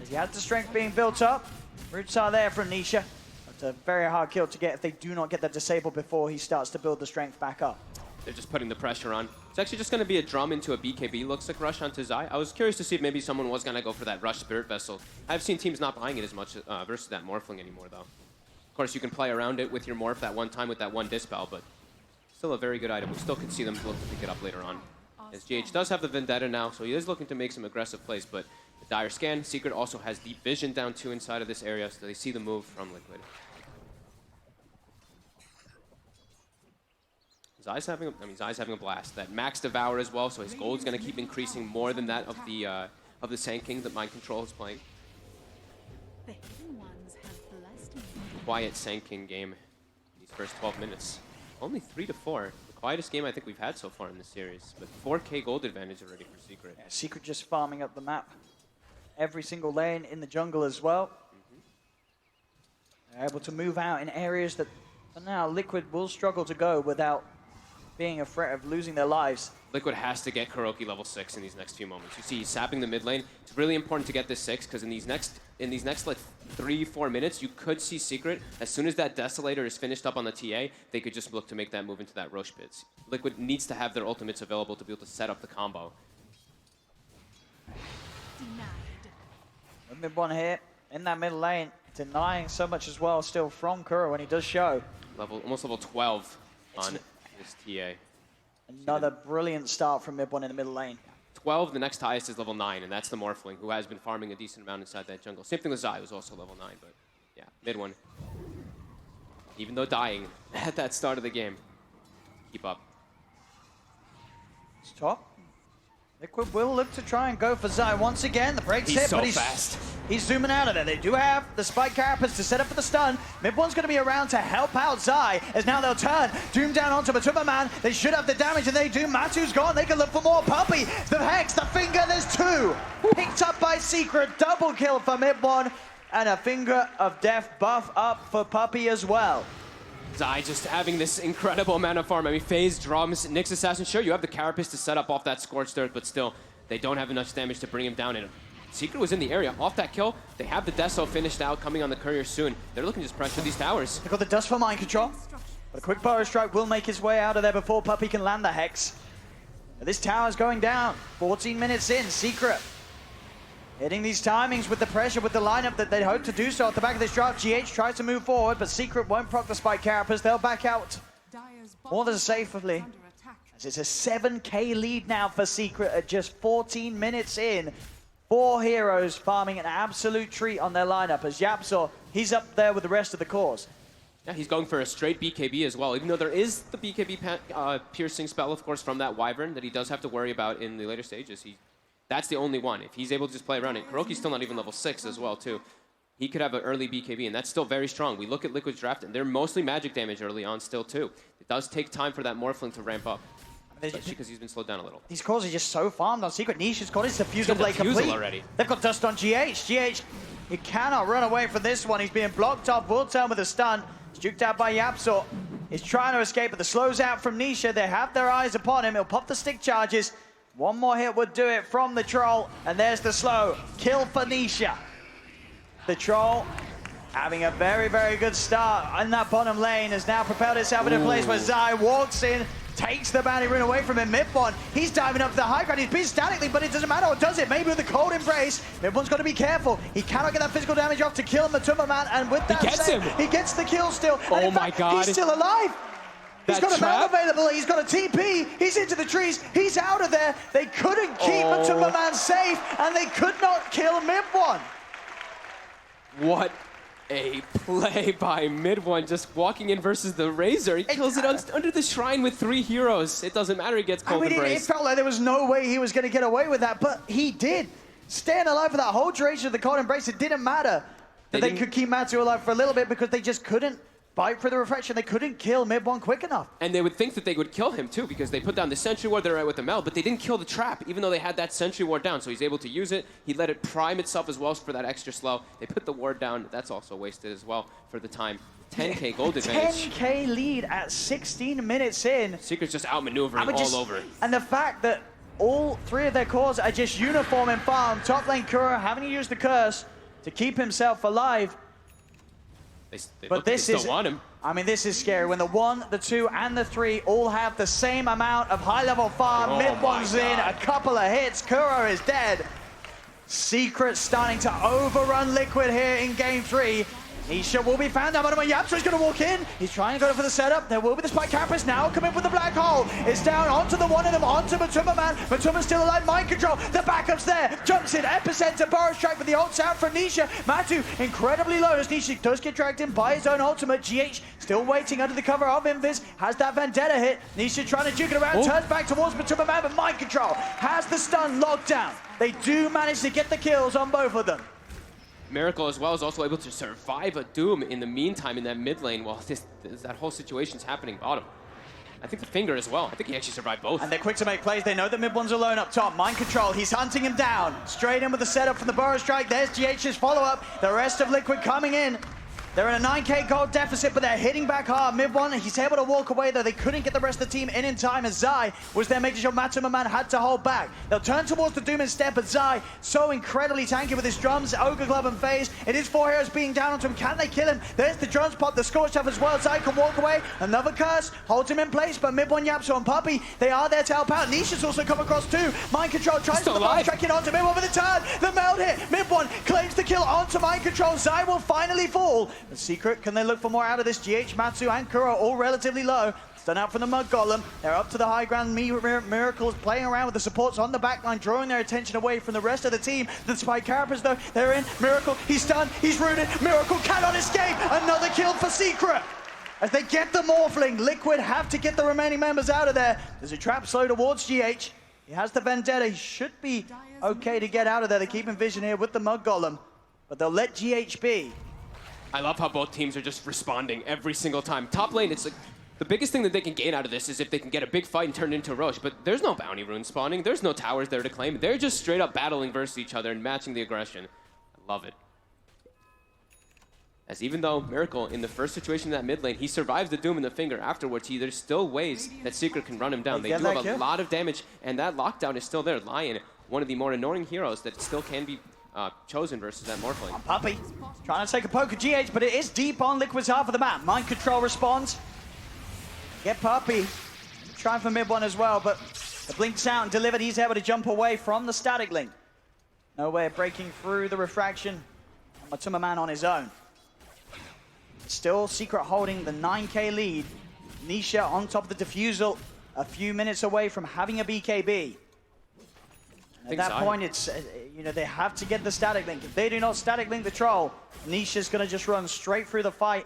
As he has the strength being built up. Roots are there from Nisha. It's a very hard kill to get if they do not get the disable before he starts to build the strength back up. They're just putting the pressure on. It's actually just going to be a drum into a BKB, looks like, rush onto Zai. I was curious to see if maybe someone was going to go for that rush Spirit Vessel. I've seen teams not buying it as much versus that Morphling anymore, though. Of course, you can play around it with your Morph that one time with that one Dispel, but still a very good item. We still could see them look to pick it up later on. As GH does have the Vendetta now, so he is looking to make some aggressive plays, but the Dire Scan, Secret also has Deep Vision down 2 inside of this area, so they see the move from Liquid. Zai's having a blast. That Max Devour as well, so his gold's going to keep increasing more than that of the Sand King that Mind Control is playing. Quiet Sand King game in these first 12 minutes. Only 3-4 with quietest game I think we've had so far in this series. But 4K gold advantage already for Secret. Yeah, Secret just farming up the map. Every single lane in the jungle as well. They're able to move out in areas that, for now, Liquid will struggle to go without being a threat of losing their lives. Liquid has to get Kuroki level 6 in these next few moments. You see he's sapping the mid lane. It's really important to get this 6 because in these next like 3-4 minutes, you could see Secret. As soon as that Desolator is finished up on the TA, they could just look to make that move into that Roche pits. Liquid needs to have their ultimates available to be able to set up the combo. Mid one here in that middle lane, denying so much as well still from Kuro when he does show. Almost level 12 on his TA. Another brilliant start from mid one in the middle lane. 12, the next highest is level 9, and that's the Morphling, who has been farming a decent amount inside that jungle. Same thing with Zai, who's also level 9, but yeah, mid one. Even though dying at that start of the game, keep up. It's top. Liquid will look to try and go for Zai once again. The break's hit, so but fast. He's zooming out of there. They do have the spike carapace to set up for the stun. Mid one's going to be around to help out Zai, as now they'll turn. Doom down onto Matuma Man. They should have the damage, and they do. Matu's gone. They can look for more. Puppey, the Hex, the Finger, there's 2. Picked up by Secret. Double kill for mid one. And a Finger of Death buff up for Puppey as well. Zai just having this incredible amount of farm. I mean, phase, drums, Nyx Assassin. Sure, you have the carapace to set up off that Scorched Earth, but still, they don't have enough damage to bring him down. And Secret was in the area. Off that kill, they have the Deso finished out, coming on the Courier soon. They're looking to just pressure these towers. They've got the Dust for mind control. But a quick Burrow Strike will make his way out of there before Puppey can land the Hex. But this tower's going down. 14 minutes in, Secret hitting these timings with the pressure, with the lineup that they'd hope to do so at the back of this drop. GH tries to move forward, but Secret won't proc the spike carapace. They'll back out more than safely. As it's a 7K lead now for Secret at just 14 minutes in. 4 heroes farming an absolute treat on their lineup, as Yapzor, he's up there with the rest of the cores. Yeah, he's going for a straight BKB as well, even though there is the BKB piercing spell, of course, from that Wyvern that he does have to worry about in the later stages. That's the only one. If he's able to just play around it, Kuroki's still not even level 6 as well, too. He could have an early BKB, and that's still very strong. We look at Liquid's draft, and they're mostly magic damage early on still, too. It does take time for that Morphling to ramp up, especially because he's been slowed down a little. These cores are just so farmed on Secret. Niche has got his Diffusal Blade complete. Already. They've got Dust on GH. GH, he cannot run away from this one. He's being blocked up. Will turn with a stun. He's juked out by Yapzor. He's trying to escape, but the slow's out from Nisha. They have their eyes upon him. He'll pop the stick charges. One more hit would do it from the Troll, and there's the slow. Kill for Nisha. The Troll having a very, very good start in that bottom lane, has now propelled itself into a place where Zai walks in, takes the bounty rune away from him. Mid-one, he's diving up to the high ground. He's beat statically, but it doesn't matter, or does it? Maybe with the cold embrace. Mid-one's got to be careful. He cannot get that physical damage off to kill Matuma Man, and with that save, he gets the kill still. And in fact, God. He's still alive. He's got a mount available, he's got a TP, he's into the trees, he's out of there. They couldn't keep Matuma Man safe, and they could not kill mid-one. What a play by mid-one, just walking in versus the Razor. He kills it under the shrine with 3 heroes. It doesn't matter, he gets cold embrace. It felt like there was no way he was going to get away with that, but he did. Staying alive for that whole duration of the cold embrace, it didn't matter that they could keep Matu alive for a little bit because they just couldn't bite for the reflection. They couldn't kill mid-one quick enough. And they would think that they would kill him too, because they put down the Sentry Ward, they're right with the Mel, but they didn't kill the trap, even though they had that Sentry Ward down. So he's able to use it. He let it prime itself as well for that extra slow. They put the ward down. That's also wasted as well for the time. 10K gold advantage. 10K lead at 16 minutes in. Secret's just outmaneuvering all over. And the fact that all 3 of their cores are just uniform in farm. Top lane Kuro having to use the curse to keep himself alive. But this is, want him. I mean, this is scary. When the 1, the 2, and the 3 all have the same amount of high-level farm. Mid-one's in, a couple of hits. Kuro is dead. Secret starting to overrun Liquid here in game 3. Nisha will be found out, but Yapzor is going to walk in. He's trying to go for the setup. There will be the spike carapace now. Come in with the black hole. It's down onto the one of them, onto Matuma Man. Matuma's still alive. Mind control. The backup's there. Jumps in. Epicenter. Burrow Strike with the ults out from Nisha. Matu incredibly low as Nisha does get dragged in by his own ultimate. GH still waiting under the cover of Invis. Has that Vendetta hit. Nisha trying to juke it around. Turns back towards Matuma Man, but mind control has the stun locked down. They do manage to get the kills on both of them. Miracle as well is also able to survive a Doom in the meantime in that mid lane while that whole situation's happening bottom. I think the finger as well. I think he actually survived both. And they're quick to make plays. They know that mid one's alone up top. Mind control. He's hunting him down. Straight in with the setup from the Burrow Strike. There's GH's follow-up. The rest of Liquid coming in. They're in a 9k gold deficit, but they're hitting back hard. Mid one, he's able to walk away, though. They couldn't get the rest of the team in time, as Zai was there making sure Matumaman had to hold back. They'll turn towards the Doom instead, but Zai, so incredibly tanky with his drums, Ogre Glove and Phase. It is 4 heroes being down onto him. Can they kill him? There's the drums pop, the Scorch Stuff as well. Zai can walk away. Another curse holds him in place, but mid one, Yapso and Puppey, they are there to help out. Nisha's also come across too. Mind control tries to track it onto mid one with a turn. The meld hit. Mid one claims the kill onto mind control. Zai will finally fall. The secret, can they look for more out of this? GH, Matsu, and Kuro all relatively low. Stun out from the Mud Golem. They're up to the high ground. Miracles playing around with the supports on the backline, drawing their attention away from the rest of the team. The Spike Carapace, though, they're in. Miracle, he's stunned, he's rooted. Miracle cannot escape. Another kill for Secret. As they get the Morphling, Liquid have to get the remaining members out of there. There's a trap slow towards GH. He has the Vendetta. He should be okay to get out of there. They keep in vision here with the Mud Golem, but they'll let GH be. I love how both teams are just responding every single time. Top lane, it's like the biggest thing that they can gain out of this is if they can get a big fight and turn it into a Roche, but there's no bounty rune spawning, there's no towers there to claim. They're just straight up battling versus each other and matching the aggression. I love it. As even though Miracle, in the first situation in that mid lane, he survives the Doom and the Finger afterwards, there's still ways that Secret can run him down. They do have a lot of damage, and that lockdown is still there. Lion, one of the more annoying heroes that still can be chosen versus that Morphling. Puppey trying to take a poke at GH, but it is deep on Liquid's half of the map. Mind control responds. Get Puppey. Trying for mid one as well, but the blinks out and delivered. He's able to jump away from the static link. No way of breaking through the refraction. Matumaman on his own. Still Secret holding the 9k lead. Nisha on top of the defusal, a few minutes away from having a BKB. At that point, it's, you know, they have to get the static link. If they do not static link the troll, Nisha's going to just run straight through the fight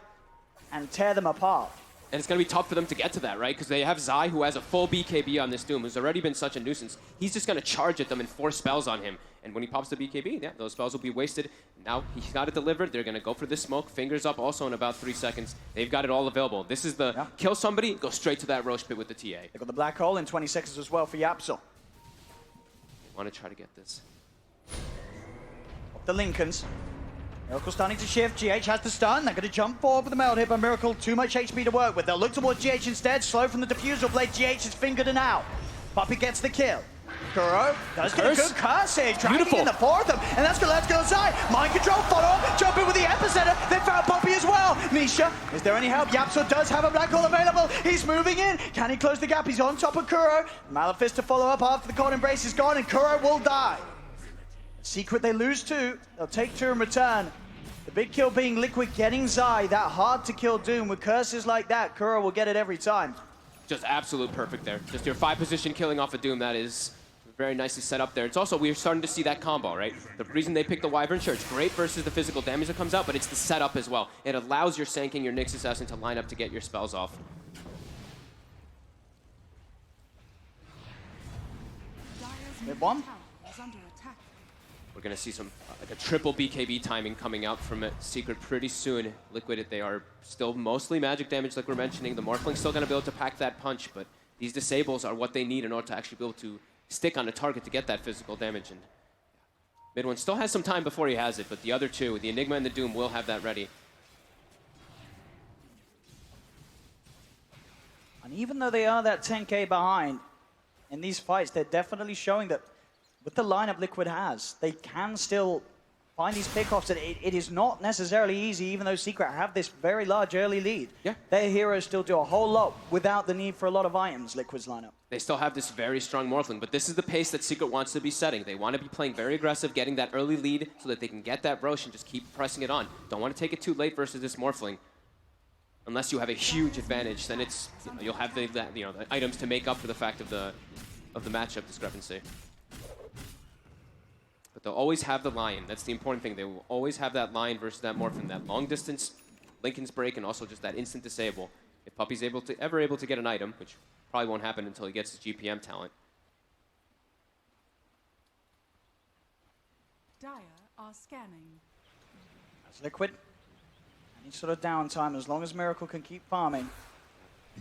and tear them apart. And it's going to be tough for them to get to that, right? Because they have Zai, who has a full BKB on this Doom, who's already been such a nuisance. He's just going to charge at them and force spells on him. And when he pops the BKB, yeah, those spells will be wasted. Now he's got it delivered. They're going to go for this smoke. Fingers up also in about 3 seconds. They've got it all available. This is the kill somebody, go straight to that Roche pit with the TA. They got the black hole in 20 seconds as well for Yapso. Want to try to get this. The Lincolns. Miracle starting to shift. GH has the stun. They're going to jump forward with the meld hit, but Miracle too much HP to work with. They'll look towards GH instead. Slow from the diffusal blade. GH is fingered and out. Puppey gets the kill. Kuro does get a good curse here. Dragging in the 4 of them. And that's going to let's go inside. Mind control, follow up. Jump in with the epicenter. They found Puppey as well. Nisha, is there any help? Yapso does have a black hole available. He's moving in. Can he close the gap? He's on top of Kuro. Malefist to follow up after the cold embrace is gone, and Kuro will die. Secret, they lose 2. They'll take 2 in return. The big kill being Liquid getting Zai. That hard to kill Doom with curses like that. Kuro will get it every time. Just absolute perfect there. Just your 5 position killing off a Doom, that is very nicely set up there. It's also, we're starting to see that combo, right? The reason they picked the Wyvern, sure, it's great versus the physical damage that comes out, but it's the setup as well. It allows your Sand King, your Nyx Assassin to line up to get your spells off. Mid one. We're going to see some like a triple BKB timing coming out from Secret pretty soon. Liquid, they are still mostly magic damage like we're mentioning. The Morphling's still going to be able to pack that punch, but these disables are what they need in order to actually be able to stick on a target to get that physical damage. And mid one still has some time before he has it, but the other 2, the Enigma and the Doom, will have that ready. And even though they are that 10k behind, in these fights, they're definitely showing that with the lineup Liquid has, they can still find these pickoffs. And it is not necessarily easy, even though Secret have this very large early lead. Yeah. Their heroes still do a whole lot without the need for a lot of items, Liquid's lineup. They still have this very strong Morphling, but this is the pace that Secret wants to be setting. They want to be playing very aggressive, getting that early lead so that they can get that Roche and just keep pressing it on. Don't want to take it too late versus this Morphling. Unless you have a huge advantage, then it's, you know, you'll have the items to make up for the fact of the matchup discrepancy. But they'll always have the Lion. That's the important thing. They will always have that Lion versus that Morphin, that long distance Lincoln's break, and also just that instant disable. If Puppey's ever able to get an item, which probably won't happen until he gets his GPM talent. Dire are scanning. That's Liquid. Any sort of downtime, as long as Miracle can keep farming.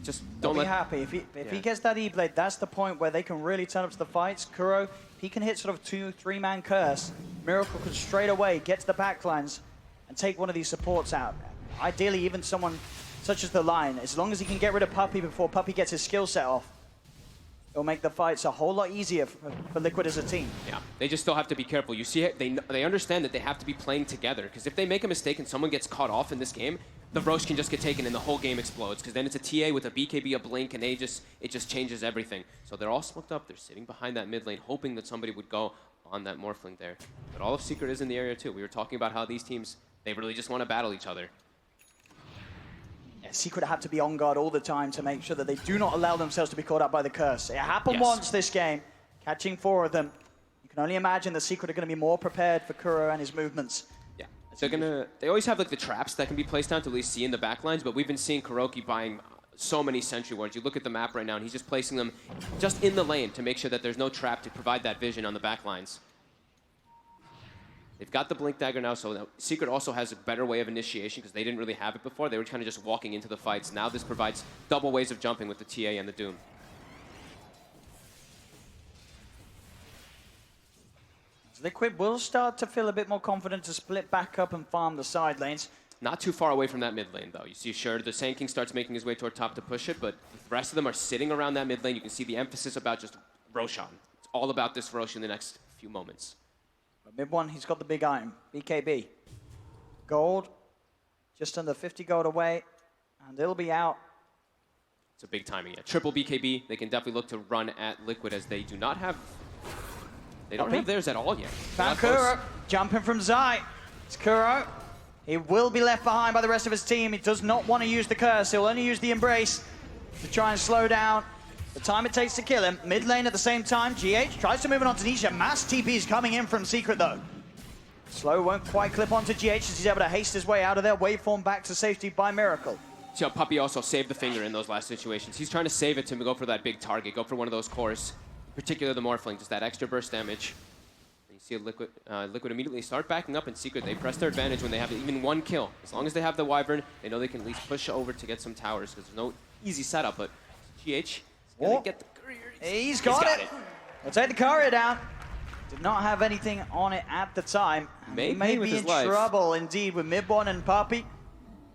Just Don't don't be let... happy. If he gets that E-Blade, that's the point where they can really turn up to the fights. Kuro, if he can hit sort of 2-3-man curse, Miracle could straight away get to the backlines and take one of these supports out. Ideally, even someone such as the Lion. As long as he can get rid of Puppey before Puppey gets his skill set off, it'll make the fights a whole lot easier for Liquid as a team. Yeah, they just still have to be careful. You see, they understand that they have to be playing together, because if they make a mistake and someone gets caught off in this game, the Roche can just get taken and the whole game explodes, because then it's a TA with a BKB, a Blink, and it just changes everything. So they're all smoked up. They're sitting behind that mid lane, hoping that somebody would go on that Morphling there. But all of Secret is in the area too. We were talking about how these teams, they really just want to battle each other. Yeah, Secret have to be on guard all the time to make sure that they do not allow themselves to be caught up by the curse. It happened once this game, catching 4 of them. You can only imagine the Secret are going to be more prepared for Kuro and his movements. They always have like the traps that can be placed down to at least see in the backlines, but we've been seeing Kuroki buying so many sentry wards. You look at the map right now, and he's just placing them just in the lane to make sure that there's no trap to provide that vision on the backlines. They've got the Blink Dagger now, so now Secret also has a better way of initiation because they didn't really have it before. They were kind of just walking into the fights. Now this provides double ways of jumping with the TA and the Doom. Liquid will start to feel a bit more confident to split back up and farm the side lanes. Not too far away from that mid lane, though. You see, sure, the Sand King starts making his way toward top to push it, but the rest of them are sitting around that mid lane. You can see the emphasis about just Roshan. It's all about this Rosh in the next few moments. But mid one, he's got the big item, BKB. Gold, just under 50 gold away, and it'll be out. It's a big timing, yeah. Triple BKB, they can definitely look to run at Liquid as they do not have... They don't have theirs at all yet. Found Kuro, jumping from Zai. It's Kuro. He will be left behind by the rest of his team. He does not want to use the curse. He'll only use the embrace to try and slow down the time it takes to kill him. Mid lane at the same time. GH tries to move it onto Nisha. Mass TP's coming in from Secret though. Slow won't quite clip onto GH as he's able to haste his way out of there. Waveform back to safety by Miracle. See how Puppey also saved the finger in those last situations. He's trying to save it to go for that big target, go for one of those cores. Particularly the Morphling, just that extra burst damage. And you see Liquid immediately start backing up in Secret. They press their advantage when they have even one kill. As long as they have the Wyvern, they know they can at least push over to get some towers because there's no easy setup. But GH is going to get the courier. He's got it. We'll take the courier down. Did not have anything on it at the time. He may be in trouble indeed with Mid1 and Puppey.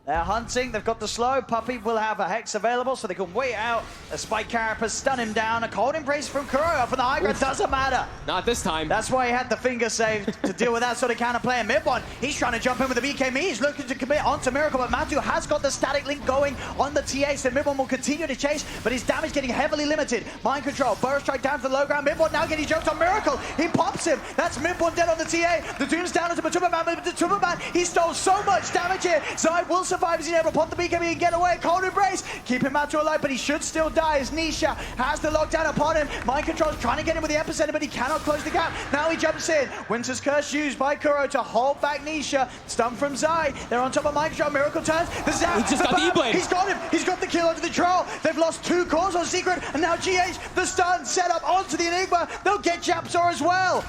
They're hunting, they've got the slow. Puppey will have a Hex available, so they can wait out. A Spike Carapace stun him down. A cold embrace from Kuro for the high ground. Doesn't matter. Not this time. That's why he had the finger saved to deal with that sort of counterplay. And Mid1, he's trying to jump in with the BKB. He's looking to commit onto Miracle, but Matu has got the static link going on the TA, so Mid1 will continue to chase, but his damage getting heavily limited. Mind control, Burst Strike down to the low ground. Mid1 now getting jumped on Miracle. He pops him. That's Mid1 dead on the TA. The Doom's down onto Matumbaman, but the Matumbaman, he stole so much damage here. Zai will survive as he's able to pop the BKB and get away. Cold embrace, keeping Matu alive, but he should still die as Nisha has the lockdown upon him. Mind control's trying to get him with the epicenter, but he cannot close the gap. Now he jumps in. Winter's Curse used by Kuro to hold back Nisha. Stun from Zai. They're on top of Mind Control. Miracle turns. The Zap. He just got the E-Blade. He's got him. He's got the kill under the troll. They've lost 2 cores on Secret, and now GH, the stun set up onto the Enigma. They'll get Japsor as well.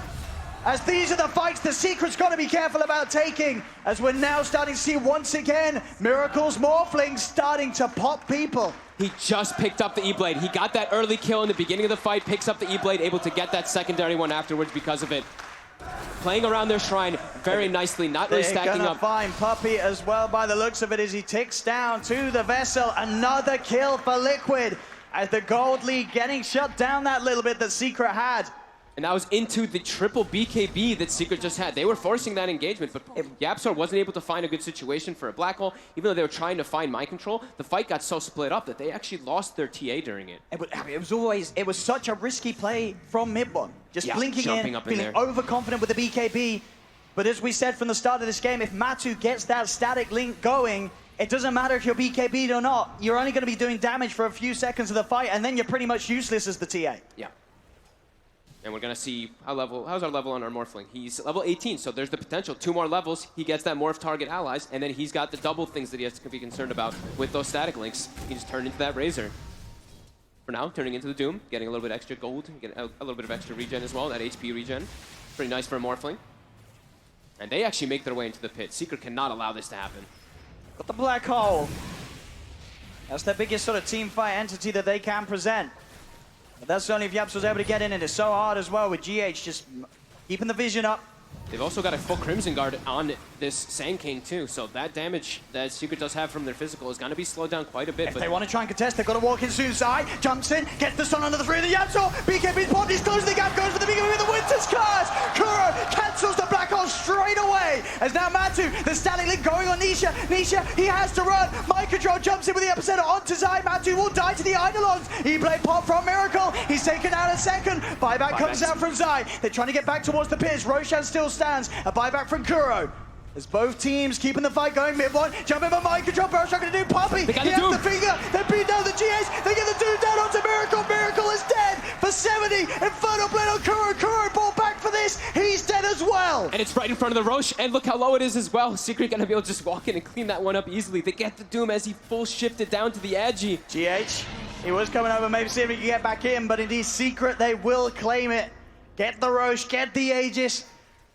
As these are the fights the Secret's got to be careful about taking, as we're now starting to see once again Miracle's Morphling starting to pop people. He just picked up the E-Blade. He got that early kill in the beginning of the fight, picks up the E-Blade, able to get that secondary one afterwards because of it. Playing around their shrine very nicely, not really stacking up. They're gonna find Puppey as well by the looks of it as he ticks down to the vessel. Another kill for Liquid as the gold lead getting shut down that little bit that Secret had. And that was into the triple BKB that Secret just had. They were forcing that engagement, but Yapsor wasn't able to find a good situation for a black hole. Even though they were trying to find mind control, the fight got so split up that they actually lost their TA during it. It was such a risky play from Mid1. Just blinking in, feeling overconfident with the BKB. But as we said from the start of this game, if Matu gets that static link going, it doesn't matter if you're BKB'd or not. You're only going to be doing damage for a few seconds of the fight, and then you're pretty much useless as the TA. Yeah. And we're going to see how's our level on our Morphling. He's level 18, so there's the potential. 2 more levels, he gets that Morph target allies, and then he's got the double things that he has to be concerned about with those static links. He just turned into that Razor. For now, turning into the Doom, getting a little bit extra gold, getting a little bit of extra regen as well, that HP regen. Pretty nice for a Morphling. And they actually make their way into the pit. Secret cannot allow this to happen. Got the black hole. That's their biggest sort of team fight entity that they can present. But that's only if YapzOr's able to get in, and it's so hard as well with GH just keeping the vision up. They've also got a full Crimson Guard on this Sand King too, so that damage that Secret does have from their physical is going to be slowed down quite a bit. If they want to try and contest, they've got to walk in soon. Zai jumps in, gets the stun under the three of the YapzOr. BKB's popped, he's closing the gap, goes for the BKB with the Winter's Curse. Kuro cancels the Black Hole straight away. As now Matu, the Static Link going on Nisha. Nisha, he has to run. Mind Control jumps in with the epicenter onto Zai. Matu will die to the Eidolons. E-Blade pop from Miracle. He's taken out a second. Buyback comes out from Zai. They're trying to get back towards the Piz. Roshan still stands. A buyback from Kuro. As both teams keeping the fight going, mid one, jumping by Mind Control, Burrows not going to do Poppy. He has the finger, they beat down the GH, they get the dude down onto Miracle. Miracle is dead for 70. Inferno Blade on Kuro. Kuro ball back for this. He's dead as well. And it's right in front of the Roche, and look how low it is as well. Secret going to be able to just walk in and clean that one up easily. They get the Doom as he full shifted down to the Agi. GH, he was coming over, maybe see if he can get back in, but indeed Secret, they will claim it. Get the Roche, get the Aegis.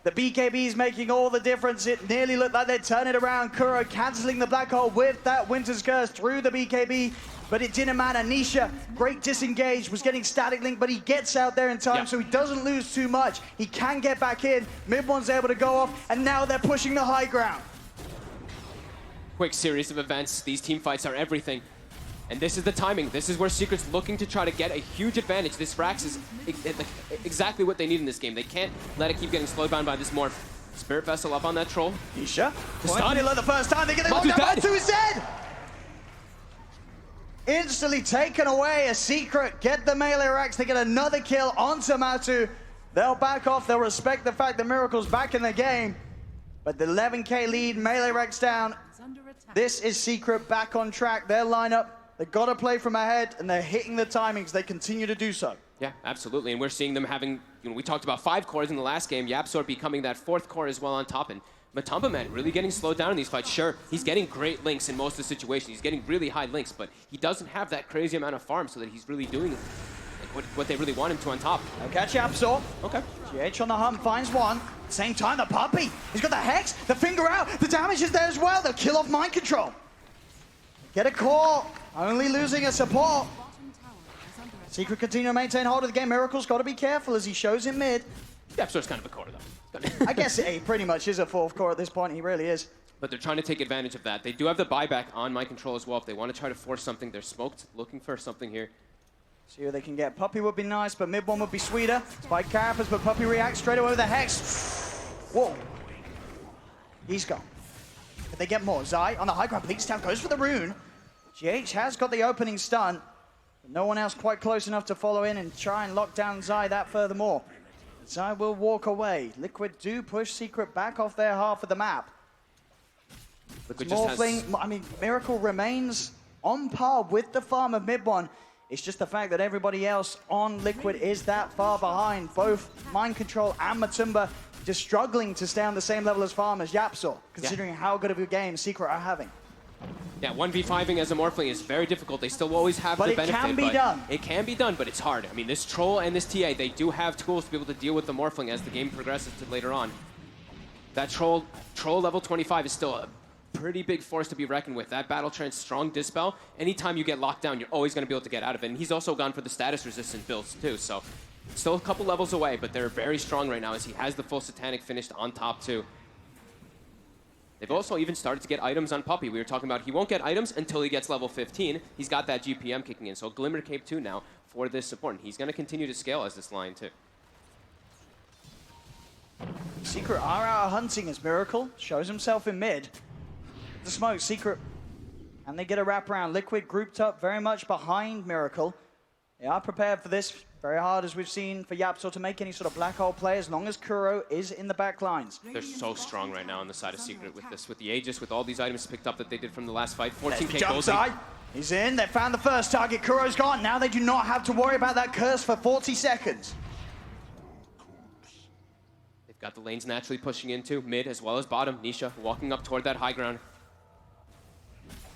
The BKB is making all the difference. It nearly looked like they'd turn it around. Kuro cancelling the Black Hole with that Winter's Curse through the BKB, but it didn't matter. Nisha, great disengage, was getting Static Link, but he gets out there in time, so he doesn't lose too much. He can get back in. Mid one's able to go off, and now they're pushing the high ground. Quick series of events. These team fights are everything. And this is the timing. This is where Secret's looking to try to get a huge advantage. This Rax is exactly what they need in this game. They can't let it keep getting slowed down by this Morph. Spirit Vessel up on that Troll. Nisha, finally the first time they get the knockdown. Matu is dead! Instantly taken away. A Secret get the melee Rax. They get another kill onto Matu. They'll back off. They'll respect the fact that Miracle's back in the game. But the 11k lead, melee Rax down. This is Secret back on track. Their lineup, they've got to play from ahead, and they're hitting the timings. They continue to do so. Yeah, absolutely. And we're seeing them having, we talked about 5 cores in the last game. YapzOr becoming that 4th core as well on top. And Matumba, man, really getting slowed down in these fights. Sure, he's getting great links in most of the situations. He's getting really high links, but he doesn't have that crazy amount of farm so that he's really doing what they really want him to on top. They'll catch YapzOr. Okay. GH on the hunt, finds one. Same time, the Puppy. He's got the Hex, the Finger out. The damage is there as well. They'll kill off Mind Control. Get a core. Only losing a support. Secret continue to maintain hold of the game. Miracle's got to be careful as he shows in mid. YapzOr's kind of a core, though. I guess he pretty much is a 4th core at this point. He really is. But they're trying to take advantage of that. They do have the buyback on Mind Control as well. If they want to try to force something, they're smoked, looking for something here. See who they can get. Puppy would be nice, but mid one would be sweeter. Spike Carapace, but Puppy reacts straight away with the Hex. Whoa. He's gone. But they get more. Zai on the high ground. Bleaks down, goes for the rune. GH has got the opening stun. But no one else quite close enough to follow in and try and lock down Zai that furthermore. Zai will walk away. Liquid do push Secret back off their half of the map. Liquid just has... I mean, Miracle remains on par with the farm of mid one. It's just the fact that everybody else on Liquid is that far behind. Both Mind Control and Matumba just struggling to stay on the same level as Farm as YapzOr, considering how good of a game Secret are having. Yeah, 1v5ing as a Morphling is very difficult. They still always have the benefit. But it can be done. It can be done, but it's hard. I mean, this Troll and this TA, they do have tools to be able to deal with the Morphling as the game progresses to later on. That Troll level 25 is still a pretty big force to be reckoned with. That Battle Trance, strong Dispel, anytime you get locked down, you're always going to be able to get out of it. And he's also gone for the status resistant builds too, so still a couple levels away, but they're very strong right now as he has the full Satanic finished on top too. They've also even started to get items on Puppy. We were talking about he won't get items until he gets level 15. He's got that GPM kicking in, so Glimmer Cape 2 now for this support. And he's going to continue to scale as this line too. Secret are out hunting as Miracle shows himself in mid. The smoke, Secret, and they get a wraparound. Liquid grouped up very much behind Miracle. They are prepared for this. Very hard, as we've seen, for YapzOr to make any sort of black hole play as long as Kuro is in the back lines. They're so strong right now on the side of Secret with this, with the Aegis, with all these items picked up that they did from the last fight. 14k gold. Side. He's in. They found the first target. Kuro's gone. Now they do not have to worry about that curse for 40 seconds. They've got the lanes naturally pushing into mid as well as bottom. Nisha walking up toward that high ground.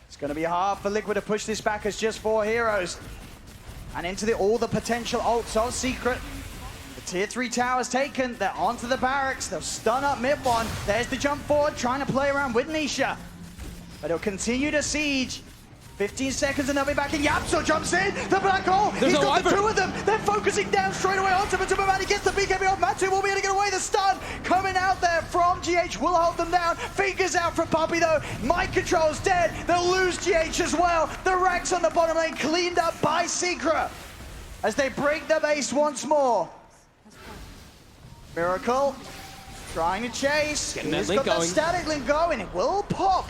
It's going to be hard for Liquid to push this back as just 4 heroes. And into all the potential ults of Secret. The tier 3 tower's taken. They're onto the barracks. They'll stun up mid one. There's the jump forward, trying to play around with Nisha. But he'll continue to siege. 15 seconds and they'll be back in. Yapso jumps in, the black hole. There's He's no got the Wyvern. two of them. They're focusing down straight away onto Matumamani. Gets the BKB off. Matu will be able to get away. The stun coming out there from GH will hold them down. Fingers out from Puppey though. Mind Control's dead. They'll lose GH as well. The racks on the bottom lane cleaned up by Secret as they break the base once more. Miracle trying to chase. Getting that He's link got going. that static link going. It will pop.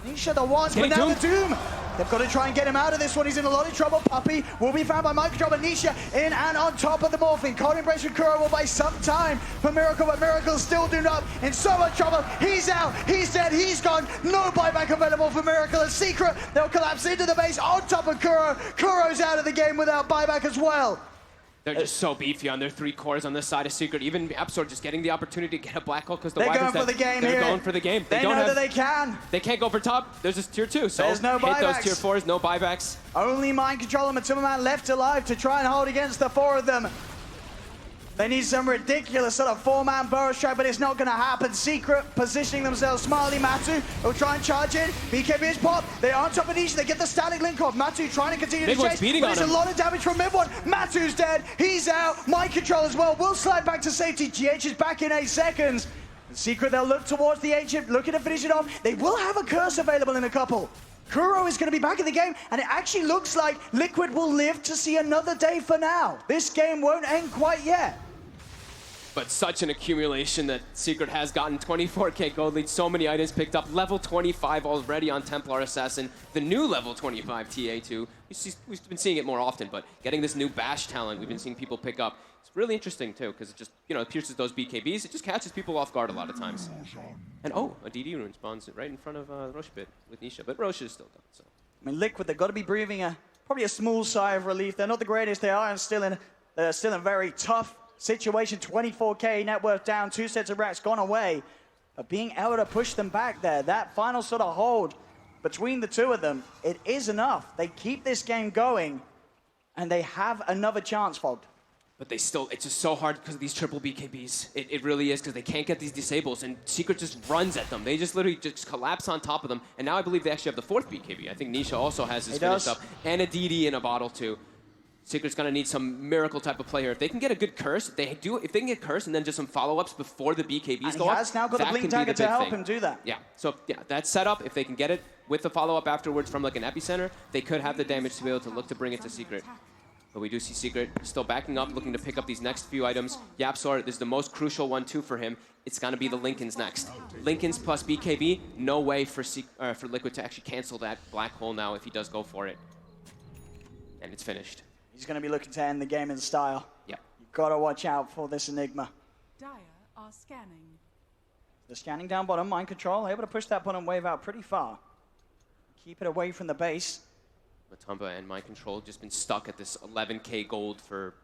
Nisha the ones, but Getting now the Doom. They've got to try and get him out of this one. He's in a lot of trouble. Puppey will be found by Mind Control, but Nisha in and on top of the Morphling. Cold Embrace from Kuro will buy some time for Miracle, but Miracle's still doomed up in so much trouble. He's out, he's dead, he's gone. No buyback available for Miracle. And Secret, they'll collapse into the base on top of Kuro. Kuro's out of the game without buyback as well. They're just so beefy on their 3 cores on this side of Secret. Even Absol just getting the opportunity to get a black hole because the They're Wyvern's going for dead. the game They're here. going for the game. They don't know have, that they can. They can't go for top. There's just tier 2. So There's no hit those buybacks. tier 4s, no buybacks. Only Mind Control and Matumamani left alive to try and hold against the 4 of them. They need some ridiculous sort of 4-man burrow strike, but it's not going to happen. Secret positioning themselves smartly. Matu will try and charge in. BKB is pop. They are on top of Nisha. They get the static link off. Matu trying to continue Big to one's chase. beating But on there's him. a lot of damage from mid one. Matu's dead. He's out. Mind Control as well. Will slide back to safety. GH is back in 8 seconds. And Secret, they'll look towards the ancient, looking to finish it off. They will have a curse available in a couple. Kuro is going to be back in the game, and it actually looks like Liquid will live to see another day for now. This game won't end quite yet. But such an accumulation that Secret has gotten 24k gold lead, so many items picked up, level 25 already on Templar Assassin, the new level 25 TA2. We've been seeing it more often, but getting this new Bash talent we've been seeing people pick up, it's really interesting too, because it just, it pierces those BKBs, it just catches people off guard a lot of times. And oh, a DD rune spawns right in front of Rosh Bit with Nisha, but Rosh is still done, so. I mean, Liquid, they've got to be breathing probably a small sigh of relief. They're not the greatest, they are still in a very tough situation. 24k net worth down, 2 sets of racks gone away. But being able to push them back there, that final sort of hold between the two of them, it is enough. They keep this game going, and they have another chance, Fogged. But they still, it's just so hard because of these triple BKBs. It really is, because they can't get these disables, and Secret just runs at them. They just literally just collapse on top of them, and now I believe they actually have the 4th BKB. I think Nisha also has his finished up, and a DD in a bottle too. Secret's gonna need some miracle type of play here. If they can get a good curse, if they can get curse and then just some follow-ups before the BKBs go up, he has now got the Blink Dagger to help him do that. Yeah, so yeah, that setup, if they can get it with the follow-up afterwards from like an epicenter, they could have the damage to be able to look to bring it to Secret. But we do see Secret still backing up, looking to pick up these next few items. Yapsor, this is the most crucial one too for him. It's gonna be the Lincolns next. Lincolns plus BKB, no way for Liquid to actually cancel that black hole now if he does go for it. And it's finished. He's going to be looking to end the game in style. Yeah. You've got to watch out for this Enigma. Dire are scanning. They're scanning down bottom, Mind Control, able to push that bottom wave out pretty far. Keep it away from the base. Matumba and Mind Control just been stuck at this 11k gold for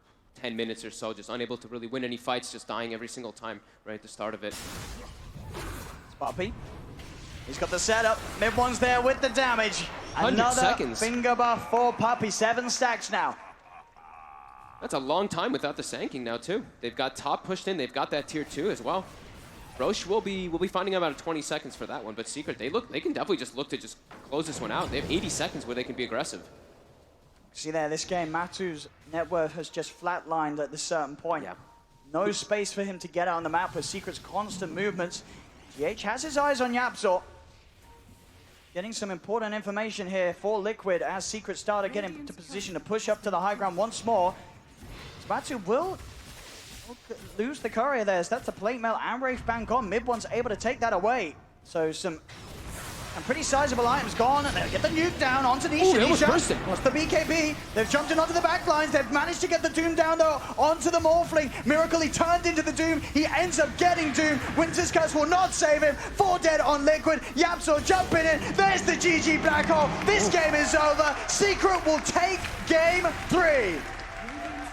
10 minutes or so, just unable to really win any fights, just dying every single time right at the start of it. It's Puppey. He's got the setup. Mid one's there with the damage. 100 Another seconds. finger buff for Puppey. 7 stacks now. That's a long time without the Sanking now too. They've got top pushed in, they've got that tier 2 as well. Roche will be finding out about 20 seconds for that one, but Secret, they can definitely just look to just close this one out. They have 80 seconds where they can be aggressive. See there, this game, Matu's net worth has just flatlined at this certain point. Yeah. No space for him to get out on the map with Secret's constant movements. GH has his eyes on Yapzor. Getting some important information here for Liquid as Secret start to get into position to push up to the high ground once more. Matu will lose the courier there. So that's a plate mail and Wraith Band gone. Mid one's able to take that away. So some pretty sizable items gone, and they'll get the nuke down onto Nisha. Ooh, they almost burst it. What's the BKB? They've jumped in onto the back lines. They've managed to get the Doom down though onto the Morphling. Miracle, he turned into the Doom. He ends up getting Doom. Winter's Curse will not save him. 4 dead on Liquid. Yapzor jumping in. There's the GG Black Hole. This game is over. Secret will take game 3.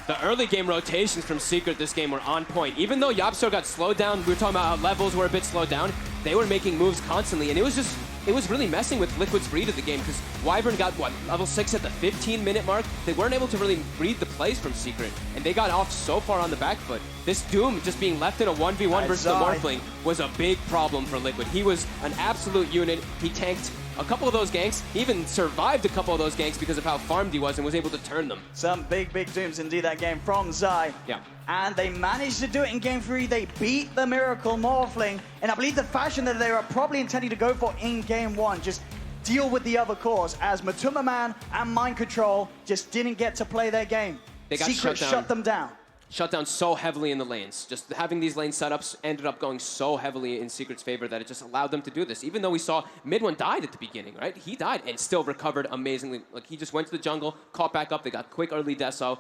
The early game rotations from Secret this game were on point. Even though Yapzor got slowed down, we were talking about how levels were a bit slowed down, they were making moves constantly, and it was really messing with Liquid's read of the game, because Wyvern got, level 6 at the 15-minute mark? They weren't able to really read the plays from Secret, and they got off so far on the back foot. This Doom just being left in a 1v1 versus the Morphling was a big problem for Liquid. He was an absolute unit. He tanked a couple of those ganks, he even survived a couple of those ganks because of how farmed he was and was able to turn them. Some big dooms indeed that game from Zai. Yeah. And they managed to do it in game 3. They beat the Miracle Morphling. And I believe the fashion that they were probably intending to go for in game 1. Just deal with the other cores, as Matuma Man and Mind Control just didn't get to play their game. They got Secret shut them down. Shut down so heavily in the lanes. Just having these lane setups ended up going so heavily in Secret's favor that it just allowed them to do this. Even though we saw mid one died at the beginning, right? He died and still recovered amazingly. Like, he just went to the jungle, caught back up, they got quick early deso,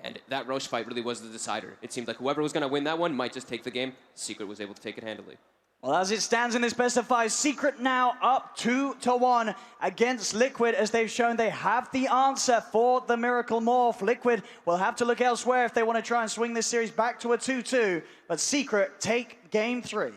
and that Roche fight really was the decider. It seemed like whoever was going to win that one might just take the game. Secret was able to take it handily. Well, as it stands in this best of 5, Secret now up 2-1 against Liquid, as they've shown they have the answer for the Miracle Morph. Liquid will have to look elsewhere if they want to try and swing this series back to a 2-2, but Secret take game 3.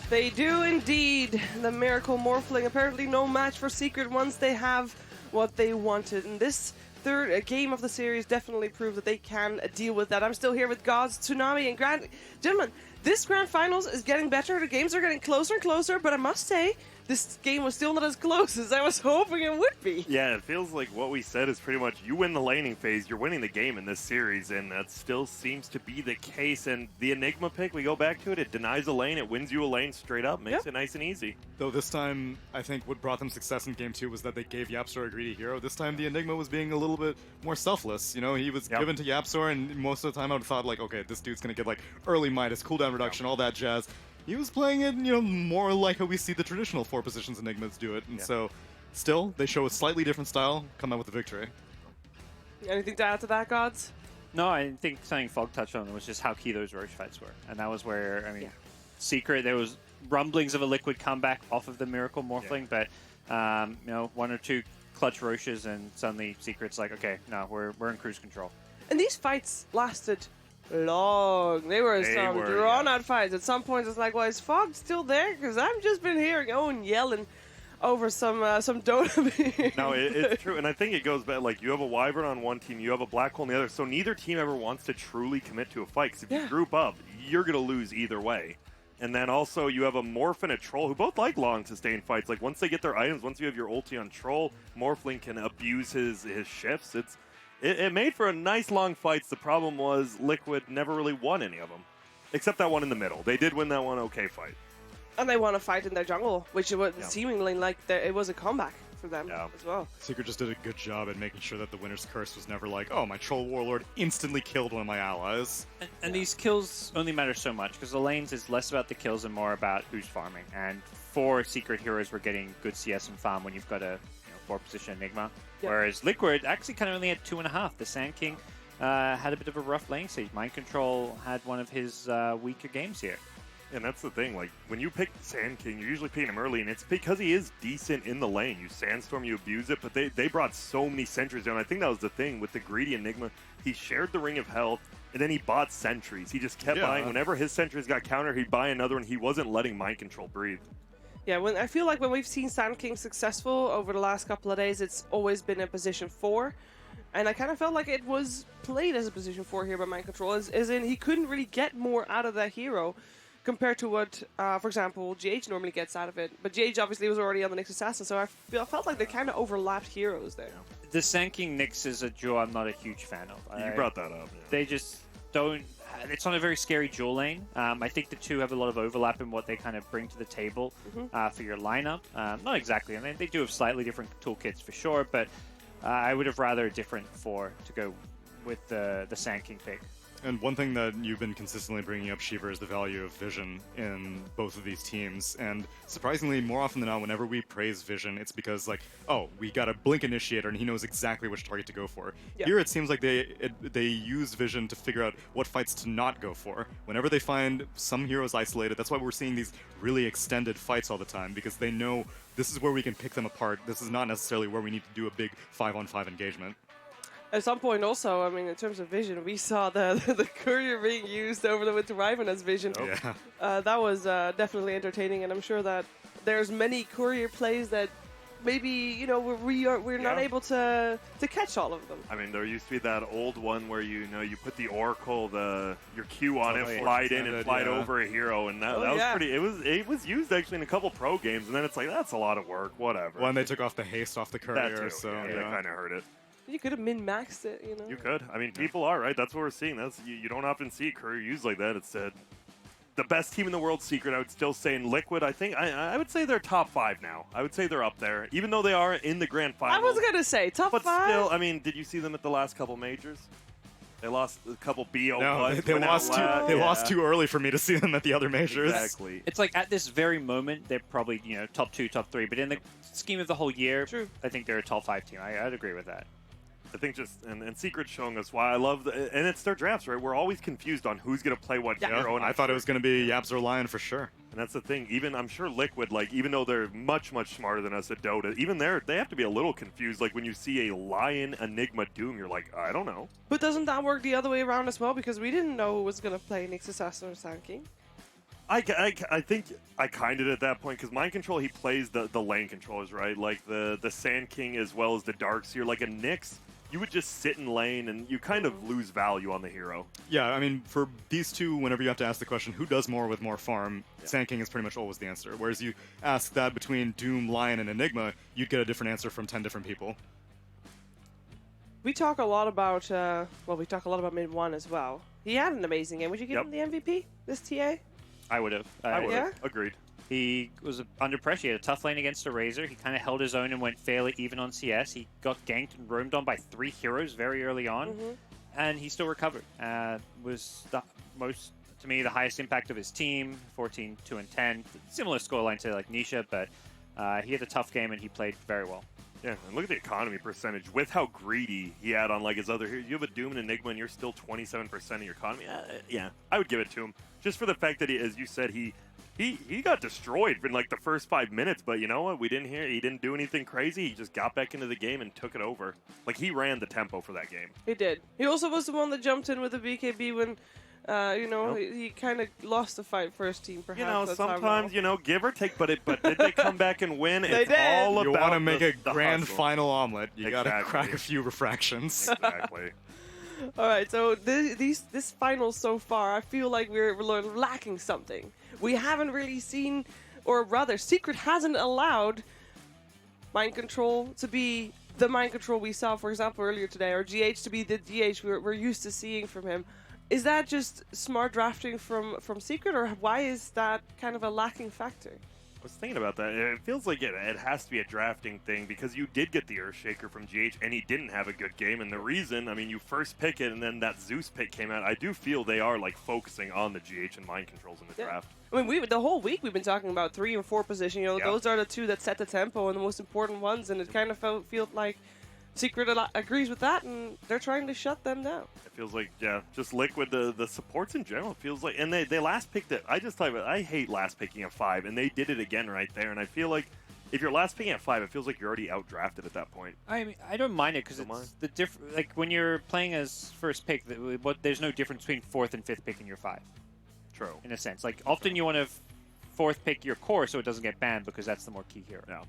They do indeed. The Miracle Morphling, apparently no match for Secret once they have what they wanted. And this third game of the series definitely proved that they can deal with that. I'm still here with Gods, Tsunami, and Grand. Gentlemen, this Grand Finals is getting better. The games are getting closer and closer, but I must say, this game was still not as close as I was hoping it would be. Yeah, it feels like what we said is pretty much you win the laning phase, you're winning the game in this series, and that still seems to be the case. And the Enigma pick, we go back to it, it denies a lane, it wins you a lane straight up, makes it nice and easy. Though this time, I think what brought them success in Game 2 was that they gave YapzOr a greedy hero. This time, the Enigma was being a little bit more selfless. You know, he was given to YapzOr, and most of the time I would have thought, like, okay, this dude's going to get, like, early Midas, cooldown reduction, all that jazz. He was playing it, you know, more like how we see the traditional 4 positions Enigmas do it. And so, still, they show a slightly different style, come out with the victory. Anything to add to that, Gods? No, I think something Fog touched on was just how key those Roche fights were. And that was where, I mean, Secret, there was rumblings of a Liquid comeback off of the Miracle Morphling, but, you know, 1 or 2 clutch Roches, and suddenly Secret's like, okay, no, we're in cruise control. And these fights lasted long. They were some drawn-out fights. At some point, it's like, well, is Fog still there? Because I've just been hearing Owen yelling over some Dota. No, it's true, and I think it goes back, like, you have a Wyvern on one team, you have a Black Hole on the other, so neither team ever wants to truly commit to a fight, because if you group up, you're going to lose either way. And then also, you have a Morph and a Troll who both like long, sustained fights. Like, once they get their items, once you have your ulti on Troll, Morphling can abuse his shifts. It made for a nice long fights. The problem was Liquid never really won any of them, except that one in the middle. They did win that one okay fight. And they won a fight in their jungle, which was seemingly like it was a comeback for them as well. Secret just did a good job at making sure that the winner's curse was never like, oh, my Troll Warlord instantly killed one of my allies. And these kills only matter so much, because the lanes is less about the kills and more about who's farming. And 4 Secret heroes were getting good CS and farm when you've got a 4-position Enigma. Whereas Liquid actually kind of only had 2.5. The Sand King had a bit of a rough lane stage. Mind Control had one of his weaker games here. And that's the thing, like, when you pick Sand King, you're usually picking him early, and it's because he is decent in the lane. You Sandstorm, you abuse it, but they brought so many sentries down. I think that was the thing with the greedy Enigma. He shared the Ring of Health, and then he bought sentries. He just kept buying. Whenever his sentries got countered, he'd buy another, and he wasn't letting Mind Control breathe. Yeah, I feel like when we've seen Sand King successful over the last couple of days, it's always been in position 4. And I kind of felt like it was played as a position 4 here by Mind Control, as in he couldn't really get more out of that hero compared to what, for example, GH normally gets out of it. But GH obviously was already on the Nyx Assassin, so I felt like they kind of overlapped heroes there. The Sand King Nyx is a duo I'm not a huge fan of. You brought that up. They just don't... It's not a very scary dual lane. I think the two have a lot of overlap in what they kind of bring to the table for your lineup. Not exactly. I mean, they do have slightly different toolkits for sure, but I would have rather a different 4 to go with the Sand King pick. And one thing that you've been consistently bringing up, Shiver, is the value of Vision in both of these teams. And surprisingly, more often than not, whenever we praise Vision, it's because, like, oh, we got a Blink Initiator, and he knows exactly which target to go for. Here, it seems like they use Vision to figure out what fights to not go for. Whenever they find some heroes isolated, that's why we're seeing these really extended fights all the time, because they know this is where we can pick them apart. This is not necessarily where we need to do a big 5-on-5 engagement. At some point also, I mean, in terms of Vision, we saw the courier being used over the Winter Wyvern as Vision. Yeah. That was definitely entertaining, and I'm sure that there's many courier plays that maybe, you know, we're not able to catch all of them. I mean, there used to be that old one where you put the Oracle, your Q on it, fly it in and fly it over a hero, and that was pretty. It was used actually in a couple pro games, and then it's like that's a lot of work, whatever. Well, and they took off the haste off the courier, so that kind of hurt it. You could have min-maxed it, you know. You could. I mean, people are right. That's what we're seeing. That's you don't often see courier used like that. It's the best team in the world, Secret. I would still say in Liquid. I think I would say they're top 5 now. I would say they're up there, even though they are in the grand final. I was gonna say top 5. But still, I mean, did you see them at the last couple majors? They lost a couple BO. No, they lost too early for me to see them at the other majors. Exactly. It's like at this very moment, they're probably top 2, top 3. But in the scheme of the whole year, I think they're a top 5 team. I'd agree with that. I think and Secret's showing us why I love and it's their drafts, right? We're always confused on who's going to play what hero. And I thought it was going to be Yaps or Lion for sure. And that's the thing. Even I'm sure Liquid, like even though they're much smarter than us at Dota, even they have to be a little confused. Like when you see a Lion Enigma Doom, you're like, I don't know. But doesn't that work the other way around as well? Because we didn't know who was going to play Nyx Assassin or Sand King. I think I kind of did at that point because Mind Control, he plays the lane controllers, right? Like the Sand King as well as the Darkseer. Like a Nyx, you would just sit in lane and you kind of lose value on the hero. Yeah, I mean, for these two, whenever you have to ask the question, who does more with more farm, Sand King is pretty much always the answer. Whereas you ask that between Doom, Lion, and Enigma, you'd get a different answer from 10 different people. We talk a lot about, we talk a lot about Mid 1 as well. He had an amazing game. Would you give him the MVP, this TA? I would have. I would have. Agreed. He was under pressure. He had a tough lane against a Razor. He kind of held his own and went fairly even on CS. He got ganked and roamed on by 3 heroes very early on, and he still recovered. Was the most, to me, the highest impact of his team, 14, 2, and 10. Similar scoreline to like Nisha, but he had a tough game and he played very well. Yeah, and look at the economy percentage. With how greedy he had on like his other heroes, you have a Doom and Enigma and you're still 27% of your economy. Yeah, I would give it to him. Just for the fact that, as you said, he got destroyed in like the first 5 minutes, but you know what? He didn't do anything crazy. He just got back into the game and took it over. Like, he ran the tempo for that game. He did. He also was the one that jumped in with the BKB when, he kind of lost the fight first team, perhaps. You know, sometimes, give or take, but did they come back and win? They it's did. all about You want to make a the grand hustle. final omelet, you got to crack a few refractions. Exactly. All right, so this final so far, I feel like we're lacking something. We haven't really seen, or rather, Secret hasn't allowed Mind Control to be the Mind Control we saw, for example, earlier today, or GH to be the GH we're used to seeing from him. Is that just smart drafting from Secret, or why is that kind of a lacking factor? I was thinking about that. It feels like it has to be a drafting thing because you did get the Earthshaker from GH and he didn't have a good game. And the reason, I mean, you first pick it and then that Zeus pick came out. I do feel they are like focusing on the GH and Mind Controls in the draft. I mean, the whole week we've been talking about 3 and 4 position. Those are the two that set the tempo and the most important ones. And it kind of felt like Secret agrees with that, and they're trying to shut them down. It feels like, just Liquid, the supports in general, it feels like, and they last picked it. I hate last picking at 5, and they did it again right there, and I feel like if you're last picking at 5, it feels like you're already outdrafted at that point. I mean, I don't mind it because it's the like when you're playing as first pick, there's no difference between 4th and 5th pick in your 5. True. In a sense, like often you want to 4th pick your core so it doesn't get banned because that's the more key hero. Yeah.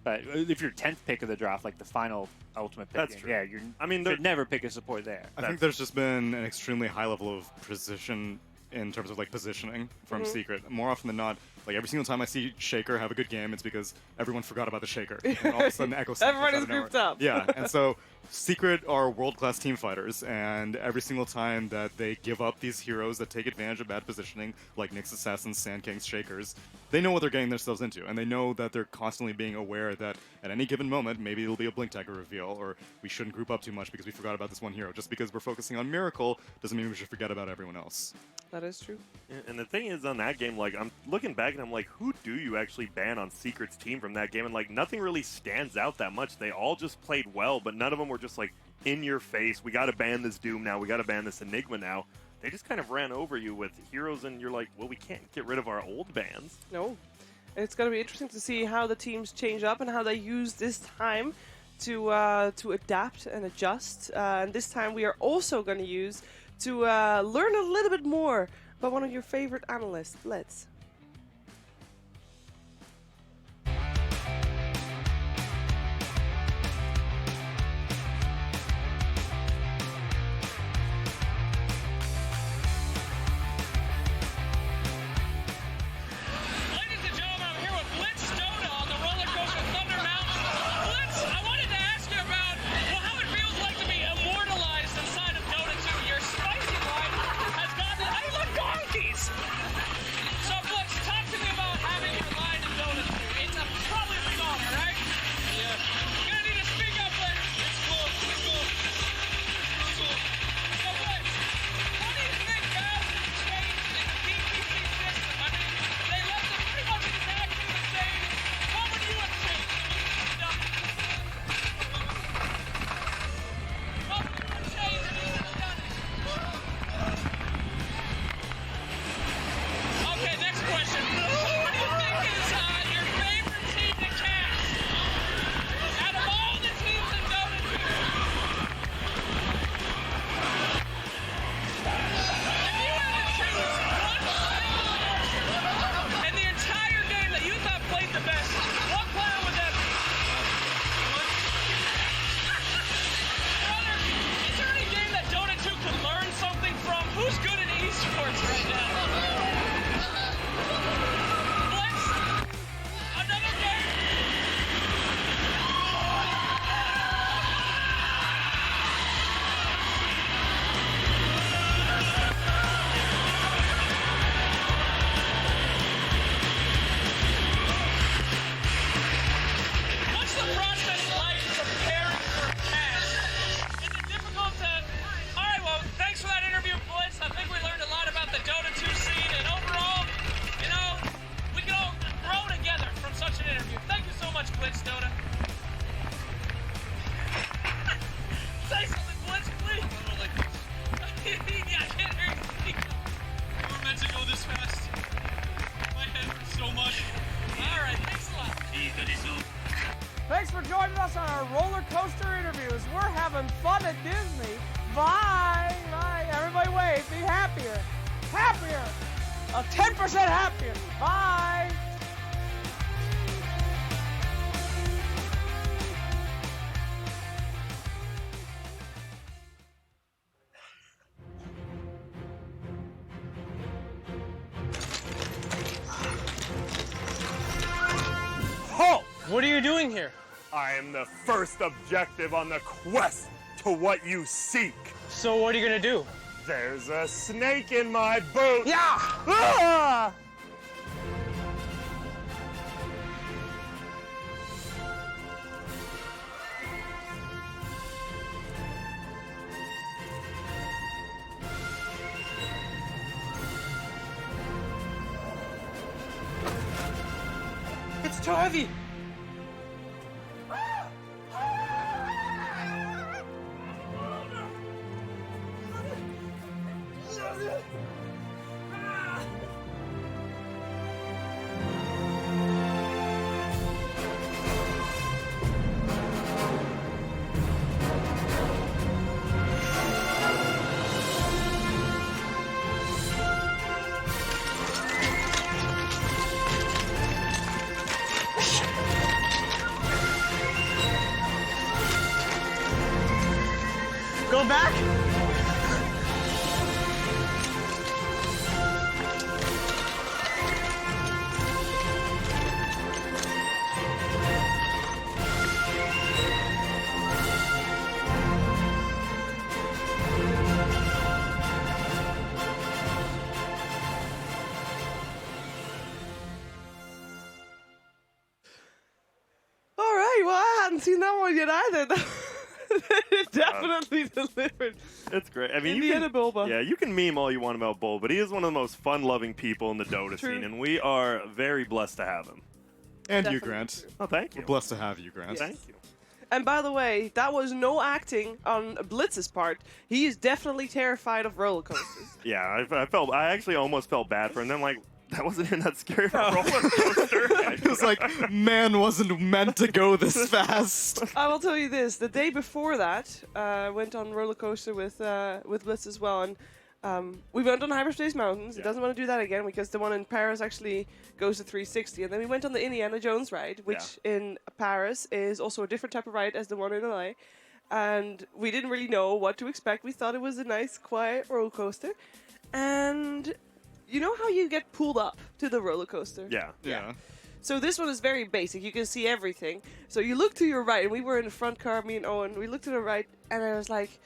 But if you're 10th pick of the draft, like the final ultimate pick, That's true. you should never pick a support there. I think there's just been an extremely high level of precision in terms of like positioning from Secret. More often than not, like every single time I see Shaker have a good game, it's because everyone forgot about the Shaker. And all of a sudden, Echo everybody's grouped up. Yeah, and so Secret are world-class team fighters, and every single time that they give up these heroes that take advantage of bad positioning, like Nyx Assassins, Sand Kings, Shakers, they know what they're getting themselves into, and they know that they're constantly being aware that at any given moment, maybe it'll be a Blink Dagger reveal, or we shouldn't group up too much because we forgot about this one hero. Just because we're focusing on Miracle doesn't mean we should forget about everyone else. That is true. And the thing is, on that game, like, I'm looking back and I'm like, who do you actually ban on Secret's team from that game? And, like, nothing really stands out that much. They all just played well, but none of them were just, like, in your face. We got to ban this Doom now. We got to ban this Enigma now. They just kind of ran over you with heroes, and you're like, well, we can't get rid of our old bans. No. It's going to be interesting to see how the teams change up and how they use this time to adapt and adjust. And this time we are also going to use to learn a little bit more about one of your favorite analysts. Let's. Thanks for joining us on our roller coaster interviews. We're having fun at Disney. Bye. Bye. Everybody wave. Be happier. Happier. 10% happier. Bye. Halt! What are you doing here? I am the first objective on the quest to what you seek. So what are you gonna do? There's a snake in my boot. Yeah! Ah! It's too heavy! Go back? All right. Well, I hadn't seen that one yet either. It definitely delivered. It's great. I mean, Indiana you can, Bulba. Yeah, you can meme all you want about Bull, but he is one of the most fun-loving people in the Dota True. scene, and we are very blessed to have him. And you, Definitely Grant. Oh, thank you. We're blessed to have you, Grant. Thank you. And by the way, that was no acting on Blitz's part. He is definitely terrified of roller coasters. Yeah, I actually almost felt bad for him. Then, like, that wasn't even that scary of a roller coaster. It was like, man wasn't meant to go this fast. I will tell you this: the day before that, went on roller coaster with Blitz as well, and we went on Hyperspace Mountains. He doesn't want to do that again because the one in Paris actually goes to 360, and then we went on the Indiana Jones ride, which in Paris is also a different type of ride as the one in LA. And we didn't really know what to expect. We thought it was a nice, quiet roller coaster, and you know how you get pulled up to the roller coaster? Yeah. So this one is very basic. You can see everything. So you look to your right, and we were in the front car, me and Owen. We looked to the right, and I was like,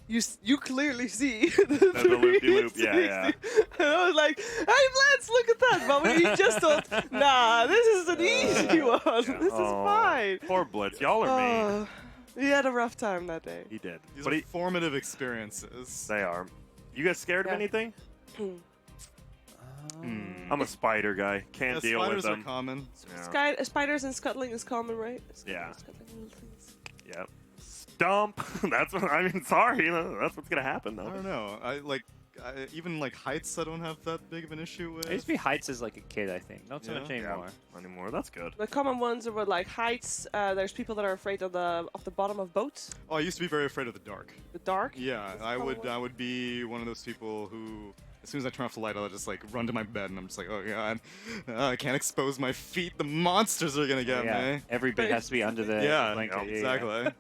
you clearly see the loop-de-loop, yeah. And I was like, hey, Blitz, look at that. But he just thought, nah, this is an easy one. This is fine. Poor Blitz. Y'all are mean. He had a rough time that day. He did. These But are formative experiences. they are. You guys scared of anything? I'm a spider guy. Can't deal with spiders are them. common. Yeah. Spiders and scuttling is common, right? Yeah. Scuttling little things. Yep. Stomp. That's what I mean. Sorry, that's what's gonna happen though. I don't know. Even like heights, I don't have that big of an issue with. I used to be heights as like a kid, I think. Not so much anymore. Anymore. That's good. The common ones are like heights. There's people that are afraid of the bottom of boats. Oh, I used to be very afraid of the dark. The dark. Yeah, I would be one of those people who, as soon as I turn off the light, I'll just like run to my bed and I'm just like, oh god, I can't expose my feet. The monsters are gonna get me. Every bit has to be under the blanket. Exactly.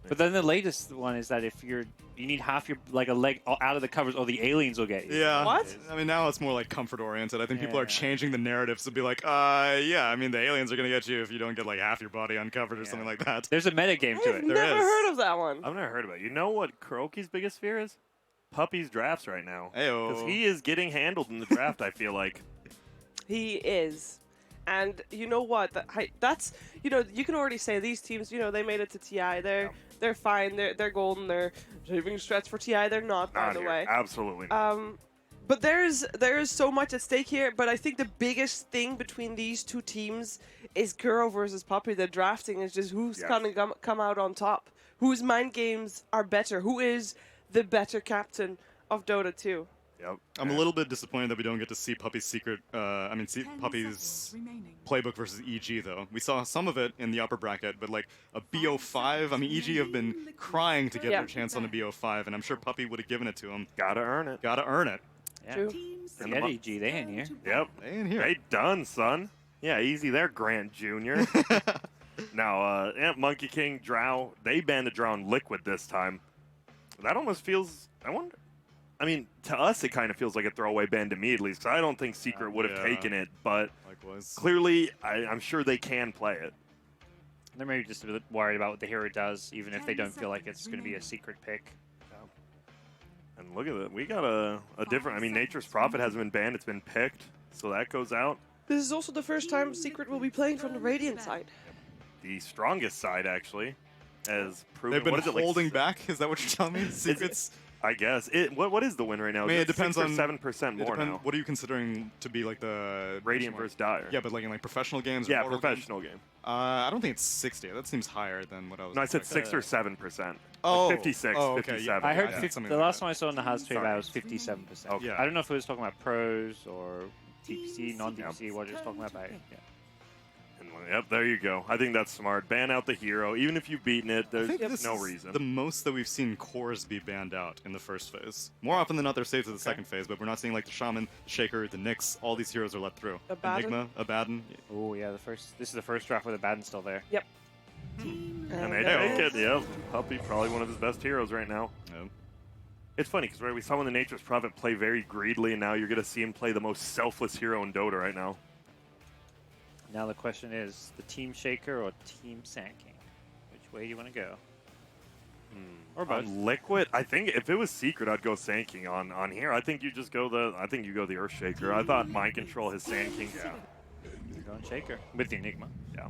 But then the latest one is that if you need half your like a leg out of the covers, or the aliens will get you. Yeah. What? I mean, now it's more like comfort oriented. I think people are changing the narratives to be like, yeah, I mean, the aliens are gonna get you if you don't get like half your body uncovered or something like that. There's a metagame to I've it. never heard of that one. I've never heard about it. You know what Kuroki's biggest fear is? Puppy's drafts right now. Ayo. Because he is getting handled in the draft, I feel like. He is. And you know what? That's, you know, you can already say these teams, you know, they made it to TI. They're fine. They're golden. They're saving strats for TI. They're not, by the way. Absolutely not. But there's so much at stake here. But I think the biggest thing between these two teams is Kuro versus Puppy. The drafting is just who's gonna come out on top. Whose mind games are better? Who is the better captain of Dota 2? Yep. I'm a little bit disappointed that we don't get to see Puppy's secret. See Puppy's playbook versus EG though. We saw some of it in the upper bracket, but like a BO5. I mean, EG have been crying to get their chance on a BO5, and I'm sure Puppy would have given it to him. Gotta earn it. Gotta earn it. Yeah. True. Forget EG, they in here. Yep. They in here. They done, son. Yeah, easy there, Grant Jr. Now, Monkey King, Drow, they banned the Drow on Liquid this time. That almost feels, I wonder, I mean, to us it kind of feels like a throwaway ban to me at least, because I don't think Secret would have taken it, but clearly I'm sure they can play it. They're maybe just a bit worried about what the hero does, even if they don't feel like it's going to be a secret pick. And look at it, we got a different, I mean, Nature's Prophet hasn't been banned, it's been picked, so that goes out. This is also the first time Secret will be playing from the Radiant side. The strongest side, actually, has proven. They've been what is it, holding back. Is that what you're telling me? Secrets. I guess. What is the win right now? I mean, it depends on 7% more now. What are you considering to be like the Radiant versus Dire? Yeah, but like in like professional games. Yeah, or Mortal professional games? game. I don't think it's 60. That seems higher than what I was. No, I said 6 or 7%. Oh, like 56, okay, 57. yeah. I heard something the like last that. time I saw in the House trade it was 57%. Okay. I don't know if it was talking about pros or TPC, non-TPC, what it was talking about. Yeah. And, yep, there you go. I think that's smart. Ban out the hero. Even if you've beaten it, I there's think this no is reason. the most that we've seen cores be banned out in the first phase. More often than not, they're saved to the second phase, but we're not seeing like the Shaman, the Shaker, the Nyx. All these heroes are let through. Abaddon. Enigma, Abaddon. Oh yeah, this is the first draft with Abaddon's still there. Yep. And they take it. Yep. Puppy, probably one of his best heroes right now. Yeah. It's funny because we saw when the Nature's Prophet play very greedily, and now you're going to see him play the most selfless hero in Dota right now. Now the question is, the Team Shaker or Team Sand King? Which way do you want to go? Or both? On Liquid, I think if it was Secret, I'd go Sand King. On here, I think you just go the Earth Shaker. I thought Mind Control his Sand King. Yeah. You're going Shaker with the Enigma. Yeah.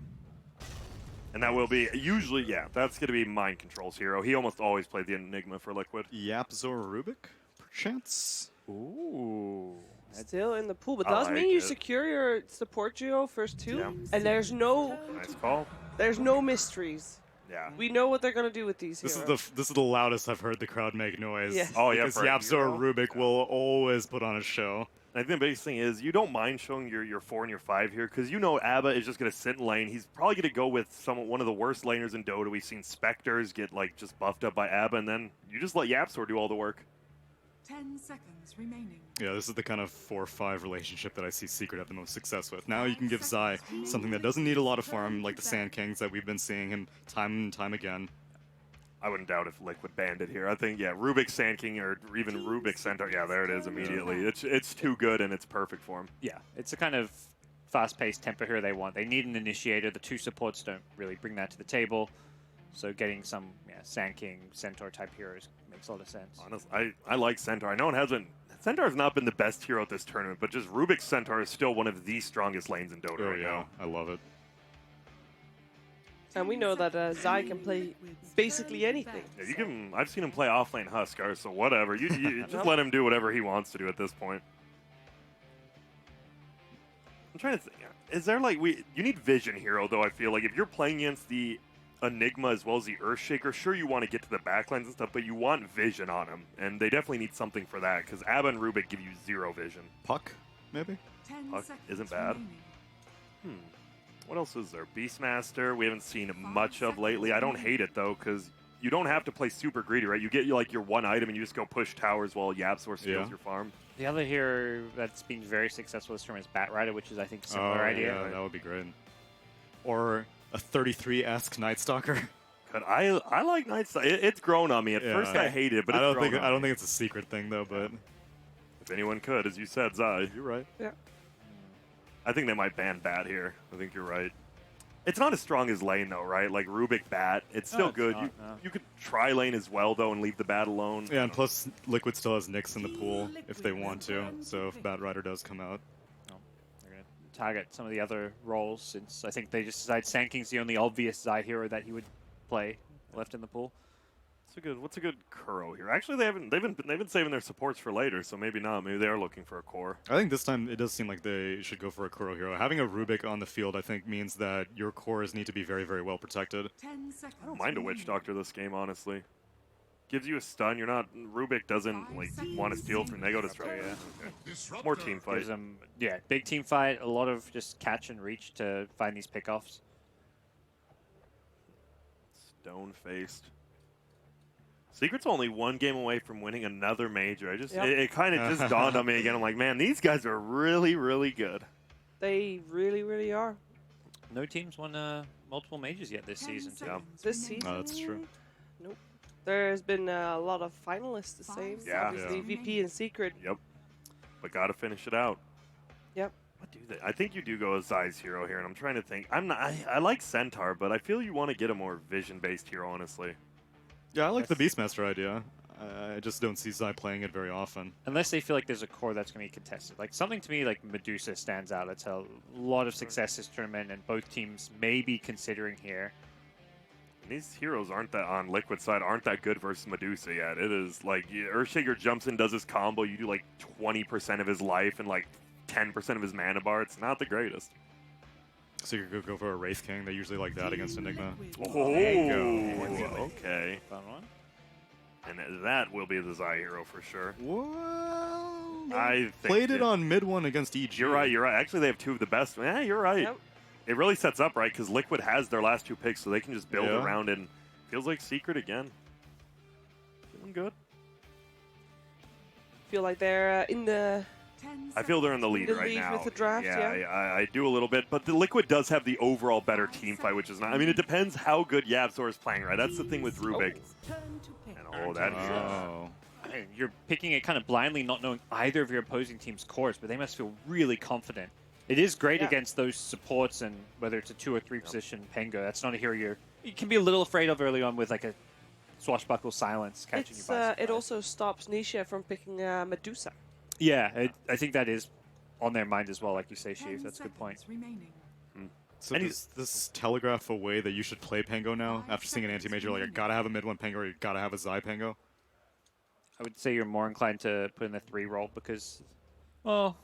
And that will be, usually, yeah, that's going to be Mind Control's hero. He almost always played the Enigma for Liquid. Yapzor Rubik, perchance? Ooh. Still in the pool, but I does like mean you it. secure your support duo first two, Yeah. and there's no Nice call. mysteries. Yeah. We know what they're gonna do with these This heroes. is the loudest I've heard the crowd make noise. Yeah. Oh, yeah, Because for a Yapzor hero. Rubik will always put on a show. I think the biggest thing is you don't mind showing your 4 and your 5 here because you know Abba is just going to sit in lane. He's probably going to go with one of the worst laners in Dota. We've seen Spectres get like just buffed up by Abba, and then you just let Yapzor do all the work. 10 seconds remaining. Yeah, this is the kind of 4-5 relationship that I see Secret have the most success with. Now you can give Zai something that doesn't need a lot of farm, like the Sand Kings that we've been seeing him time and time again. I wouldn't doubt if Liquid banned it here. I think, yeah, Rubik Sand King or even Rubik Centaur. Yeah, there it is immediately. It's too good, and it's perfect for him. Yeah, it's a kind of fast-paced tempo hero they want. They need an initiator. The two supports don't really bring that to the table. So getting some Sand King, Centaur type heroes makes a lot of sense. Honestly, I like Centaur. I know it hasn't. Centaur has not been the best hero at this tournament, but just Rubik Centaur is still one of the strongest lanes in Dota right now. I love it. And we know that Zai can play basically anything. Yeah, you give him. I've seen him play offlane Huskar, so whatever. You just let him do whatever he wants to do at this point. I'm trying to think. Is there like you need Vision Hero though? I feel like if you're playing against the Enigma as well as the Earthshaker, sure you want to get to the backlines and stuff, but you want Vision on him, and they definitely need something for that because Abba and Rubik give you 0 vision. Puck, maybe? 10 Puck seconds isn't bad. remaining. What else is there? Beastmaster, we haven't seen much of lately. I don't hate it, though, because you don't have to play super greedy, right? You get like your one item and you just go push towers while Yapzor steals your farm. The other hero that's been very successful this tournament is Bat Rider, which is, I think, a similar idea. Yeah, that would be great. Or a 33-esque Night Stalker. But I like Night Stalker. It's grown on me. At first I hated it, but I it's don't grown on me. think it's a secret thing though, but If anyone could, as you said, Zai. You're right. Yeah. I think they might ban Bat here. I think you're right. It's not as strong as lane, though, right? Like Rubik Bat. It's still it's good. not, no. You could try lane as well, though, and leave the Bat alone. Yeah, and plus Liquid still has Nyx in the pool if they want to. So if Bat Rider does come out. They're going to target some of the other roles since I think they just decided Sand King's the only obvious Zai hero that he would play left in the pool. What's a good Kuro here? Actually, they've been saving their supports for later, so maybe not. Maybe they are looking for a core. I think this time it does seem like they should go for a Kuro hero. Having a Rubik on the field, I think, means that your cores need to be very, very well protected. 10 seconds I don't mind a Witch Doctor this game, honestly. gives you a stun. You're not Rubik doesn't like want to steal from Nego Disruptor. Yeah. More team fight. Gives them, yeah, big team fight. A lot of just catch and reach to find these pickoffs. Stone faced. Secret's only one game away from winning another major. It kind of just dawned on me again. I'm like, man, these guys are really, really good. They really, really are. No teams won multiple majors yet this season, too. Yeah. This season? No, that's true. Nope. There's been a lot of finalists the same. Yeah. Obviously, VP and Secret. Yep. But got to finish it out. Yep. What do they? I think you do go as Zai's hero here, and I'm trying to think. I like Centaur, but I feel you want to get a more vision-based hero, honestly. Yeah, I like the Beastmaster idea. I just don't see Zai playing it very often. Unless they feel like there's a core that's going to be contested. Like something to me like Medusa stands out. It's a lot of success this tournament, and both teams may be considering here. And these heroes aren't that on Liquid side aren't that good versus Medusa yet. It is like Earthshaker jumps in, does his combo. You do like 20% of his life and like 10% of his mana bar. It's not the greatest. So you could go for a Wraith King. They usually like that against Enigma. Oh, okay. Fun one. And that will be the Zai hero for sure. Well, I think played it on mid one against EG. You're right. You're right. Actually, they have two of the best. Yeah, you're right. Yep. It really sets up right because Liquid has their last two picks, so they can just build around it. And feels like Secret again. Feeling good. Feel like they're in the. I feel they're in the lead right now. With the draft, yeah. I do a little bit, but the Liquid does have the overall better team fight, which is not. I mean, it depends how good Yabzor is playing, right? That's the thing with Rubik. And that. I mean, you're picking it kind of blindly, not knowing either of your opposing team's cores, but they must feel really confident. It is great against those supports, and whether it's a 2 or 3 position Pengo, that's not a hero you can be a little afraid of early on with like a swashbuckle silence catching you by surprise. It also stops Nisha from picking Medusa. Yeah, I think that is on their mind as well, like you say, Sheev. That's a good point. So does this telegraph a way that you should play Pengo now? After seeing an anti-major, like I gotta have a mid one Pengo or you gotta have a Zai Pengo? I would say you're more inclined to put in the 3 role because, well,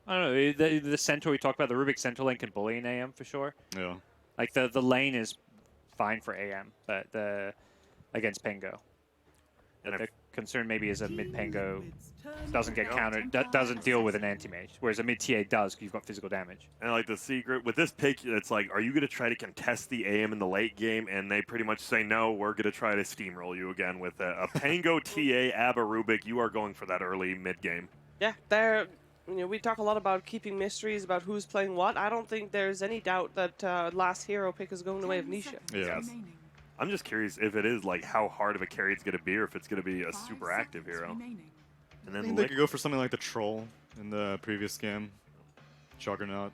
I don't know. The Centaur we talked about, the Rubik Centaur lane can bully an AM for sure. Yeah. Like the lane is fine for AM, but against Pengo. And the concern maybe is a mid Pengo doesn't get countered, doesn't deal with an anti-mage, whereas a mid TA does because you've got physical damage. And like the Secret, with this pick, it's like, are you going to try to contest the AM in the late game? And they pretty much say, no, we're going to try to steamroll you again with a Pango, TA, Abba, Rubik. You are going for that early mid game. Yeah, we talk a lot about keeping mysteries about who's playing what. I don't think there's any doubt that last hero pick is going the way of Nisha. Yes. I'm just curious if it is like how hard of a carry it's going to be, or if it's going to be a super active hero. And I then think they could go for something like the Troll in the previous game. Juggernaut.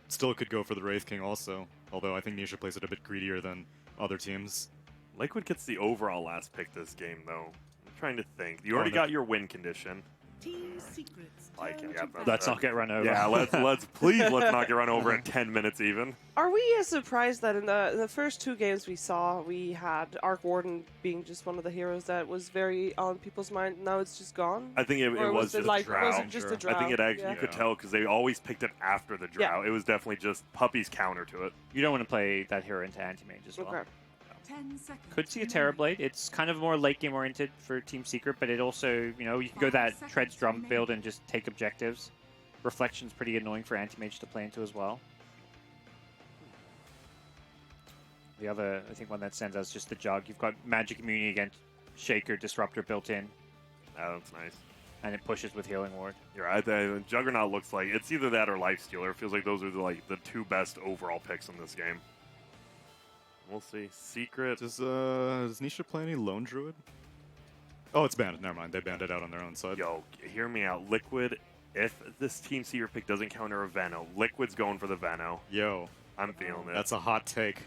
Still could go for the Wraith King also, although I think Nisha plays it a bit greedier than other teams. Liquid gets the overall last pick this game, though. I'm trying to think. You already got your win condition. Let's not get run over. Yeah, let's not get run over in 10 minutes even. Are we as surprised that in the first 2 games we saw, we had Arc Warden being just one of the heroes that was very on people's mind? Now it's just gone. I think it was just a drought. Was it just a drought? I think it actually you could tell because they always picked it after the drought. Yeah. It was definitely just Puppy's counter to it. You don't want to play that hero into anti-mage as well. Okay. Could see a Terrorblade. It's kind of more late game oriented for Team Secret, but it also, you can go that Treads Drum build and just take objectives. Reflection's pretty annoying for anti-mage to play into as well. The other, I think, one that stands out is just the Jug. You've got Magic Immunity against Shaker, Disruptor built in. Oh, that's nice. And it pushes with Healing Ward. You're right. The Juggernaut looks like it's either that or Lifestealer. It feels like those are the 2 best overall picks in this game. We'll see. Secret. Does Nisha play any Lone Druid? Oh, it's banned. Never mind. They banned it out on their own side. Yo, hear me out. Liquid, if this Team Secret pick doesn't counter a Veno, Liquid's going for the Veno. Yo. I'm feeling it. That's a hot take.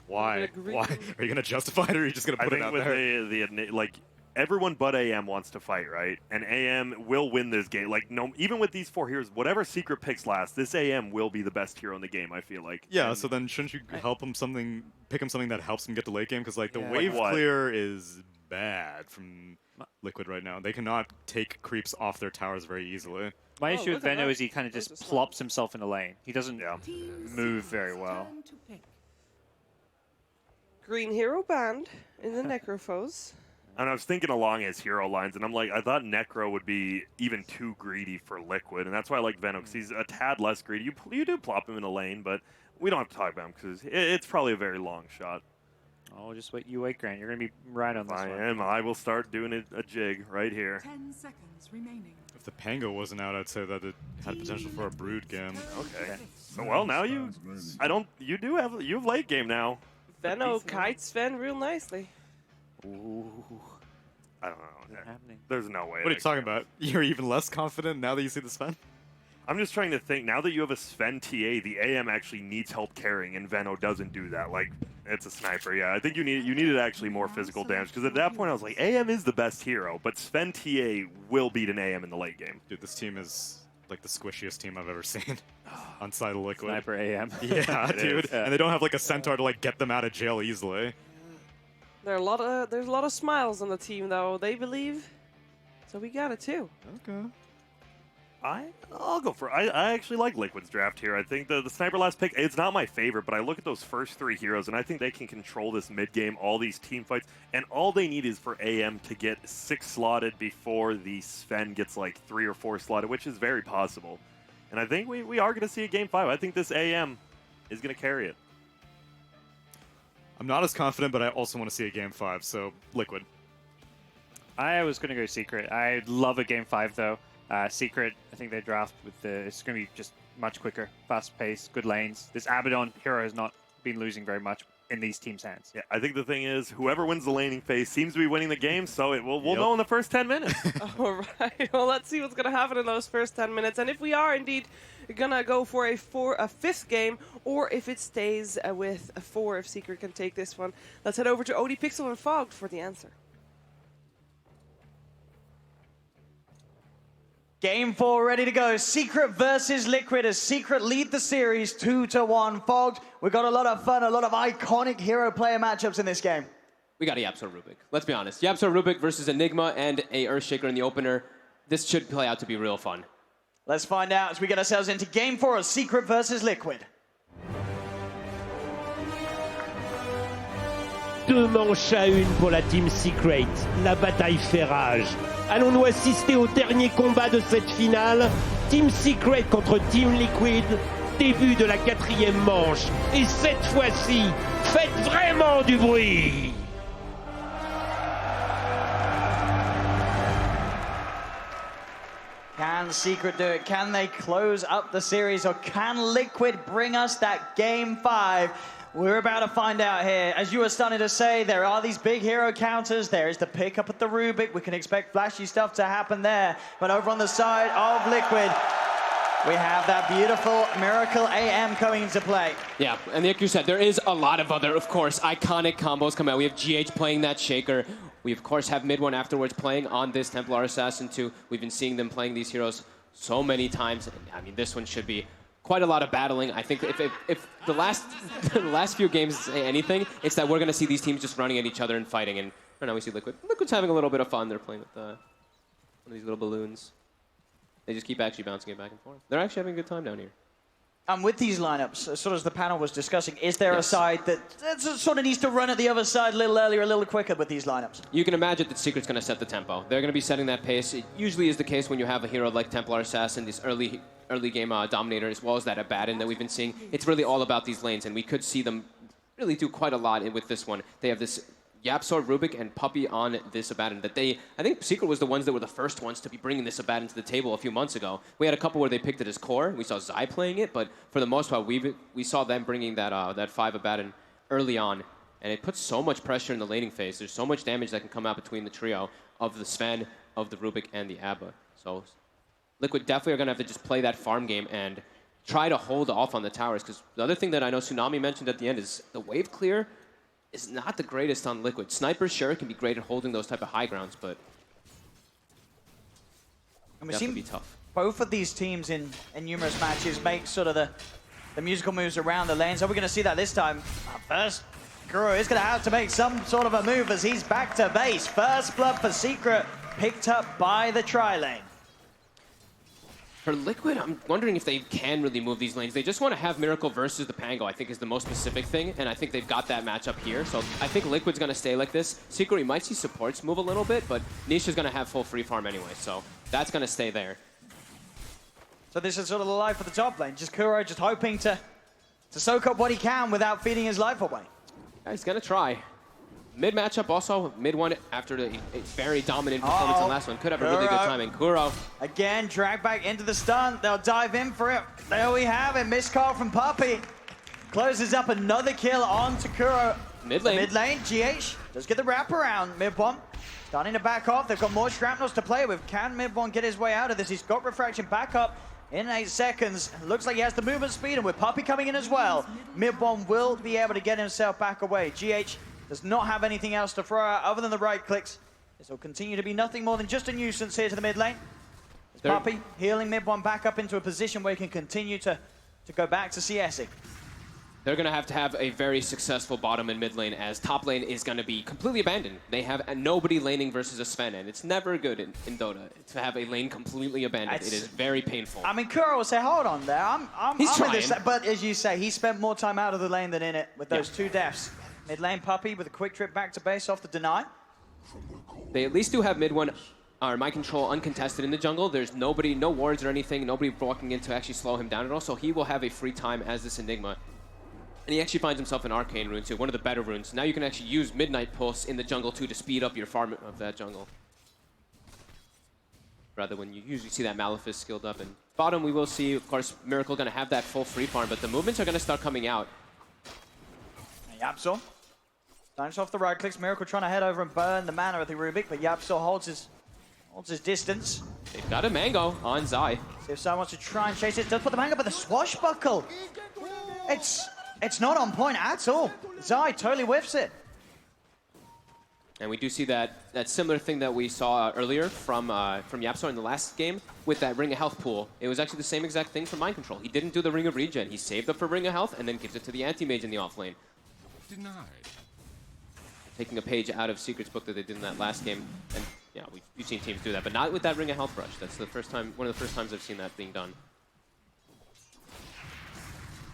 Why? Why? Are you going to justify it, or are you just going to put it out there? Everyone but AM wants to fight, right? And AM will win this game. Like, no, even with these 4 heroes, whatever Secret picks last, this AM will be the best hero in the game, I feel like. Yeah, and so then shouldn't you pick him something that helps him get the late game? Because, like, the wave clear is bad from Liquid right now. They cannot take creeps off their towers very easily. My issue with Veno is he kind of just plops himself in the lane. He doesn't move very well. Green hero banned in the Necrophos. And I was thinking along his hero lines, and I'm like, I thought Necro would be even too greedy for Liquid, and that's why I like Venom, because he's a tad less greedy. You do plop him in a lane, but we don't have to talk about him, because it's probably a very long shot. Oh, just wait. You wait, Grant. You're going to be right on this one. I am. I will start doing a jig right here. 10 seconds remaining. If the Pango wasn't out, I'd say that it had potential for a Brood game. Okay. So, well, now you have late game now. Venno kites Sven real nicely. Ooh. I don't know. Happening. There's no way. What are you talking about? You're even less confident now that you see the Sven? I'm just trying to think. Now that you have a Sven TA, the AM actually needs help carrying, and Venno doesn't do that. Like, it's a sniper. Yeah, I think you needed actually more physical damage, because at that point I was like, AM is the best hero, but Sven TA will beat an AM in the late game. Dude, this team is like the squishiest team I've ever seen on side of Liquid. Sniper AM. Yeah, dude. Yeah. And they don't have like a centaur to like get them out of jail easily. There's a lot of smiles on the team, though. They believe, so we got it too. Okay. I'll go for it. I actually like Liquid's draft here. I think the sniper last pick, it's not my favorite, but I look at those first three heroes, and I think they can control this mid-game, all these team fights, and all they need is for AM to get 6 slotted before the Sven gets like 3 or 4 slotted, which is very possible. And I think we are going to see a Game 5. I think this AM is going to carry it. I'm not as confident, but I also want to see a Game 5, so Liquid. I was going to go Secret. I love a Game 5, though. Secret, I think they draft with it's going to be just much quicker, fast pace, good lanes. This Abaddon hero has not been losing very much in these teams' hands. Yeah, I think the thing is, whoever wins the laning phase seems to be winning the game, so we'll know in the first 10 minutes. All right, well, let's see what's going to happen in those first 10 minutes. And if we are indeed going to go for a fifth game, or if it stays with a 4, if Secret can take this one, let's head over to OD Pixel and Fogged for the answer. Game 4 ready to go. Secret versus Liquid as Secret lead the series 2-1. Fogged, we've got a lot of fun, a lot of iconic hero player matchups in this game. We got a YapzOr Rubik. Let's be honest. YapzOr Rubik versus Enigma and a Earthshaker in the opener. This should play out to be real fun. Let's find out as we get ourselves into Game 4 of Secret versus Liquid. 2 manches à 1 pour la Team Secret. La bataille fait rage. Allons-nous assister au dernier combat de cette finale? Team Secret contre Team Liquid. Début de la 4e manche. Et cette fois-ci, faites vraiment du bruit! Can Secret do it? Can they close up the series? Or can Liquid bring us that Game 5? We're about to find out here. As you were starting to say, there are these big hero counters. There is the pickup at the Rubik. We can expect flashy stuff to happen there. But over on the side of Liquid, we have that beautiful Miracle AM coming into play. Yeah, and like you said, there is a lot of other, of course, iconic combos coming out. We have GH playing that Shaker. We, of course, have Mid-One afterwards playing on this Templar Assassin too. We've been seeing them playing these heroes so many times. I mean, this one should be quite a lot of battling. I think if the last few games say anything, it's that we're going to see these teams just running at each other and fighting. And right now we see Liquid's having a little bit of fun. They're playing with one of these little balloons. They just keep actually bouncing it back and forth. They're actually having a good time down here. And with these lineups, sort of as the panel was discussing, is there a side that sort of needs to run at the other side a little earlier, a little quicker with these lineups? You can imagine that Secret's going to set the tempo. They're going to be setting that pace. It usually is the case when you have a hero like Templar Assassin, this early game dominator, as well as that Abaddon that we've been seeing. It's really all about these lanes, and we could see them really do quite a lot with this one. They have this YapzOr, Rubik, and Puppey on this Abaddon that I think Secret was the ones that were the first ones to be bringing this Abaddon to the table a few months ago. We had a couple where they picked it as core. We saw Zai playing it, but for the most part, we saw them bringing that 5 Abaddon early on, and it puts so much pressure in the laning phase. There's so much damage that can come out between the trio of the Sven, of the Rubik, and the Abba. So Liquid definitely are going to have to just play that farm game and try to hold off on the towers, because the other thing that I know Tsunami mentioned at the end is the wave clear is not the greatest on Liquid. Snipers, sure, can be great at holding those type of high grounds, but definitely be tough. Both of these teams in numerous matches make sort of the musical moves around the lanes. Are we going to see that this time? First, Guru is going to have to make some sort of a move as he's back to base. First blood for Secret, picked up by the tri-lane. For Liquid, I'm wondering if they can really move these lanes. They just want to have Miracle versus the Pango, I think is the most specific thing, and I think they've got that matchup here. So I think Liquid's going to stay like this. Secret, you might see supports move a little bit, but Nisha's going to have full free farm anyway, so that's going to stay there. So this is sort of the life of the top lane. Just Kuro just hoping to soak up what he can without feeding his life away. Yeah, he's going to try. Mid matchup also, mid one after the very dominant performance on last one. Could have a really good timing. Kuro. Again, drag back into the stun. They'll dive in for it. There we have it. Missed call from Puppey. Closes up another kill on to Kuro. Mid lane. Mid lane, GH does get the wraparound. Mid one starting to back off. They've got more shrapnels to play with. Can Mid one get his way out of this? He's got refraction back up in 8 seconds. Looks like he has the movement speed, and with Puppey coming in as well, Mid one will be able to get himself back away. GH does not have anything else to throw out other than the right clicks. This will continue to be nothing more than just a nuisance here to the mid lane. Puppey healing Mid one back up into a position where he can continue to go back to CSing. They're going to have a very successful bottom and mid lane, as top lane is going to be completely abandoned. They have nobody laning versus a Sven, and it's never good in Dota to have a lane completely abandoned. It is very painful. I mean, Kuro will say, hold on there, He's I'm trying. in this, but as you say, he spent more time out of the lane than in it with those 2 deaths. Mid lane Puppey with a quick trip back to base off the deny. They at least do have mid one, or mind control uncontested in the jungle. There's nobody, no wards or anything, nobody walking in to actually slow him down at all, so he will have a free time as this Enigma. And he actually finds himself an Arcane rune too, one of the better runes. Now you can actually use Midnight Pulse in the jungle too to speed up your farm of that jungle. Rather when you usually see that Malefice skilled up. And bottom we will see, of course, Miracle going to have that full free farm, but the movements are going to start coming out. Yapsor starts off the right clicks. Miracle trying to head over and burn the mana of the Rubik, but Yapsor holds his distance. They've got a Mango on Zai. See if Zai wants to try and chase it. Does put the Mango, but the swashbuckle. It's not on point at all. Zai totally whiffs it. And we do see that similar thing that we saw earlier from Yapsor in the last game with that Ring of Health pool. It was actually the same exact thing for Mind Control. He didn't do the Ring of Regen. He saved up for Ring of Health and then gives it to the anti-mage in the offlane. Denied. Taking a page out of Secret's book that they did in that last game. And yeah, we've seen teams do that, but not with that Ring of Health rush. That's the first time, one of the first times I've seen that being done.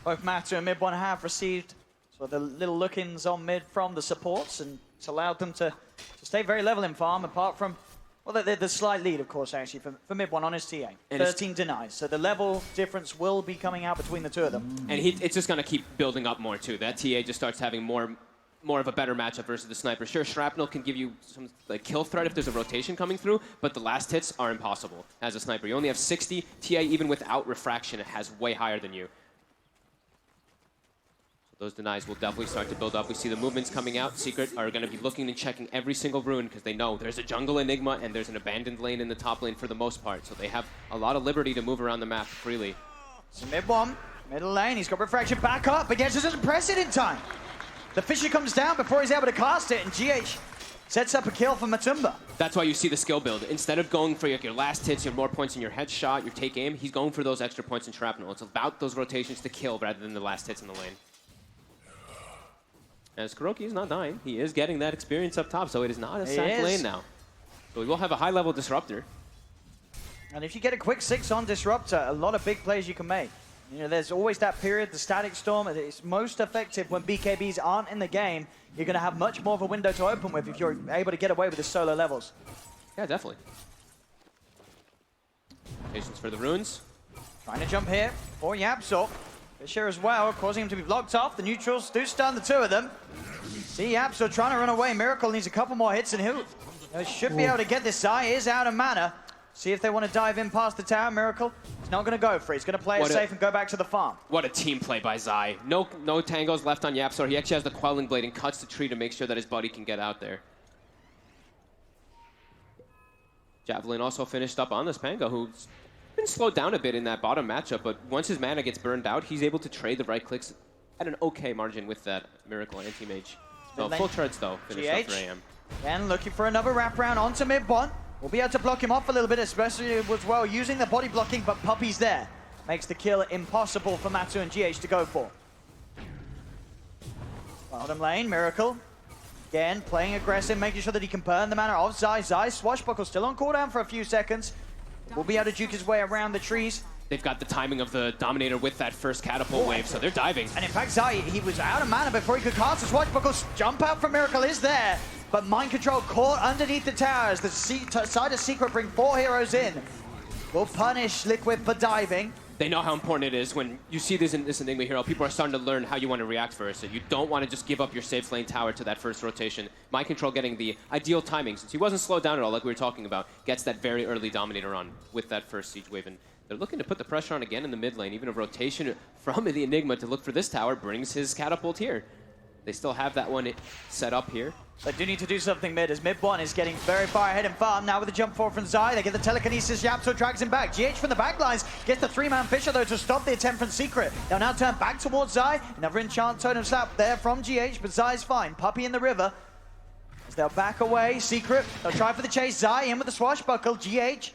Both Matu and Mid one have received sort of the little look-ins on mid from the supports, and it's allowed them to stay very level in farm, apart from, well, the slight lead, of course, actually, for Mid one on his TA. And 13 denies, so the level difference will be coming out between the two of them. And it's just going to keep building up more, too. That TA just starts having more of a better matchup versus the sniper. Sure, Shrapnel can give you some kill threat if there's a rotation coming through, but the last hits are impossible as a sniper. You only have 60. TA, even without refraction, it has way higher than you. Those denies will definitely start to build up. We see the movements coming out. Secret are going to be looking and checking every single rune because they know there's a jungle Enigma and there's an abandoned lane in the top lane for the most part. So they have a lot of liberty to move around the map freely. So Mid one, middle lane, he's got refraction back up, but yes, doesn't press it in time. The Fisher comes down before he's able to cast it, and GH sets up a kill for Matumba. That's why you see the skill build. Instead of going for your last hits, your more points in your headshot, your take aim, he's going for those extra points in Shrapnel. It's about those rotations to kill rather than the last hits in the lane. As Kuroki is not dying, he is getting that experience up top, so it is not a sack lane now. So we will have a high-level Disruptor. And if you get a quick 6 on Disruptor, a lot of big plays you can make. You know, there's always that period, the Static Storm, it's most effective when BKBs aren't in the game. You're going to have much more of a window to open with if you're able to get away with the solo levels. Yeah, definitely. Patience for the runes. Trying to jump here for Yapsor. Fisher as well, causing him to be blocked off. The neutrals do stun the two of them. See Yapsor trying to run away. Miracle needs a couple more hits, and he should be able to get this. Zai is out of mana. See if they want to dive in past the tower. Miracle, he's not going to go for it. He's going to play it safe and go back to the farm. What a team play by Zai. No tangos left on Yapsor. He actually has the Quelling Blade and cuts the tree to make sure that his buddy can get out there. Javelin also finished up on this Pango, who's been slowed down a bit in that bottom matchup, but once his mana gets burned out, he's able to trade the right clicks at an okay margin with that Miracle anti-mage. So full charge though, finished up for AM. And looking for another wraparound onto mid one. We'll be able to block him off a little bit, especially as well using the body blocking, but Puppey's there. Makes the kill impossible for Matu and GH to go for. Bottom lane, Miracle. Again, playing aggressive, making sure that he can burn the mana of Zai. Zai swashbuckle still on cooldown for a few seconds. will be able to juke his way around the trees. They've got the timing of the Dominator with that first catapult wave, so they're diving. And in fact, Zai, he was out of mana before he could cast his Swashbuckle. Jump out from Miracle is there, but Mind Control caught underneath the towers. The side of Secret bring 4 heroes in. Will punish Liquid for diving. They know how important it is when you see this Enigma hero. People are starting to learn how you want to react first. So you don't want to just give up your safe lane tower to that first rotation. Mind Control getting the ideal timing, since he wasn't slowed down at all, like we were talking about, gets that very early Dominator on with that first siege wave. And they're looking to put the pressure on again in the mid lane. Even a rotation from the Enigma to look for this tower brings his catapult here. They still have that one set up here. They do need to do something mid, as mid 1 is getting very far ahead in farm. Now with the jump forward from Zai, they get the telekinesis, Yapso drags him back. GH from the back lines gets the 3-man Fisher though to stop the attempt from Secret. They'll now turn back towards Zai. Another enchant totem slap there from GH, but Zai's fine. Puppey in the river. As they'll back away, Secret, they'll try for the chase. Zai in with the swashbuckle. GH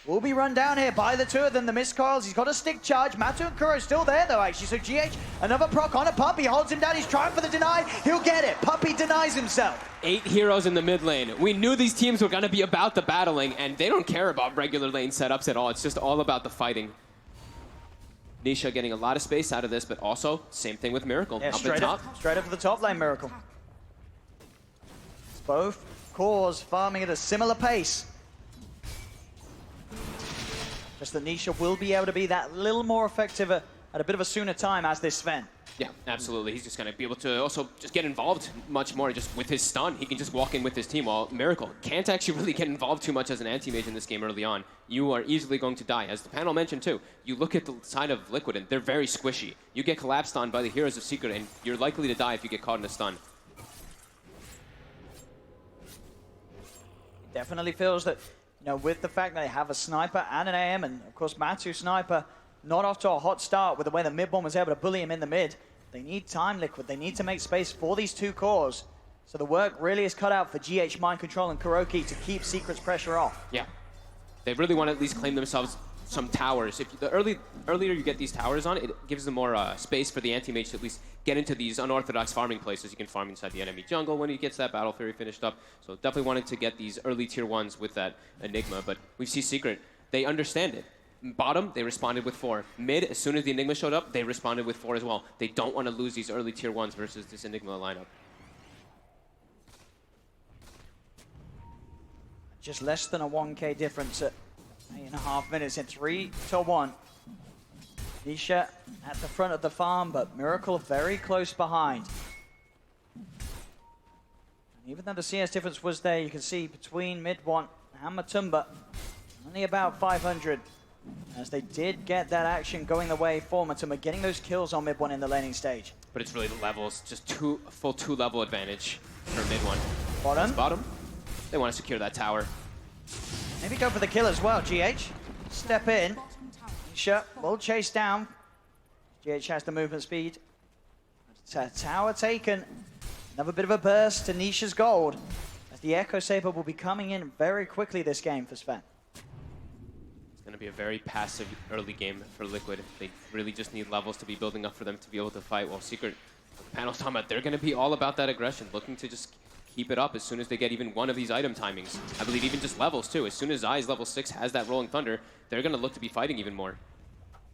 will be run down here by the two of them. The missed coils, he's got a stick charge. Matu and Kuro still there though actually. So GH, another proc on a Puppey, holds him down. He's trying for the deny. He'll get it. Puppey denies himself. 8 heroes in the mid lane. We knew these teams were going to be about the battling, and they don't care about regular lane setups at all. It's just all about the fighting. Nisha getting a lot of space out of this, but also same thing with Miracle. Yeah, up straight up for the top lane, Miracle. It's both cores farming at a similar pace. Just that Nisha will be able to be that little more effective at a bit of a sooner time as this Sven. Yeah, absolutely. He's just going to be able to also just get involved much more just with his stun. He can just walk in with his team, while Miracle can't actually really get involved too much as an anti-mage in this game early on. You are easily going to die. As the panel mentioned too, you look at the side of Liquid and they're very squishy. You get collapsed on by the Heroes of Secret and you're likely to die if you get caught in a stun. It definitely feels that, you know, with the fact that they have a sniper and an AM, and of course Matu sniper not off to a hot start with the way the mid one was able to bully him in the mid. They need time, Liquid. They need to make space for these two cores. So the work really is cut out for GH, Mind Control, and Kuroki to keep Secret's pressure off. Yeah. They really want to at least claim themselves some towers. If the earlier you get these towers on, it gives them more space for the anti-mage to at least get into these unorthodox farming places. You can farm inside the enemy jungle when he gets that Battle Fury finished up. So definitely wanting to get these early tier 1s with that Enigma. But we see Secret, they understand it. Bottom, they responded with 4. Mid, as soon as the Enigma showed up, they responded with 4 as well. They don't want to lose these early tier 1s versus this Enigma lineup. Just less than a 1k difference at 8.5 minutes in 3-1. Nisha at the front of the farm, but Miracle very close behind. And even though the CS difference was there, you can see between mid 1 and Matumba, only about 500. As they did get that action going the way for Matumba, getting those kills on mid 1 in the laning stage. But it's really the levels, just full 2-level advantage for mid 1. Bottom. Bottom, they want to secure that tower. Maybe go for the kill as well, GH. Step in. Nisha will chase down. GH has the movement speed. Tower taken. Another bit of a burst to Nisha's gold, as the Echo Saber will be coming in very quickly this game for Sven. It's going to be a very passive early game for Liquid. They really just need levels to be building up for them to be able to fight, while Secret, the panel's talking about, they're going to be all about that aggression, looking to just keep it up as soon as they get even one of these item timings. I believe even just levels too. As soon as Zai's level 6 has that Rolling Thunder, they're going to look to be fighting even more.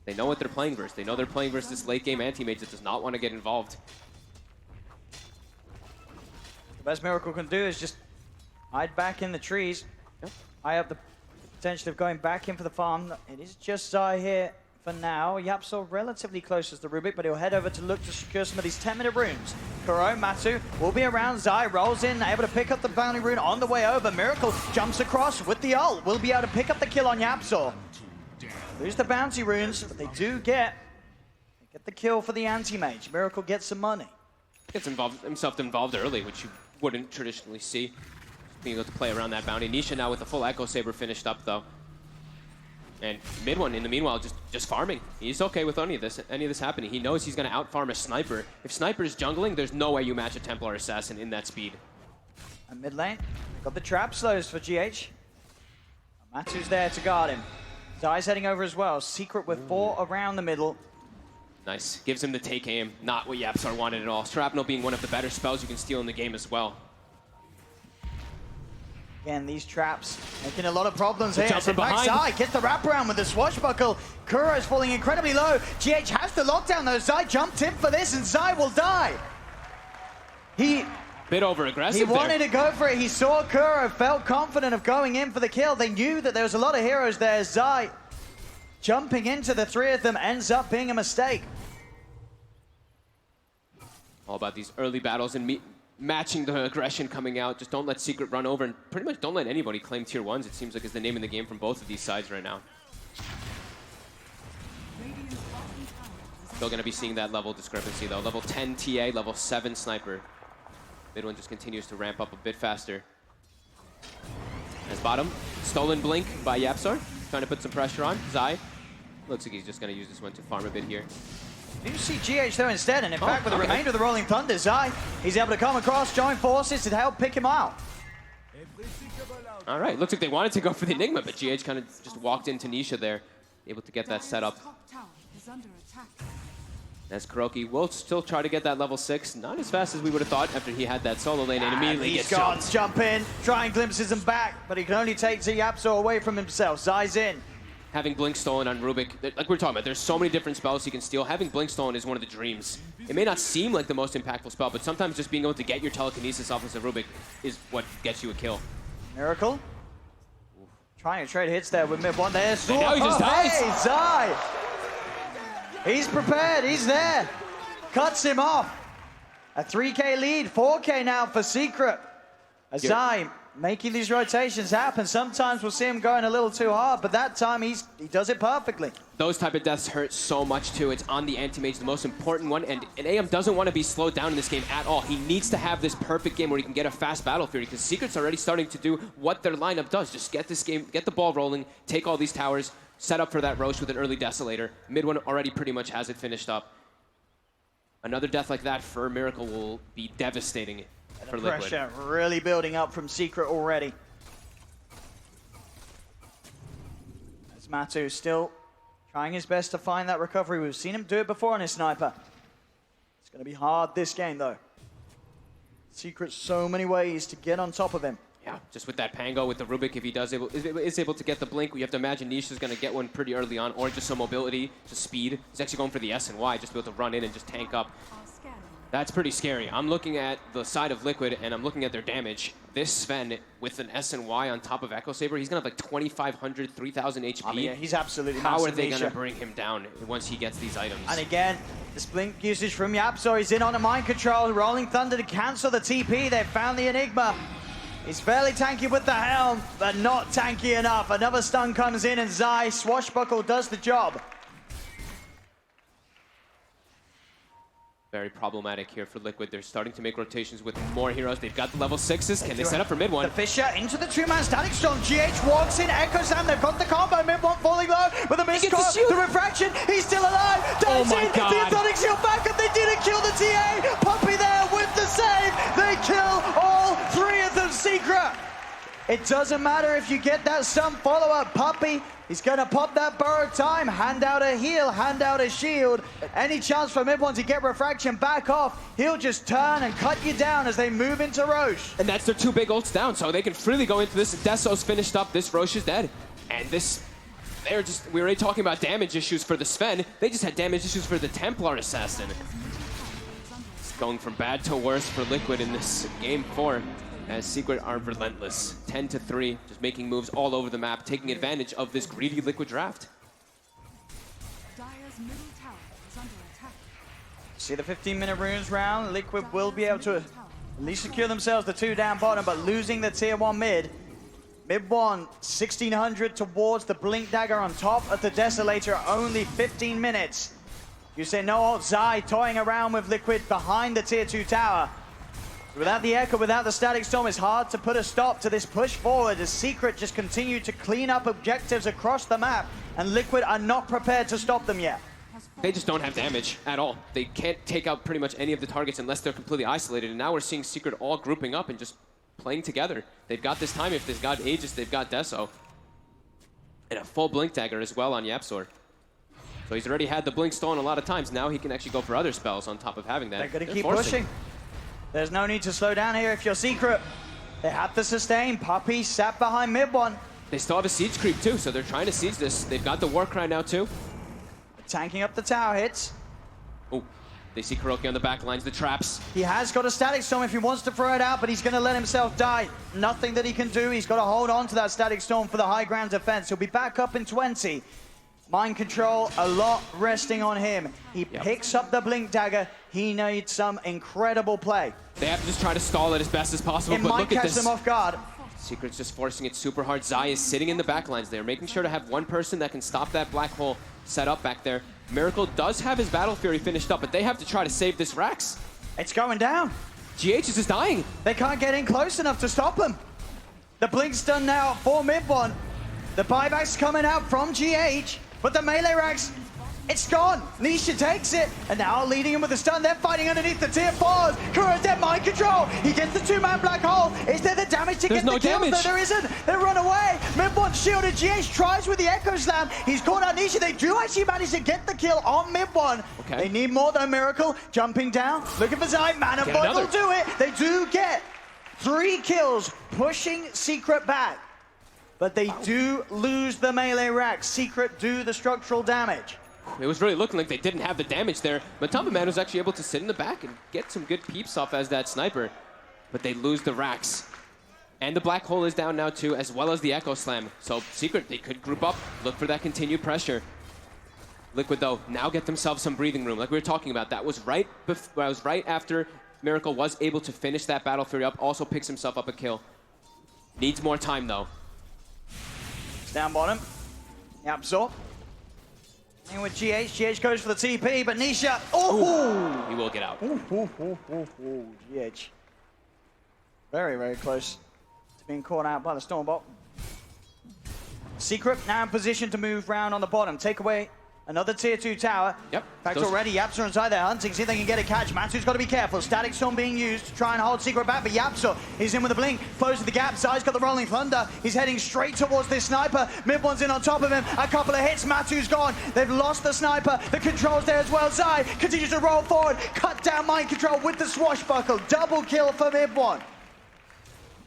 They know what they're playing versus. They know they're playing versus this late game anti-mage that does not want to get involved. The best Miracle can do is just hide back in the trees. Yep. Eye up the potential of going back in for the farm. It is just Zai here for now. Yapso relatively close as the Rubik, but he'll head over to look to secure some of these 10-minute runes. Kuro, Matu will be around. Zai rolls in, able to pick up the bounty rune on the way over. Miracle jumps across with the ult. Will be able to pick up the kill on Yapso. Lose the bounty runes, but they do get the kill for the anti-mage. Miracle gets some money. Gets himself involved early, which you wouldn't traditionally see. Being able to play around that bounty. Nisha now with the full Echo Saber finished up though. And mid one, in the meanwhile, just farming. He's okay with any of this happening. He knows he's going to out-farm a Sniper. If Sniper's jungling, there's no way you match a Templar Assassin in that speed. And mid lane, got the trap slows for GH. Matu's there to guard him. Zai's heading over as well. Secret with 4 around the middle. Nice. Gives him the take aim. Not what Yapsar wanted at all. Shrapnel being one of the better spells you can steal in the game as well. Again, these traps making a lot of problems here. jump from behind. Zai gets the wraparound with the swashbuckle. Kuro's falling incredibly low. GH has the lockdown though. Zai jumped in for this and Zai will die. Bit over aggressive. He wanted to go for it. He saw Kuro, felt confident of going in for the kill. They knew that there was a lot of heroes there. Zai jumping into the three of them ends up being a mistake. All about these early battles and matching the aggression coming out. Just don't let Secret run over and pretty much don't let anybody claim tier 1s. It seems like is the name of the game from both of these sides right now. Still going to be seeing that level discrepancy though. Level 10 TA, level 7 sniper. Mid one just continues to ramp up a bit faster. As bottom, stolen blink by Yapzor. Trying to put some pressure on. Zai. Looks like he's just going to use this one to farm a bit here. You see GH though instead, and in fact with the remainder of the Rolling Thunder, Zai, he's able to come across, join forces to help pick him out. All right, looks like they wanted to go for the Enigma, but GH kind of just walked into Nisha there, able to get that set up. As Kuroki will still try to get that level 6, not as fast as we would have thought after he had that solo lane and immediately These gets guards jumped. jump in, try and glimpses him back, but he can only take Yapzor away from himself. Zai's in. Having Blink stolen on Rubik, like we're talking about, there's so many different spells he can steal. Having Blink stolen is one of the dreams. It may not seem like the most impactful spell, but sometimes just being able to get your telekinesis off of Rubik is what gets you a kill. Miracle. Trying to trade hits there with mid one there. And now he just dies. Hey, Zai. He's prepared, he's there. Cuts him off. A 3K lead, 4K now for Secret. As Zai making these rotations happen. Sometimes we'll see him going a little too hard, but that time he does it perfectly. Those type of deaths hurt so much too. It's on the anti-mage, the most important one, and AM doesn't want to be slowed down in this game at all. He needs to have this perfect game where he can get a fast Battle Fury, because Secret's already starting to do what their lineup does. Just get this game, get the ball rolling, take all these towers, set up for that Roche with an early Desolator. Mid one already pretty much has it finished up. Another death like that for Miracle will be devastating for Liquid. Pressure really building up from Secret already. As Matu still trying his best to find that recovery. We've seen him do it before on his sniper. It's going to be hard this game though. Secret so many ways to get on top of him. Yeah, just with that Pango, with the Rubik, if he is able to get the Blink, we have to imagine Nisha's going to get one pretty early on, or just some mobility, just speed. He's actually going for the S and Y, just to be able to run in and just tank up. That's pretty scary. I'm looking at the side of Liquid, and I'm looking at their damage. This Sven, with an S and Y on top of Echo Saber, he's going to have like 2,500, 3,000 HP. I mean, he's absolutely How are they Nisha. going to bring him down once he gets these items? And again, this blink usage from Yapzor. He's in on a mind control. Rolling Thunder to cancel the TP. They've found the Enigma. He's fairly tanky with the helm, but not tanky enough. Another stun comes in, and Zai, Swashbuckle, does the job. Very problematic here for Liquid. They're starting to make rotations with more heroes. They've got the level 6s. Can they set up for mid one? The Fisher into the two-man Static Storm. GH walks in, echoes down. They've got the combo. Mid one falling low with a miscall. The refraction. He's still alive. Dives in. The Atomic Shield back up. They didn't kill the TA. Puppy there with the save. They kill all three of them. Secret. It doesn't matter if you get that stun follow-up. Puppy, he's going to pop that borrowed time, hand out a heal, hand out a shield. Any chance for mid one to get refraction back off, he'll just turn and cut you down as they move into Roche. And that's their two big ults down, so they can freely go into this. Deso's finished up, this Roche is dead. And this, we were already talking about damage issues for the Sven. They just had damage issues for the Templar Assassin. It's going from bad to worse for Liquid in this game 4. As Secret are relentless. 10-3, just making moves all over the map, taking advantage of this greedy Liquid draft. Dire's middle tower is under attack. See the 15-minute runes round. Liquid will be able to at least secure themselves the two down bottom, but losing the tier 1 mid. Mid 1, 1,600 towards the Blink Dagger on top of the Desolator, only 15 minutes. You say no ult, Zai toying around with Liquid behind the tier 2 tower. Without the Echo, without the Static Storm, it's hard to put a stop to this push forward as Secret just continue to clean up objectives across the map, and Liquid are not prepared to stop them yet. They just don't have damage at all. They can't take out pretty much any of the targets unless they're completely isolated, and now we're seeing Secret all grouping up and just playing together. They've got this time, if they've got Aegis, they've got Deso. And a full Blink Dagger as well on Yapzor. So he's already had the Blink stolen a lot of times, now he can actually go for other spells on top of having that. They're gonna keep pushing. There's no need to slow down here if you're Secret. They have to sustain. Puppey sat behind mid one. They still have a siege creep too, so they're trying to siege this. They've got the Warcry now too. Tanking up the tower hits. Oh, they see Kuroki on the back lines, the traps. He has got a Static Storm if he wants to throw it out, but he's going to let himself die. Nothing that he can do. He's got to hold on to that Static Storm for the high ground defense. He'll be back up in 20. Mind control, a lot resting on him. He picks up the Blink Dagger. He needs some incredible play. They have to just try to stall it as best as possible, It but might look at catch this. them off guard. Secret's just forcing it super hard. Zai is sitting in the back lines there, making sure to have one person that can stop that black hole set up back there. Miracle does have his Battle Fury finished up, but they have to try to save this Rax. It's going down. GH is just dying. They can't get in close enough to stop him. The Blink's done now for mid one. The buyback's coming out from GH, but the melee Rax, it's gone. Nisha takes it, and now leading him with a stun. They're fighting underneath the tier 4s. Kuro's dead, mind control. He gets the 2-man black hole. Is there the damage to There's get no the kill? damage. No, there isn't. They run away. Mid one shielded. GH tries with the Echo Slam. He's caught out Nisha. They do actually manage to get the kill on mid one. Okay. They need more though, Miracle. Jumping down, looking for Zai. Mana Get Void will another. do it. They do get 3 kills, pushing Secret back. But they do lose the melee Rax. Secret do the structural damage. It was really looking like they didn't have the damage there. Matumba Man was actually able to sit in the back and get some good peeps off as that sniper. But they lose the Rax. And the black hole is down now too, as well as the Echo Slam. So Secret, they could group up, look for that continued pressure. Liquid though, now get themselves some breathing room. Like we were talking about, that was right after Miracle was able to finish that Battle Fury up, also picks himself up a kill. Needs more time though. Down bottom. Absorb. And with GH goes for the TP, but Nisha, He will get out. GH. Very, very close to being caught out by the Stormbot. Secret now in position to move round on the bottom. Take away another tier 2 tower. Yep. In fact, already Yapsa inside there hunting, see if they can get a catch. Matu's got to be careful. Static Storm being used to try and hold Secret back, but Yapsa is in with a blink. Closes the gap. Zai's got the Rolling Thunder. He's heading straight towards this sniper. Mid one's in on top of him. A couple of hits. Matu's gone. They've lost the sniper. The control's there as well. Zai continues to roll forward. Cut down mind control with the swashbuckle. Double kill for mid one.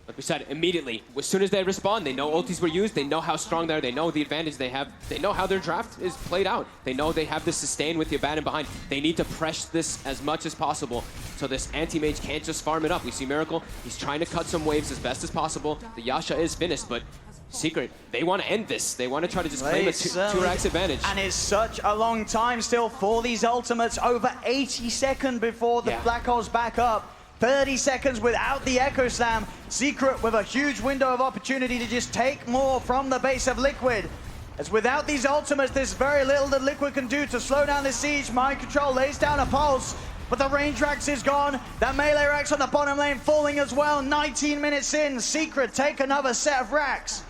Like we said, immediately, as soon as they respond, they know ultis were used, they know how strong they are, they know the advantage they have, they know how their draft is played out. They know they have the sustain with the Abaddon behind. They need to press this as much as possible so this anti-mage can't just farm it up. We see Miracle, he's trying to cut some waves as best as possible. The Yasha is finished, but Secret, they want to end this. They want to try to just claim a 2-Rax advantage. And it's such a long time still for these ultimates. Over 80 seconds before the Black Hole's back up. 30 seconds without the Echo Slam. Secret with a huge window of opportunity to just take more from the base of Liquid. As without these ultimates, there's very little that Liquid can do to slow down the siege. Mind control lays down a pulse, but the range Rax is gone. That melee Rax on the bottom lane falling as well. 19 minutes in, Secret take another set of Rax.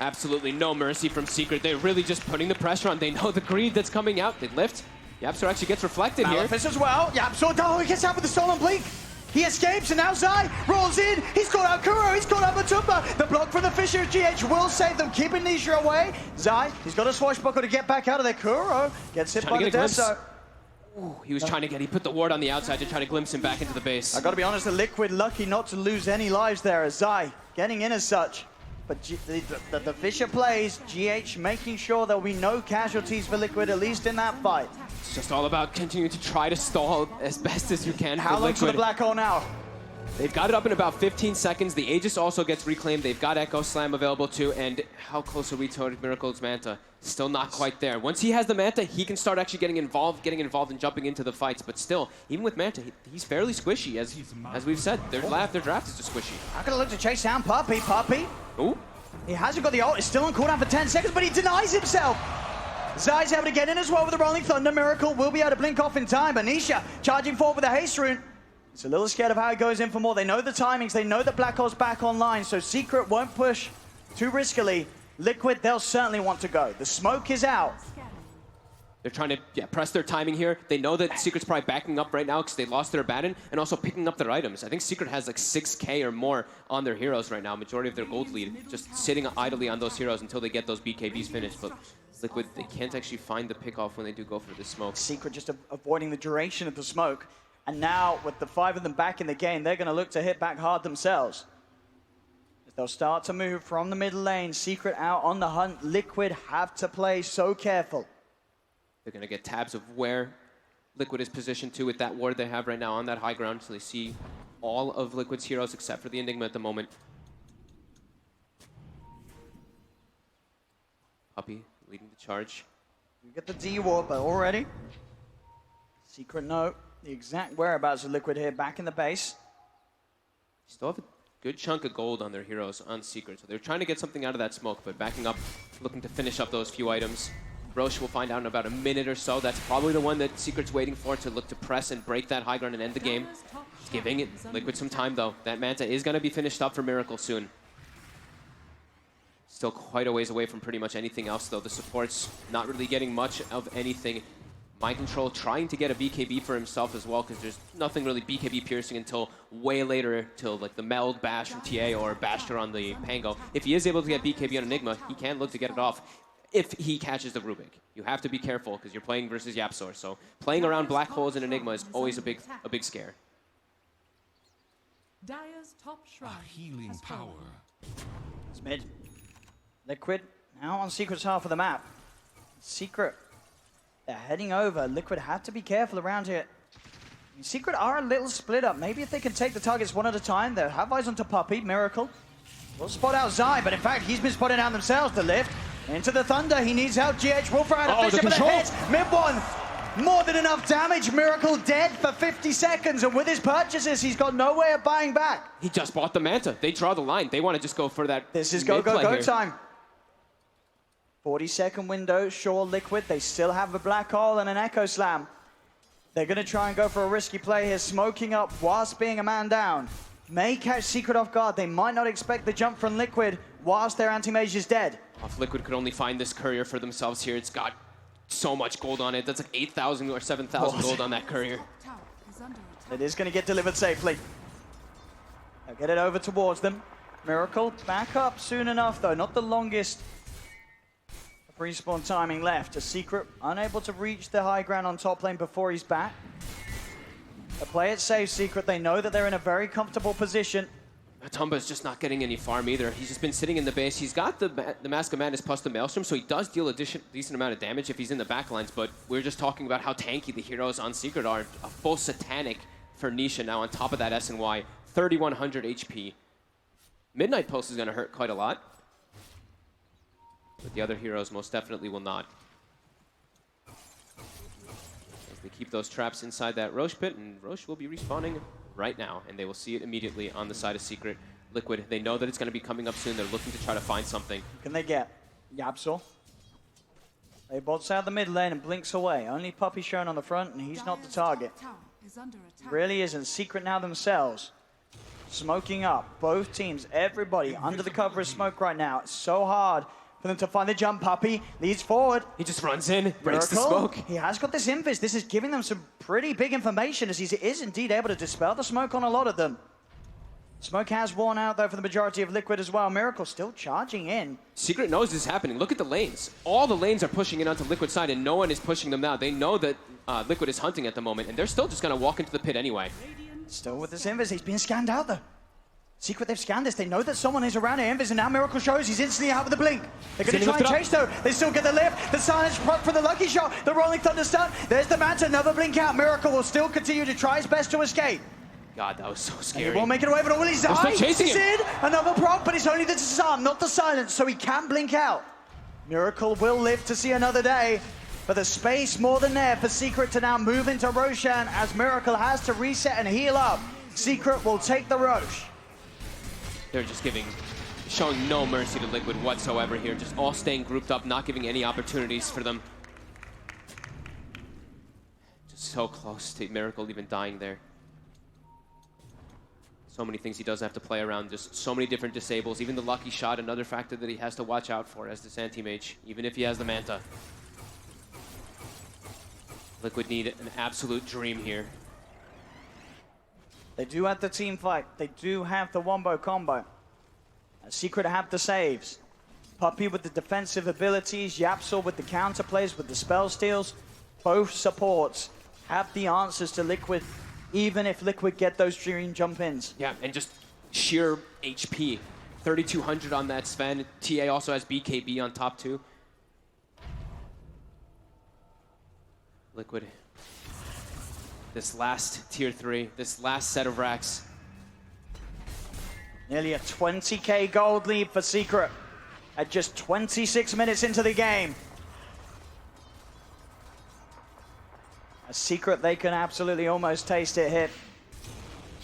Absolutely no mercy from Secret. They're really just putting the pressure on. They know the greed that's coming out. They lift. Yapsor actually gets reflected here. Malefice as well. Yapsor, he gets out with the stolen blink. He escapes, and now Zai rolls in. He's got out Kuro, he's got out Matumba. The block from the Fisher of GH will save them, keeping Nisha away. Zai, he's got a swashbuckle to get back out of there. Kuro gets hit by the Deso. He was trying to he put the ward on the outside to try to glimpse him back into the base. I gotta be honest, the Liquid lucky not to lose any lives there as Zai getting in as such. But the Fisher plays, GH making sure there'll be no casualties for Liquid, at least in that fight. It's just all about continuing to try to stall as best as you can. How long to the Black Hole now? They've got it up in about 15 seconds. The Aegis also gets reclaimed. They've got Echo Slam available too. And how close are we to Miracle's Manta? Still not quite there. Once he has the Manta, he can start actually getting involved and jumping into the fights. But still, even with Manta, he's fairly squishy. As we've said, their draft is just squishy. How can I look to chase down Puppey? Ooh. He hasn't got the ult. He's still on cooldown for 10 seconds, but he denies himself. Zai's able to get in as well with the Rolling Thunder. Miracle will be able to blink off in time. Anisha charging forward with a haste rune. He's a little scared of how he goes in for more. They know the timings. They know that Black Hole's back online, so Secret won't push too riskily. Liquid, they'll certainly want to go. The smoke is out. They're trying to press their timing here. They know that Secret's probably backing up right now because they lost their Abaddon and also picking up their items. I think Secret has like 6K or more on their heroes right now. Majority of their gold lead just sitting idly on those heroes until they get those BKBs finished. But Liquid, they can't actually find the pick off when they do go for the smoke. Secret just avoiding the duration of the smoke. And now, with the 5 of them back in the game, they're going to look to hit back hard themselves. They'll start to move from the middle lane. Secret out on the hunt. Liquid have to play so careful. They're going to get tabs of where Liquid is positioned to with that ward they have right now on that high ground, so they see all of Liquid's heroes except for the Enigma at the moment. Puppey leading the charge. You get the D-Ward, but already Secret know the exact whereabouts of Liquid here back in the base. Still have a good chunk of gold on their heroes on Secret, so they're trying to get something out of that smoke, but backing up, looking to finish up those few items. Roche will find out in about a minute or so. That's probably the one that Secret's waiting for to look to press and break that high ground and end the game. Giving it Liquid some time, though. That Manta is going to be finished up for Miracle soon. Still quite a ways away from pretty much anything else, though. The support's not really getting much of anything. Mind Control trying to get a BKB for himself as well, because there's nothing really BKB piercing until way later, till like the meld bash from TA or Basher on the Pango. If he is able to get BKB on Enigma, he can look to get it off if he catches the Rubik. You have to be careful because you're playing versus YapzOr, so playing around black holes in Enigma is always a big scare. Dire's top shrine. Healing power. It's mid. Liquid now on Secret's half of the map. Secret, they're heading over. Liquid have to be careful around here. Secret are a little split up. Maybe if they can take the targets one at a time, they'll have eyes onto Puppey. Miracle will spot out Zai, but in fact, he's been spotting out themselves. The lift into the Thunder. He needs help. GH will fire out a Bishop, but the hits. Mid one. More than enough damage. Miracle dead for 50 seconds, and with his purchases, he's got no way of buying back. He just bought the Manta. They draw the line. They want to just go for that. This is go time. 40-second window. Sure, Liquid. They still have a black hole and an Echo Slam. They're going to try and go for a risky play here, smoking up whilst being a man down. May catch Secret off guard. They might not expect the jump from Liquid whilst their anti-mage is dead. If Liquid could only find this courier for themselves here, it's got so much gold on it. That's like 8,000 or 7,000 gold on that courier. It is going to get delivered safely. They'll get it over towards them. Miracle back up soon enough, though. Not the longest respawn timing left. A Secret unable to reach the high ground on top lane before he's back. They play it safe, Secret. They know that they're in a very comfortable position. Matumba's just not getting any farm either. He's just been sitting in the base. He's got the Mask of Madness plus the Maelstrom, so he does deal a decent amount of damage if he's in the backlines, but we're just talking about how tanky the heroes on Secret are. A full Satanic for Nisha now on top of that SNY. 3,100 HP. Midnight Pulse is going to hurt quite a lot, but the other heroes most definitely will not. As they keep those traps inside that Roche pit, and Roche will be respawning right now, and they will see it immediately on the side of Secret. Liquid, they know that it's going to be coming up soon. They're looking to try to find something. Can they get YapzOr? They bolts out the mid lane and blinks away. Only Puppey shown on the front, and he's not the target. Really isn't. Secret now themselves. Smoking up. Both teams, everybody under the cover of smoke right now. It's so hard for them to find the jump. Puppey leads forward. He just runs in, breaks the smoke. He has got this invis. This is giving them some pretty big information as he is indeed able to dispel the smoke on a lot of them. Smoke has worn out, though, for the majority of Liquid as well. Miracle still charging in. Secret knows this is happening. Look at the lanes. All the lanes are pushing in onto Liquid side, and no one is pushing them now. They know that Liquid is hunting at the moment, and they're still just going to walk into the pit anyway. Still with this invis. He's being scanned out, though. Secret, they've scanned this. They know that someone is around here. Invis, and now Miracle shows he's instantly out with the blink. They're going to try and chase, though. They still get the lift. The silence prop for the lucky shot. The rolling thunder stun. There's the Manta. Another blink out. Miracle will still continue to try his best to escape. God, that was so scary. And he won't make it away, but will he die? They're still chasing him. Sid, another prop, but it's only the disarm, not the silence, so he can blink out. Miracle will live to see another day, but the space more than there for Secret to now move into Roshan as Miracle has to reset and heal up. Secret will take the Roche. They're just showing no mercy to Liquid whatsoever here, just all staying grouped up, not giving any opportunities for them. Just so close to Miracle even dying there. So many things he does have to play around, just so many different disables. Even the lucky shot, another factor that he has to watch out for as this anti-mage, even if he has the Manta. Liquid need an absolute dream here. They do have the team fight. They do have the wombo combo. Secret have the saves. Puppey with the defensive abilities, YapzOr with the counter plays, with the spell steals. Both supports have the answers to Liquid even if Liquid get those Dream jump-ins. Yeah, and just sheer HP. 3,200 on that Sven. TA also has BKB on top too. Liquid. This last tier 3, this last set of racks. Nearly a 20k gold lead for Secret at just 26 minutes into the game. A Secret, they can absolutely almost taste it here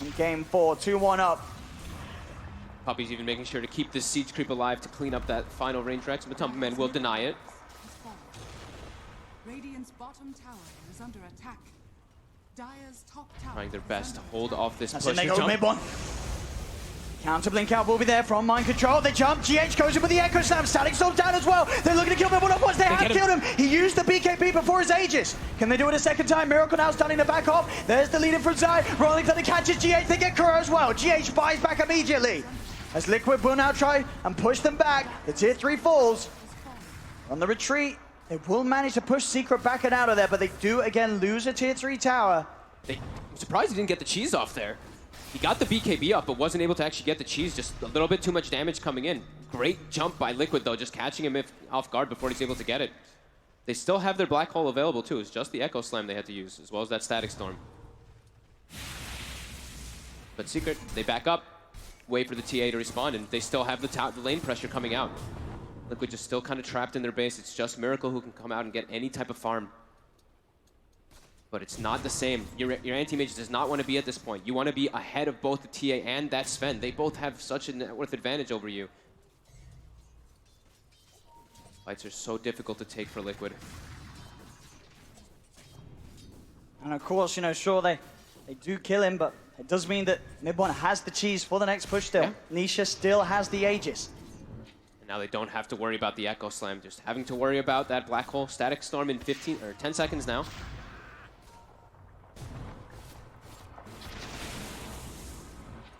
in game 4, 2-1 up. Puppy's even making sure to keep this siege creep alive to clean up that final range Rex. Matumba Man will deny it. Radiant's bottom tower is under attack. Dire's top tower Trying their best to hold off this That's push. it, they go mid one. Counter blink out will be there from Mind Control. They jump. GH goes in with the Echo Slam. Static Storm down as well. They're looking to kill Mid1 once. They have killed him. He used the BKB before his Aegis. Can they do it a second time? Miracle now starting to back off. There's the leader from Zai. Rolling Thunder catches GH. They get Kuro as well. GH buys back immediately. As Liquid will now try and push them back. The tier 3 falls. On the retreat, they will manage to push Secret back and out of there, but they do again lose a tier 3 tower. I'm surprised he didn't get the cheese off there. He got the BKB up, but wasn't able to actually get the cheese. Just a little bit too much damage coming in. Great jump by Liquid, though, just catching him off guard before he's able to get it. They still have their Black Hole available, too. It's just the Echo Slam they had to use, as well as that Static Storm. But Secret, they back up, wait for the TA to respond, and they still have the lane pressure coming out. Liquid just still kind of trapped in their base. It's just Miracle who can come out and get any type of farm. But it's not the same. Your anti-mage does not want to be at this point. You want to be ahead of both the TA and that Sven. They both have such a net worth advantage over you. Fights are so difficult to take for Liquid. And of course, you know, sure, they do kill him, but it does mean that Mid1 has the cheese for the next push still. Yeah. Nisha still has the Aegis. And now they don't have to worry about the Echo Slam. Just having to worry about that Black Hole Static Storm in 10 seconds now.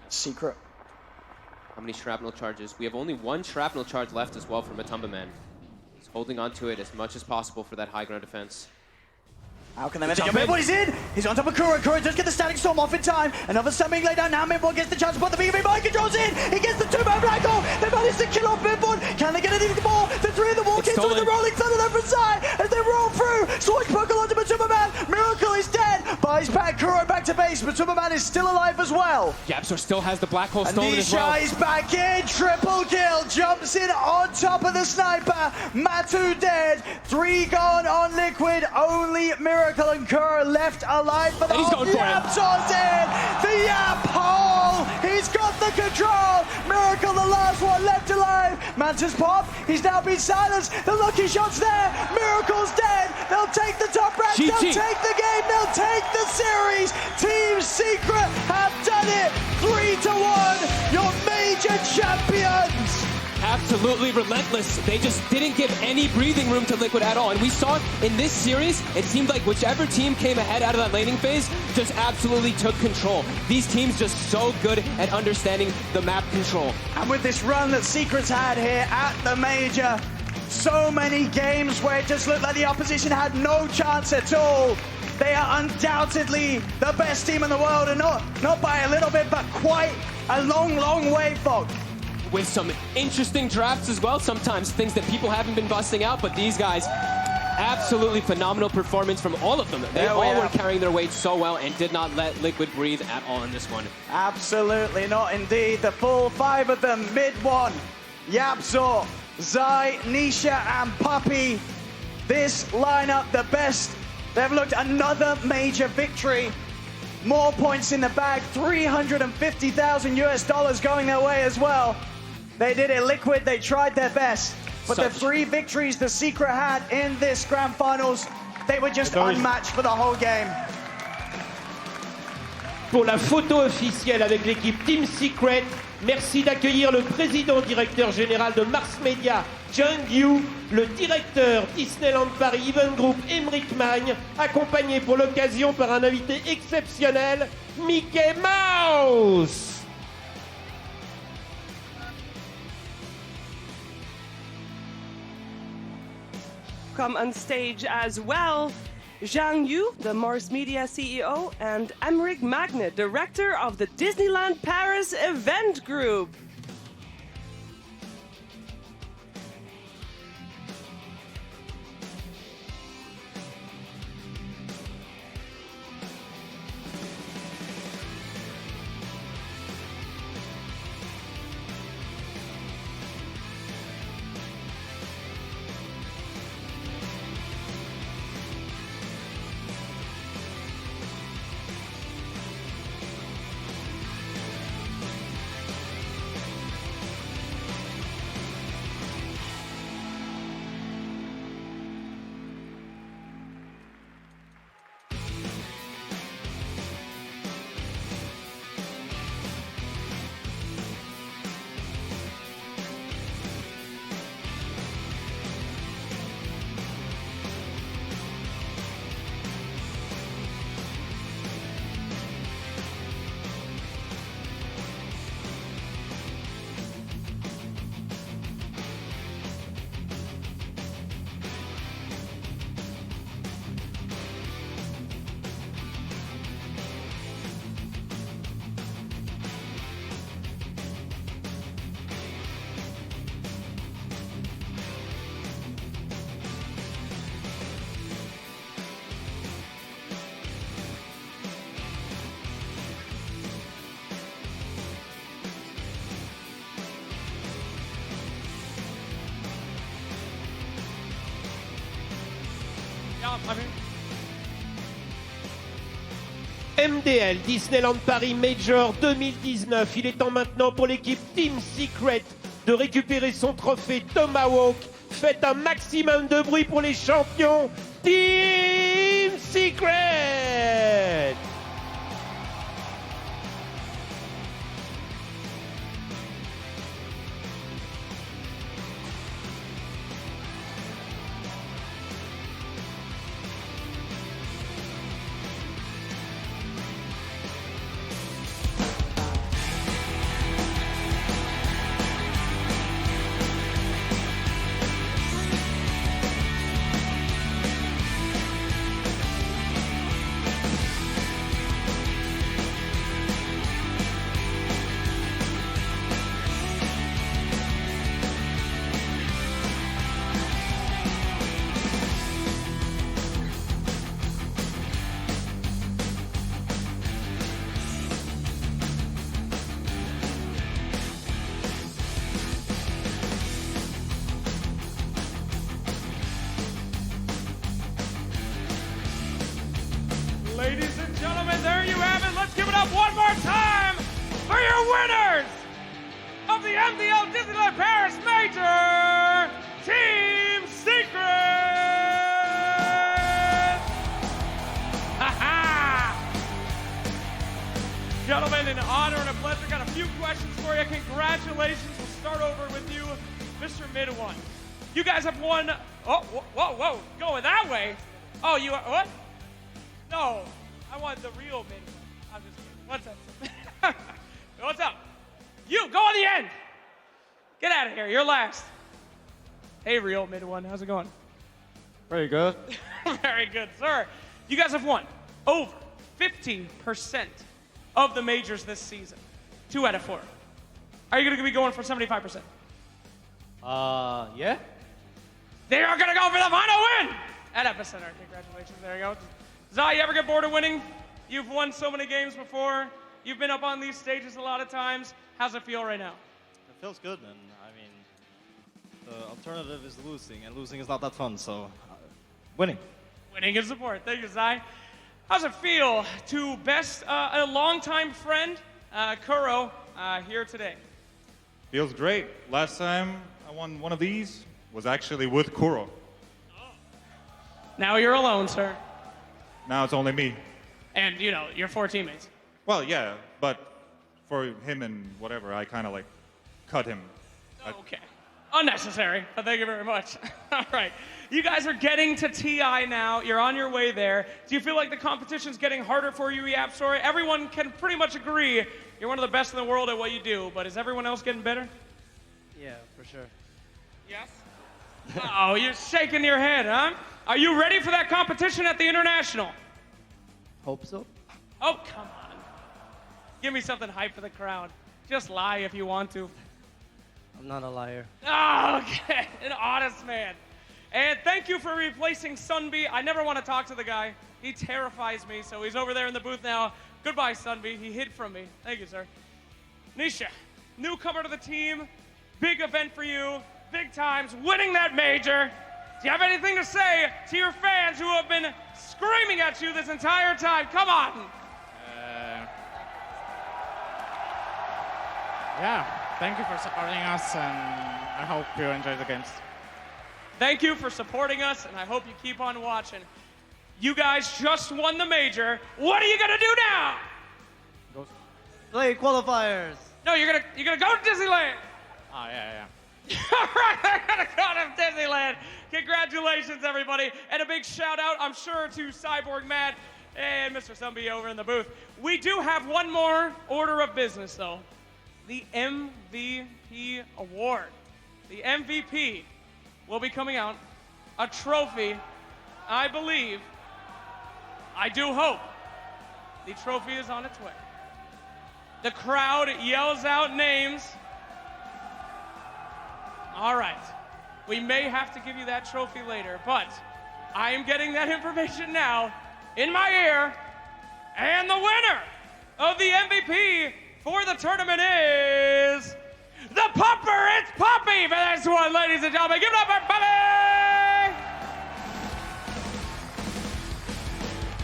Secret. How many shrapnel charges? We have only one shrapnel charge left as well for Matumba Man. He's holding on to it as much as possible for that high ground defense. How can they manage to jump in? Mid1 is in! He's on top of Kuro. Kuro does get the Static Storm off in time. Another stun being laid down. Now Mid1 gets the chance to put the BKB. Mind Control's in! He gets the 2-man Black Hole! They manage to kill off Mid1. Can they get anything more? The 3 of them walk into the Rolling Thunder left from side as they roll through. Swashbuckle onto Matumba Man. Miracle is dead. Buys back Kuro back to base. Matumba Man is still alive as well. Yapzor still has the Black Hole stolen as Nisha well. is back in. Triple kill. Jumps in on top of the sniper. Matu dead. 3 gone on Liquid. Only Miracle and Kuro left alive for the whole. Yapzor's in. The Yap hole. He's got the control. Miracle, the last one left alive. Manta's pop. He's now been silenced. The lucky shot's there. Miracle's dead. They'll take the top rank. They'll take the game. They'll take the series. Team Secret have done it. 3-1. Your major champions. Absolutely relentless. They just didn't give any breathing room to Liquid at all. And we saw in this series, it seemed like whichever team came ahead out of that laning phase just absolutely took control. These teams just so good at understanding the map control. And with this run that Secret's had here at the major, so many games where it just looked like the opposition had no chance at all. They are undoubtedly the best team in the world, and not by a little bit, but quite a long, long way, folks. With some interesting drafts as well, sometimes things that people haven't been busting out, but these guys, absolutely phenomenal performance from all of them. They all were carrying their weight so well and did not let Liquid breathe at all in this one. Absolutely not indeed. The full 5 of them, Mid1, Yapzor, Zai, Nisha and Puppy. This lineup, the best. They've looked another major victory. More points in the bag, $350,000 US going their way as well. They did it. Liquid, they tried their best. But the 3 victories the Secret had in this Grand Finals, they were just unmatched for the whole game. Pour la photo officielle avec l'équipe Team Secret, merci d'accueillir le président directeur général de Mars Media, Jung Yu, le directeur Disneyland Paris Event Group, Emric Magne, accompagné pour l'occasion par un invité exceptionnel, Mickey Mouse. Come on stage as well. Zhang Yu, the Mars Media CEO, and Emmerich Magne, Director of the Disneyland Paris Event Group. MDL Disneyland Paris Major 2019. Il est temps maintenant pour l'équipe Team Secret de récupérer son trophée Tomahawk. Faites un maximum de bruit pour les champions Team Secret. Ladies and gentlemen, there you have it. Let's give it up one more time for your winners of the MDL Disneyland Paris Major, Team Secret! Gentlemen, an honor and a pleasure. Got a few questions for you. Congratulations. We'll start over with you, Mr. Mid-One. You guys have won. Oh, whoa. Going that way? Oh, you are. What? No, I want the real Mid-One. I'm just kidding. What's up? What's up? You, go on the end. Get out of here. You're last. Hey, real Mid-One. How's it going? Very good. Very good, sir. You guys have won over 15% of the majors this season. 2 out of 4. Are you going to be going for 75%? Yeah. They are going to go for the final win at Epicenter. Congratulations. There you go. Zai, you ever get bored of winning? You've won so many games before. You've been up on these stages a lot of times. How's it feel right now? It feels good, man. I mean, the alternative is losing, and losing is not that fun, so winning. Winning is support. Thank you, Zai. How's it feel to best a longtime friend, Kuro, here today? Feels great. Last time I won one of these was actually with Kuro. Now you're alone, sir. Now it's only me. And, you know, your 4 teammates. Well, yeah, but for him and whatever, I kind of like cut him. Okay. Unnecessary, but thank you very much. All right. You guys are getting to TI now. You're on your way there. Do you feel like the competition's getting harder for you, YapzOr? Everyone can pretty much agree you're one of the best in the world at what you do, but is everyone else getting better? Yeah, for sure. Yes? Oh, you're shaking your head, huh? Are you ready for that competition at the International? Hope so. Oh, come on. Give me something hype for the crowd. Just lie if you want to. I'm not a liar. Oh, okay. An honest man. And thank you for replacing Sunby. I never want to talk to the guy. He terrifies me, so he's over there in the booth now. Goodbye, Sunby. He hid from me. Thank you, sir. Nisha, newcomer to the team. Big event for you. Big times. Winning that major. Do you have anything to say to your fans who have been screaming at you this entire time? Come on. Yeah, thank you for supporting us, and I hope you enjoy the games. Thank you for supporting us, and I hope you keep on watching. You guys just won the major. What are you gonna do now? Play qualifiers. No, you're gonna go to Disneyland. Oh, yeah. All right, I'm gonna go to Disneyland. Congratulations, everybody, and a big shout out, I'm sure, to Cyborg Matt and Mr. Sunby over in the booth. We do have one more order of business, though. The MVP award. The MVP will be coming out. A trophy, I believe, I do hope, the trophy is on its way. The crowd yells out names. All right, we may have to give you that trophy later, but I am getting that information now in my ear, and the winner of the MVP for the tournament is the Pumper. It's Poppy for this one, ladies and gentlemen. Give it up for Poppy!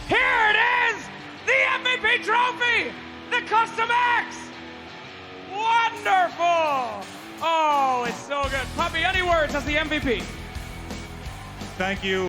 Here it is, the MVP trophy, the Custom X. Wonderful. Oh, it's so good. Poppy, any words as the MVP? Thank you.